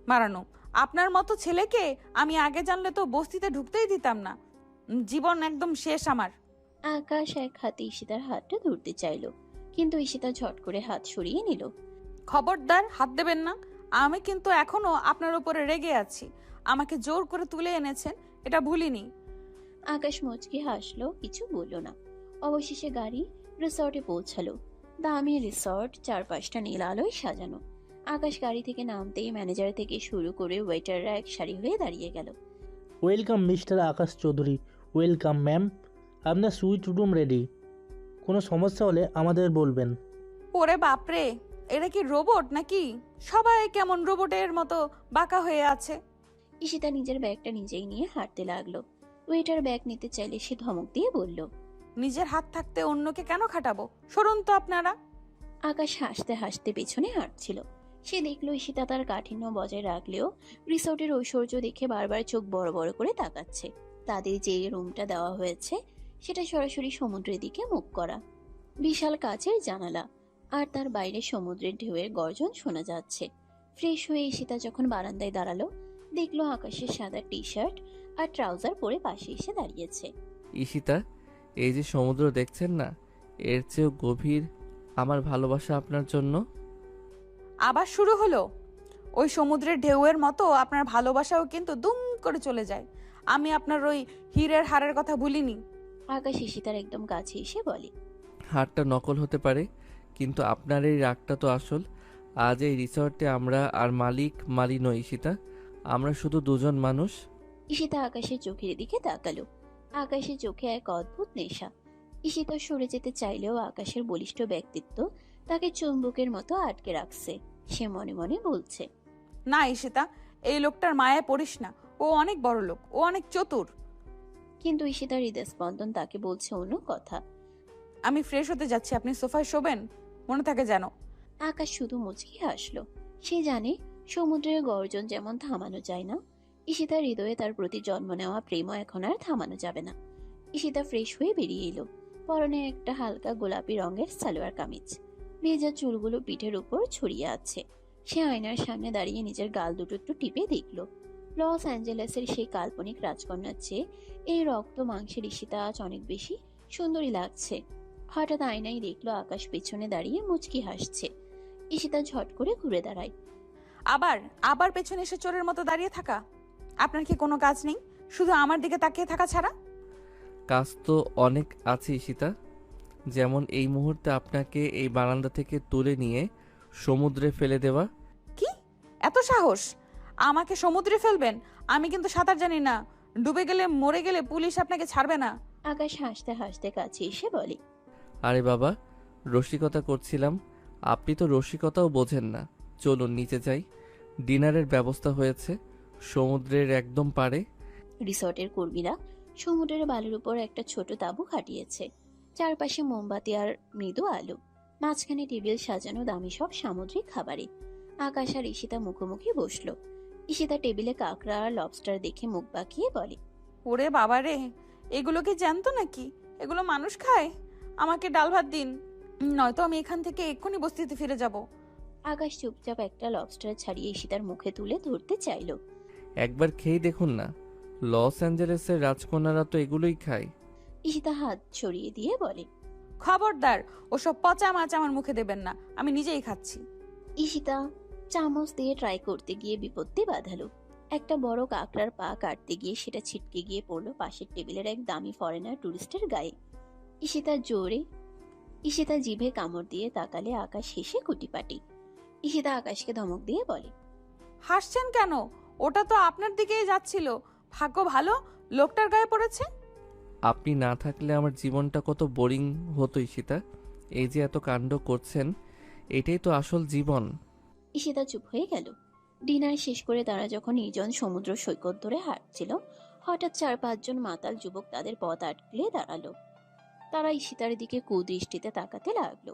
মারানো। আপনার মতো ছেলেকে আমি আগে জানলে তো বস্তিতে ঢুকতেই দিতাম না। জীবন একদম শেষ আমার। আকাশ এক হাতে ঈশিতার হাতটা ধরতে চাইল, কিন্তু ঈশিতা ঝট করে হাত সরিয়ে নিল। খবরদার, হাত দেবেন না। আমি কিন্তু এখনো আপনার উপরে রেগে আছি। আমাকে জোর করে তুলে এনেছেন, এটা ভুলিনি। আকাশ মুচকি হাসলো, কিছু বলল না। অবশেষে গাড়ি রিসর্টে পৌঁছালো। দামি রিসর্ট, চারপাশটা নীল আলোয় সাজানো। আকাশ গাড়ি থেকে নামতেই ম্যানেজার থেকে শুরু করে ওয়েটাররা এক সারি হয়ে দাঁড়িয়ে গেল। Welcome mister Akash Chowdhury. Welcome ma'am, আপনার সুইট রুম রেডি। কোনো সমস্যা হলে আমাদের বলবেন। ওরে বাপরে, এটা কি রোবট নাকি? সবাই কেমন রোবটের মতো বাঁকা হয়ে আছে। ঈশিতা নিজের ব্যাগটা নিজেই নিয়ে হাঁটতে লাগলো। ওয়েটার ব্যাগ নিতে চাইলে সে ধমক দিয়ে বলল, নিজের হাত থাকতে অন্যকে কেন খাটাবো? সরুন তো আপনারা। আকাশ হাসতে হাসতে পেছনে হাঁটছিল। সে দেখলো ঈশিতা তার কাঠিন্য বজায় রাখলেও রিসোর্টের ঐশ্বর্য দেখে বারবার চোখ বড় বড় করে তাকাচ্ছে। তাদের যে রুমটা দেওয়া হয়েছে সেটা সরাসরি সমুদ্রের দিকে মুখ করা। বিশাল কাচের জানালা, আর তার বাইরে সমুদ্রের ঢেউয়ের গর্জন শোনা যাচ্ছে। ফ্রেশ হয়ে ঈশিতা যখন বারান্দায় দাঁড়ালো, দেখলো আকাশের সাদা টি শার্ট আর ট্রাউজার পরে পাশে এসে দাঁড়িয়েছে। ঈশিতা, এই যে সমুদ্র দেখছেন না, এর চেয়েও গভীর আমার ভালোবাসা আপনার জন্য। আবার শুরু হলো? ওই সমুদ্রের ঢেউয়ের মতো আপনার ভালোবাসাও কিন্তু দুম করে চলে যায়। আমি আপনার ওই হীরের হারের কথা ভুলিনি। আকাশ ঈশিতার একদম কাছে এসে বলে, হারটা নকল হতে পারে, কিন্তু আপনার এই রাগটা তো আসল। আজ এই রিসর্টে আমরা আর মালিক মালি নই ঈশিতা, আমরা শুধু দুজন মানুষ। ঈশিতা আকাশের চোখের দিকে তাকালো। আকাশের চোখে এক অদ্ভুত নেশা। ঈশিতা সরে যেতে চাইলেও আকাশের বলিষ্ঠ ব্যক্তিত্ব তাকে চুম্বকের মতো আটকে রাখছে। সে মনে মনে বলছে, না ঈশিতা, এই লোকটার মায়ায় পড়িস না। ও অনেক বড় লোক, ও অনেক চতুর। কিন্তু ঈশিতার হৃদয় স্পন্দন তাকে বলছে অন্য কথা। আমি ফ্রেশ হতে যাচ্ছি, আপনি সোফায় শোবেন, মনে থাকে যেন। আকাশ শুধু মুচকি হাসলো। সে জানে সমুদ্রের গর্জন যেমন থামানো যায় না, ঈশিতার হৃদয়ে তার প্রতি জন্ম নেওয়া প্রেমও এখন আর থামানো যাবে না। ঈশিতা ফ্রেশ হয়ে বেরিয়ে এলো। পরনে একটা হালকা গোলাপি রঙের সালোয়ার কামিজ। ভেজা চুলগুলো পিঠের উপর ছড়িয়ে আছে। সে আয়নার সামনে দাঁড়িয়ে নিজের গাল দুটো একটু টিপে দেখলো। লস অ্যাঞ্জেলেসের সেই কাল্পনিক রাজকন্যার চেয়ে এই রক্ত মাংসের ঈশিতা আজ অনেক বেশি সুন্দরী লাগছে। হঠাৎ আয়নায় দেখলো আকাশ পেছনে দাঁড়িয়ে মুচকি হাসছে। ঈশিতা ঝট করে ঘুরে দাঁড়ায়। আবার আবার পেছনে এসে চোরের মতো দাঁড়িয়ে থাকা? আপনার কি কোনো কাজ নেই, শুধু আমার দিকে তাকিয়ে থাকা ছাড়া? কাজ তো অনেক আছে ঈশিতা, যেমন এই মুহূর্তে আপনাকে এই বারান্দা থেকে তুলে নিয়ে সমুদ্রে ফেলে দেওয়া। কি এত সাহস? আমাকে সমুদ্রে ফেলবেন? আমি কিন্তু সাঁতার জানি না। ডুবে গেলে, মরে গেলে পুলিশ আপনাকে ছাড়বে না। আকাশ হাসতে হাসতে কাছে এসে বলে, আরে বাবা, রসিকতা করছিলাম। আপনি তো রসিকতাও বোঝেন না। চলুন নিচে যাই, ডিনারের ব্যবস্থা হয়েছে সমুদ্রের একদম পাড়ে। রিসর্টের কর্মীরা সমুদ্রের বালুর উপর একটা ছোট তাঁবু খাটিয়েছে। চারপাশে মোমবাতি আর মৃদু আলো। মাঝখানে টেবিল সাজানো দামি সব সামুদ্রিক খাবারে। আকাশ আর ঈশিতা মুখোমুখি বসলো। ঈশিতা টেবিলে কাঁকড়া আর লবস্টার দেখে মুখ বাঁকিয়ে বলে, ওরে বাবা রে, এগুলো কি জ্যান্ত নাকি? এগুলো মানুষ খায়? আমাকে ডাল ভাত দিন, নয়তো আমি এখান থেকে এক্ষুনি বস্তিতে ফিরে যাব। আকাশ চুপচাপ একটা লবস্টার ছাড়িয়ে ঈশিতার মুখে তুলে ধরতে চাইলো। একবার খেয়ে দেখুন না, লস অ্যাঞ্জেলেসের রাজকন্যারা তো এগুলোই খায়। ঈশিতা হাত ছড়িয়ে দিয়ে বলে, খবরদার, ওসব পচা মাছ আমার মুখে দেবেন না, আমি নিজেই খাচ্ছি। ঈশিতা চামচ দিয়ে ট্রাই করতে গিয়ে বিপত্তি বাঁধালো। একটা বড় কাঁকড়ার পা কাটতে গিয়ে সেটা ছিটকে গিয়ে পড়লো পাশের টেবিলের এক দামি ফরেনার টুরিস্টের গায়ে। ঈশিতা জিভে কামড় দিয়ে তাকালে আকাশ হেসে কুটিপাটি। ঈশিতা আকাশকে ধমক দিয়ে বলে, হাসছেন কেন? ওটা তো আপনার দিকেই যাচ্ছিল। ভাগ্য ভালো লোকটার গায়ে পড়েছে। আপনি না থাকলে আমার জীবনটা কত বোরিং হতো ঈশিতা। এই যে এত কাণ্ড করছেন, এটাই তো আসল জীবন। ঈশিতা চুপ হয়ে গেল। ডিনার শেষ করে তারা যখন নির্জন সমুদ্র সৈকত ধরে হাঁটছিল, হঠাৎ 4-5 জন মাতাল যুবক তাদের পথ আটকে দাঁড়ালো। তারা ঈশিতার দিকে কুদৃষ্টিতে তাকাতে লাগলো।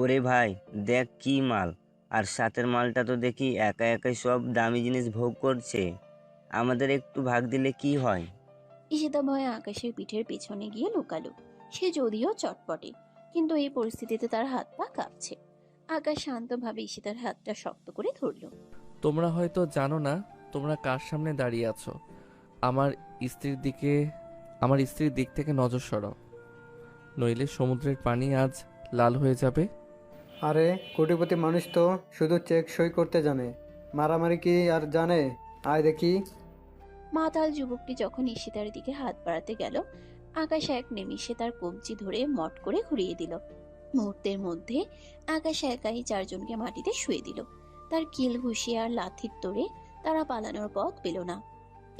ওরে ভাই, দেখ কি মাল! আর সাথের মালটা তো দেখি একা একাই সব দামি জিনিস ভোগ করছে। আমাদের একটু ভাগ দিলে কি হয়? ঈশিতা ভয়ে আকাশের পিঠের পেছনে গিয়ে লুকালো। সে যদিও চটপটে, কিন্তু এই পরিস্থিতিতে তার হাত পা কাঁপছে। আকাশ শান্তভাবে ঈশিতার হাতটা শক্ত করে ধরল। তোমরা হয়তো জানো না তোমরা কার সামনে দাঁড়িয়ে আছো। আমার স্ত্রীর দিক থেকে নজর সরাও, নইলে সমুদ্রের পানি আজ লাল হয়ে যাবে। আরে কোটিপতি মানুষ তো শুধু চেক সই করতে জানে, মারামারি কি আর জানে? আয় দেখি। মাতাল যুবকটি যখন ঈশিতার দিকে হাত বাড়াতে গেল, আকাশ এক নিমিষে তার কবজি ধরে মট করে ঘুরিয়ে দিল। মুহূর্তের মধ্যে আকাশ একাই 4 জনকে মাটিতে শুয়ে দিল। তার কিল ঘুষিয়ে আর লাথির তোড়ে তারা পালানোর পথ পেল না।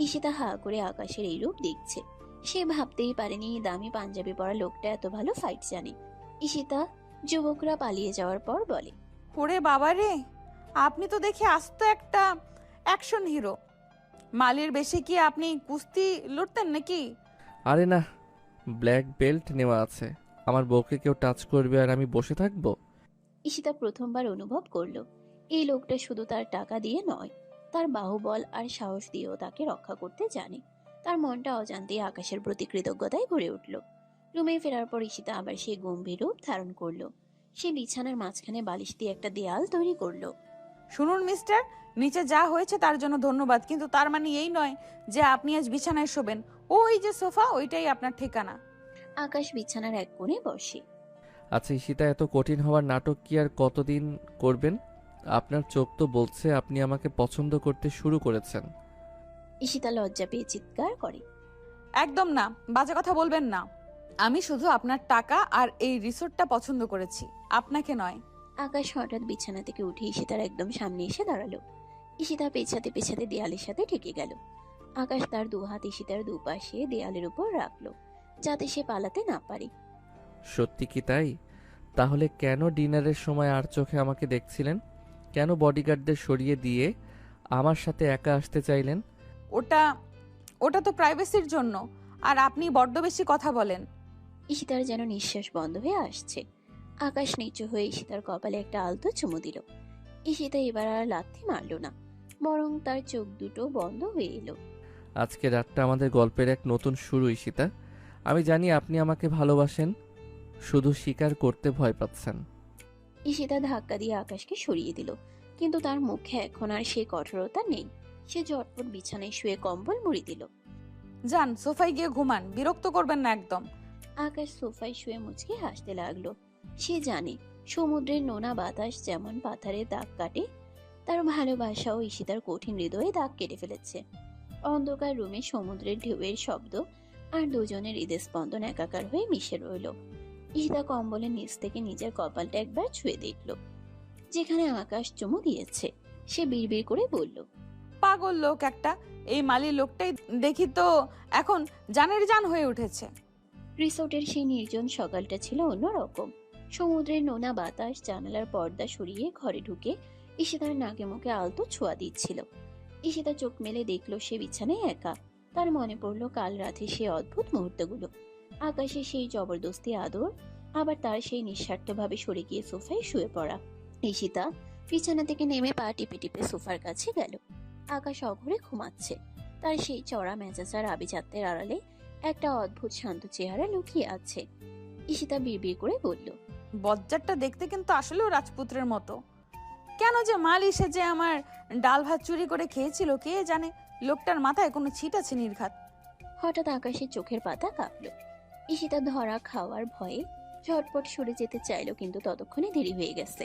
ঈশিতা হা করে আকাশের এই রূপ দেখছে। সে ভাবতেই পারেনি দামি পাঞ্জাবি পরা লোকটা এত ভালো ফাইট জানে। ঈশিতা যুবকরা পালিয়ে যাওয়ার পর বলে, ওরে বাবা রে, আপনি তো দেখি আস্ত একটা অ্যাকশন হিরো। মালের বেশি কি আপনি কুস্তি লড়তেন নাকি? আরে না, ব্ল্যাক বেল্ট নেওয়া আছে। আমার বউকে কেউ টাচ করবে আর আমি বসে থাকবো? ঈশিতা প্রথমবার অনুভব করলো এই লোকটা শুধু তার টাকা দিয়ে নয়, তার বাহুবল আর সাহস দিয়েও তাকে রক্ষা করতে জানে। তার মনটা অজান্তে আকাশের প্রতি কৃতজ্ঞতায় ভরে উঠল। রুমে ফেরার পর ঈশিতা আবার সেই গম্ভীর রূপ ধারণ করলো। সে বিছানার মাঝখানে বালিশ দিয়ে একটা দেয়াল তৈরি করলো। শুনুন মিস্টার, নিচে যা হয়েছে তার জন্য ধন্যবাদ, কিন্তু তার মানে এই নয় যে আপনি আজ বিছানায় শোবেন। ওই যে সোফা, ওইটাই আপনার ঠিকানা। আকাশ বিছানার এক কোণে বসে। আচ্ছা ঈশিতা, এত কঠিন হওয়ার নাটক কি আর কতদিন করবেন? আপনার চোখ তো বলছে আপনি আমাকে পছন্দ করতে শুরু করেছেন। ঈশিতা লজ্জা পেয়ে চিৎকার করে, একদম না, বাজে কথা বলবেন না। আমি শুধু আপনার টাকা আর এই রিসোর্টটা পছন্দ করেছি, আপনাকে নয়। আকাশ হঠাৎ বিছানা থেকে উঠে ঈশিতার একদম সামনে এসে দাঁড়ালো। ঈশিতা পেছাতে পেছাতে দেয়ালের সাথে ঠেকে গেল। আকাশ তার 2 হাত ঈশিতার দুপাশে দেয়ালের উপর রাখলো, যাতে সে পালাতে না পারে। সত্যি কি তাই? তাহলে কেন ডিনারের সময় আর চোখে আমাকে দেখছিলেন? কেন বডিগার্ডদের সরিয়ে দিয়ে আমার সাথে একা আসতে চাইলেন? ওটা তো প্রাইভেসির জন্য, আর আপনি বড্ড বেশি কথা বলেন। ঈশিতার যেন নিঃশ্বাস বন্ধ হয়ে আসছে। আকাশ নিচু হয়ে ঈশিতার কপালে একটা আলতো চুমু দিল। ঈশিতা এবার আর লাথি মারল না, বরং তার চোখ দুটো বন্ধ হয়ে এলো। আজকে রাতটা আমাদের গল্পের এক নতুন শুরু ঈশিতা। আমি জানি আপনি আমাকে ভালোবাসেন, শুধু স্বীকার করতে ভয় পাচ্ছেন। ঈশিতা ধাক্কা দিয়ে আকাশকে সরিয়ে দিল, কিন্তু তার মুখে এখন আর সেই কঠোরতা নেই। সে ঝটপট বিছানায় শুয়ে কম্বল মুড়ি দিল। যান, সোফায় গিয়ে ঘুমান, বিরক্ত করবেন না একদম। আকাশ সোফায় শুয়ে মুচকে হাসতে লাগলো। সে জানে সমুদ্রের নোনা বাতাস যেমন পাথরে দাগ কাটে, তার ভালোবাসাও ঈশিতার কঠিন হৃদয়ে দাগ কেটে ফেলেছে। অন্ধকার রুমে সমুদ্রের ঢেউয়ের শব্দ আর দুজনের হৃদস্পন্দন একাকার হয়ে মিশে রইল। ঈশিতা কম্বলের নিচ থেকে নিজের কপালটা একবার ছুঁয়ে দেখল, যেখানে আকাশ চুমু দিয়েছে। সে বিড়বিড় করে বলল, পাগল লোক একটা। এই মালির লোকটাই দেখি তো এখন জানের জান হয়ে উঠেছে। রিসোর্টের সেই নির্জন সকালটা ছিল অন্যরকম। সমুদ্রের নোনা বাতাস জানালার পর্দা সরিয়ে ঘরে ঢুকে ঈশিতার নাকে মুখে আলতো ছোঁয়া দিচ্ছিল। ঈশিতা চোখ মেলে দেখলো সে বিছানায় একা। তার মনে পড়লো কাল রাতে সে অদ্ভুত মুহূর্তগুলো, আকাশে সেই জবরদস্তি আদর, আবার তার সেই নিঃস্বার্থভাবে সরে গিয়ে সোফায় শুয়ে পড়া। ঈশিতা বিছানা থেকে নেমে পা টিপে টিপে সোফার কাছে গেল। আকাশ অঘরে ঘুমাচ্ছে। তার সেই চড়া মেজাজার আভিজাত্যের আড়ালে একটা অদ্ভুত শান্ত চেহারা লুকিয়ে আছে। ঈশিতা বিড়বিড় করে বলল, বজ্জারটা দেখতে কিন্তু আসলেও রাজপুত্রের মতো। কেন যে মাল এসে যে আমার ডাল ভাত চুরি করে খেয়েছিল কে জানে। লোকটার মাথায় কোনো ছিট আছে নির্ঘাত। হঠাৎ আকাশের চোখের পাতা কাঁপল। ঈশিতা ধরা খাওয়ার ভয়ে ঝটপট সরে যেতে চাইল, কিন্তু ততক্ষণে দেরি হয়ে গেছে।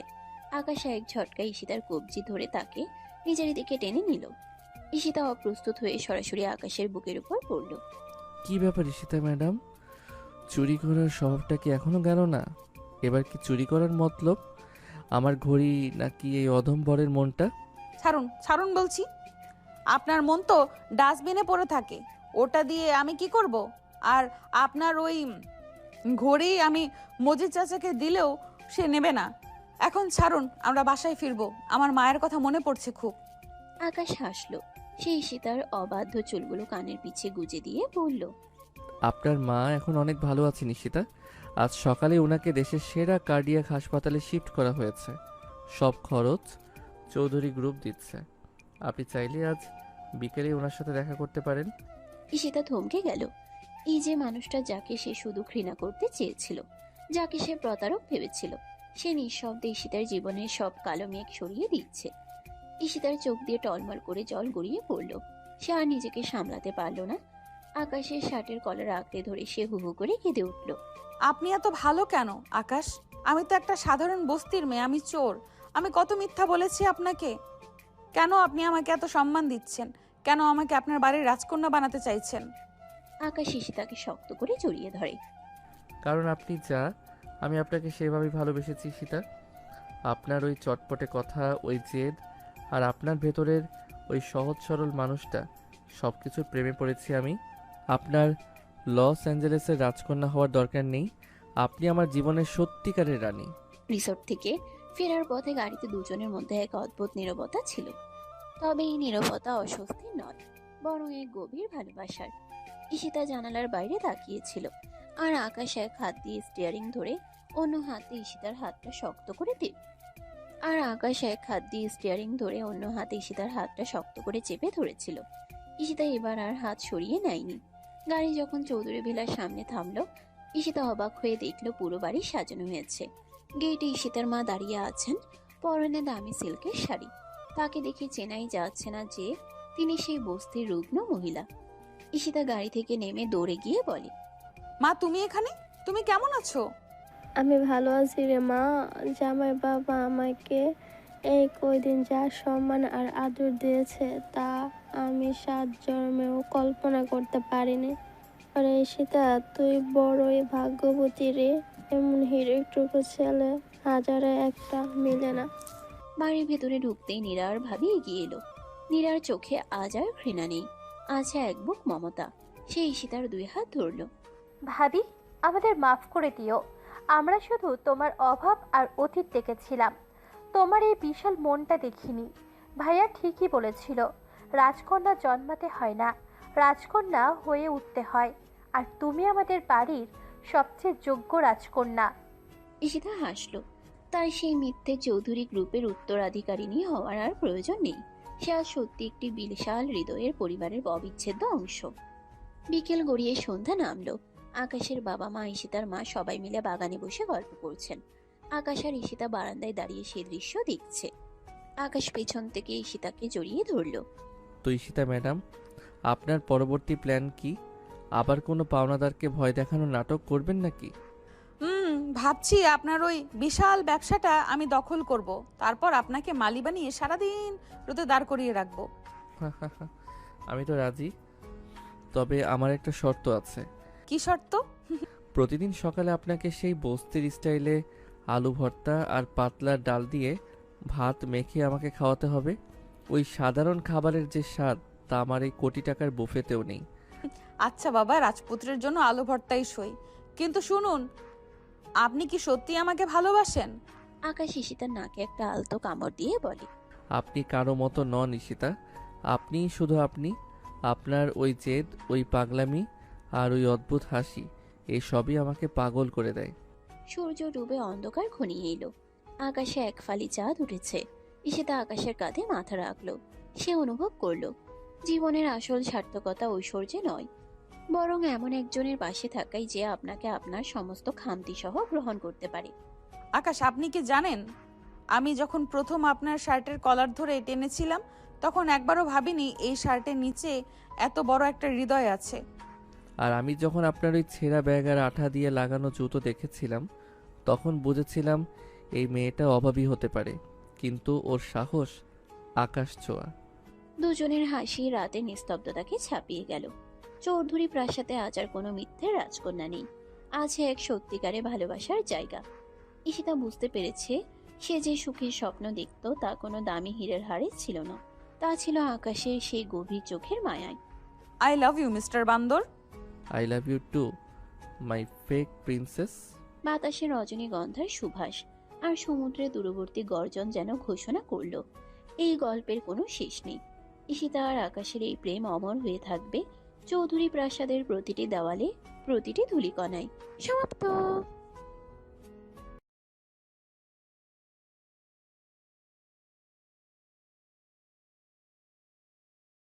আকাশ এক ঝটকায় ঈশিতার কবজি ধরে তাকে নিজের দিকে টেনে নিল। ঈশিতা অপ্রস্তুত হয়ে সরাসরি আকাশের বুকের উপর পড়ল। কি ব্যাপার ঈশিতা ম্যাডাম, চুরি করার স্বভাবটা কি এখনো গেল না? এবার কি চুরি করার মতলব? আমার ঘড়ি নাকি এই অধমবরের মনটা? ছাড়ুন ছাড়ুন বলছি। আপনার মন তো ডাস্টবিনে পড়ে থাকে, ওটা দিয়ে আমি কি করব? আর আপনার ওই ঘড়ি আমি মজিদ চাচাকে দিলেও সে নেবে না। এখন ছাড়ুন, আমরা বাসায় ফিরবো। আমার মায়ের কথা মনে পড়ছে খুব। আকাশ হাসলো। সে ঈশিতার অবাধ্য চুলগুলো কানের পিছে গুজে দিয়ে বলল, আপনার মা এখন অনেক ভালো আছেন ঈশিতা। আজ সকালে ওনাকে দেশের সেরা কার্ডিয়াক হাসপাতালে শিফট করা হয়েছে। সব খরচ চৌধুরী গ্রুপ দিচ্ছে। আপনি চাইলে আজ বিকেলে ওনার সাথে দেখা করতে পারেন। ঈশিতা থমকে গেল। এই যে মানুষটা যাকে সে শুধু ঘৃণা করতে চেয়েছিল, যাকে সে প্রতারক ভেবেছিল, সে নিঃশব্দে ঈশিতার জীবনের সব কালো মেঘ সরিয়ে দিচ্ছে। ঈশিতার চোখ দিয়ে টলমল করে জল গড়িয়ে পড়ল। সে আর নিজেকে সামলাতে পারল না। আকাশের শার্টের কলার আঁকড়ে ধরে সে হু হু করে কেঁদে উঠল। আপনি এত ভালো কেন আকাশ? আমি তো একটা সাধারণ বস্তির মেয়ে, আমি চোর। আমি কত মিথ্যা বলেছি আপনাকে। কেন আপনি আমাকে এত সম্মান দিচ্ছেন? কেন আমাকে আপনার বাড়ির রাজকন্যা বানাতে চাইছেন? আকাশ ঈশিতাকে শক্ত করে জড়িয়ে ধরে। কারণ আপনি যা, আমি আপনাকে সেভাবেই ভালোবেসেছি সীতা। আপনার ওই চটপটে কথা, ওই জেদ, আর আপনার ভেতরের ওই সহজ সরল মানুষটা, সব কিছুর প্রেমে পড়েছি আমি। আপনার লস অ্যাঞ্জেলেসের রাজকন্যা হওয়ার দরকার নেই। আপনি আমার জীবনের সত্যিকারের রানী। রিসোর্ট থেকে ফেরার পথে গাড়িতে দুজনের মধ্যে এক অদ্ভুত নীরবতা ছিল। তবে এই নীরবতা অস্বস্তির নয়, বরং এক গভীর ভালোবাসার। ঈশিতা জানালার বাইরে তাকিয়েছিল, আর আকাশ এক হাত দিয়ে স্টিয়ারিং ধরে অন্য হাতে ঈশিতার হাতটা শক্ত করে চেপে ধরেছিল। ঈশিতা এবার আর হাত সরিয়ে নেয়নি। গাড়ি যখন চৌধুরী ভিলার সামনে থামলো, ঈশিতা অবাক হয়ে দেখলো পুরো বাড়ি সাজানো হয়েছে। গেটে ঈশিতার মা দাঁড়িয়ে আছেন, পরনে দামি সিল্কের শাড়ি। তাকে দেখে চেনাই যাচ্ছে না যে তিনি সেই বস্তির রুগ্ন মহিলা। ঈশিতা গাড়ি থেকে নেমে দৌড়ে গিয়ে বলে, মা তুমি এখানে? তুমি কেমন আছো? আমি ভালো আছি রে মা। জামাই বাবা আমাকে এই কয়দিন যা সম্মান আর আদর দিয়েছে তা আমি 7 জন্মেও কল্পনা করতে পারিনি। আরে সীতা, তুই বড়ই ভাগ্যবতী রে। এমন হিরোটুকু ছেলে হাজারে একটা মিলে না। বাড়ির ভেতরে ঢুকতেই নীরার ভাবি এগিয়ে এলো। নীরার চোখে আজ আর ঘৃণা নেই, আছে এক বুক মমতা। সে ঈশিতার 2 হাত ধরল। ভাবি, আমাদের মাফ করে দিও। আমরা শুধু তোমার অভাব আর অতীত দেখেছিলাম, তোমার এই বিশাল মনটা দেখিনি। ভাইয়া ঠিকই বলেছিল, রাজকন্যা জন্মাতে হয় না, রাজকন্যা হয়ে উঠতে হয়। আর তুমি আমাদের বাড়ির সবচেয়ে যোগ্য রাজকন্যা। ঈশিতা হাসলো। তার সেই মিথ্যে চৌধুরী গ্রুপের উত্তরাধিকারিণী হওয়ার আর প্রয়োজন নেই। সে আজ সত্যি একটি বিশাল হৃদয়ের পরিবারের অবিচ্ছেদ্য অংশ। বিকেল গড়িয়ে সন্ধ্যা নামলো। আকাশের বাবা মা, ঈশিতার মা সবাই মিলে বাগানে বসে গল্প করছেন। আকাশ আর ঈশিতা বারান্দায় দাঁড়িয়ে সেই দৃশ্য দেখছে। আকাশ পেছন থেকে ঈশিতাকে জড়িয়ে ধরলো। তো ঈশিতা ম্যাডাম, আপনার পরবর্তী প্ল্যান কি? আবার কোনো পাওনাদারকে ভয় দেখানোর নাটক করবেন নাকি? ভাবছি আপনার ওই বিশাল ব্যবসাটা আমি দখল করব, তারপর আপনাকে মালি বানিয়ে সারাদিন রোদে দাঁড় করিয়ে রাখবো। আমি তো রাজি, তবে আমার একটা শর্ত আছে। কি শর্ত? প্রতিদিন সকালে আপনাকে সেই বস্তির স্টাইলে আলু ভর্তা আর পাতলা ডাল দিয়ে ভাত মেখে আমাকে খাওয়াতে হবে। ওই সাধারণ খাবারের যে স্বাদ তা আমার এই কোটি টাকার বুফেতেও নেই। আচ্ছা বাবা, রাজপুত্রের জন্য আলু ভর্তাই সই, কিন্তু শুনুন, আপনি কি সত্যি আমাকে ভালোবাসেন? আকাশ ঈশিতার নাকে একটা আলতো কামড় দিয়ে বলে, আপনি কারো মতো নন ঈশিতা। আপনি শুধু আপনি। আপনার ওই জেদ, ওই পাগলামি আর ওই অদ্ভুত হাসি, এই সবই আমাকে পাগল করে দেয়। সূর্য ডুবে অন্ধকার ঘনিয়ে এলো। আকাশে এক ফালি চাঁদ উঠেছে। ঈশিতা আকাশের কাঁধে মাথা রাখলো। সে অনুভব করলো জীবনের আসল সার্থকতা ঐশ্বর্যে নয়, বরং এমন একজনের পাশে থাকাই যে আপনাকে আপনার সমস্ত খামতি সহ গ্রহণ করতে পারে। আকাশ, আপনি কি জানেন, আমি যখন প্রথম আপনার শার্টের কলার ধরে টেনেছিলাম তখন একবারও ভাবিনি এই শার্টের নিচে এত বড় একটা হৃদয় আছে। আর আমি যখন আপনার ওই ছেঁড়া ব্যাগ আর আঠা দিয়ে লাগানো জুতো দেখেছিলাম তখন বুঝেছিলাম এই মেয়েটা অভাবী হতে পারে, কিন্তু ওর সাহস আকাশ ছোঁয়া। দুজনের হাসি রাতে নিস্তব্ধতাকে ছাপিয়ে গেল। চৌধুরী প্রাসাদে আজ আর কোনো মিথ্যে রাজকন্যা নেই, আছে এক সত্যিকারে ভালোবাসার জায়গা। ঈশিতা বুঝতে পেরেছে সে যে সুখের স্বপ্ন দেখত তা কোনো দামি হীরের হারে ছিল না, তা ছিল আকাশের সেই গভীর চোখের মায়ায়। আই লাভ ইউ মিস্টার বান্দর। I love you too my fake princess. বাতাসে রজনীগন্ধার সুভাষ আর সমুদ্রের দূরবর্তী গর্জন যেন ঘোষণা করল এই গল্পের কোনো শেষ নেই। ঈশিতা আর আকাশের এই প্রেম অমর হয়ে থাকবে চৌধুরী প্রাসাদের প্রতিটি দেওয়ালে, প্রতিটি ধূলিকণায়। সমাপ্ত।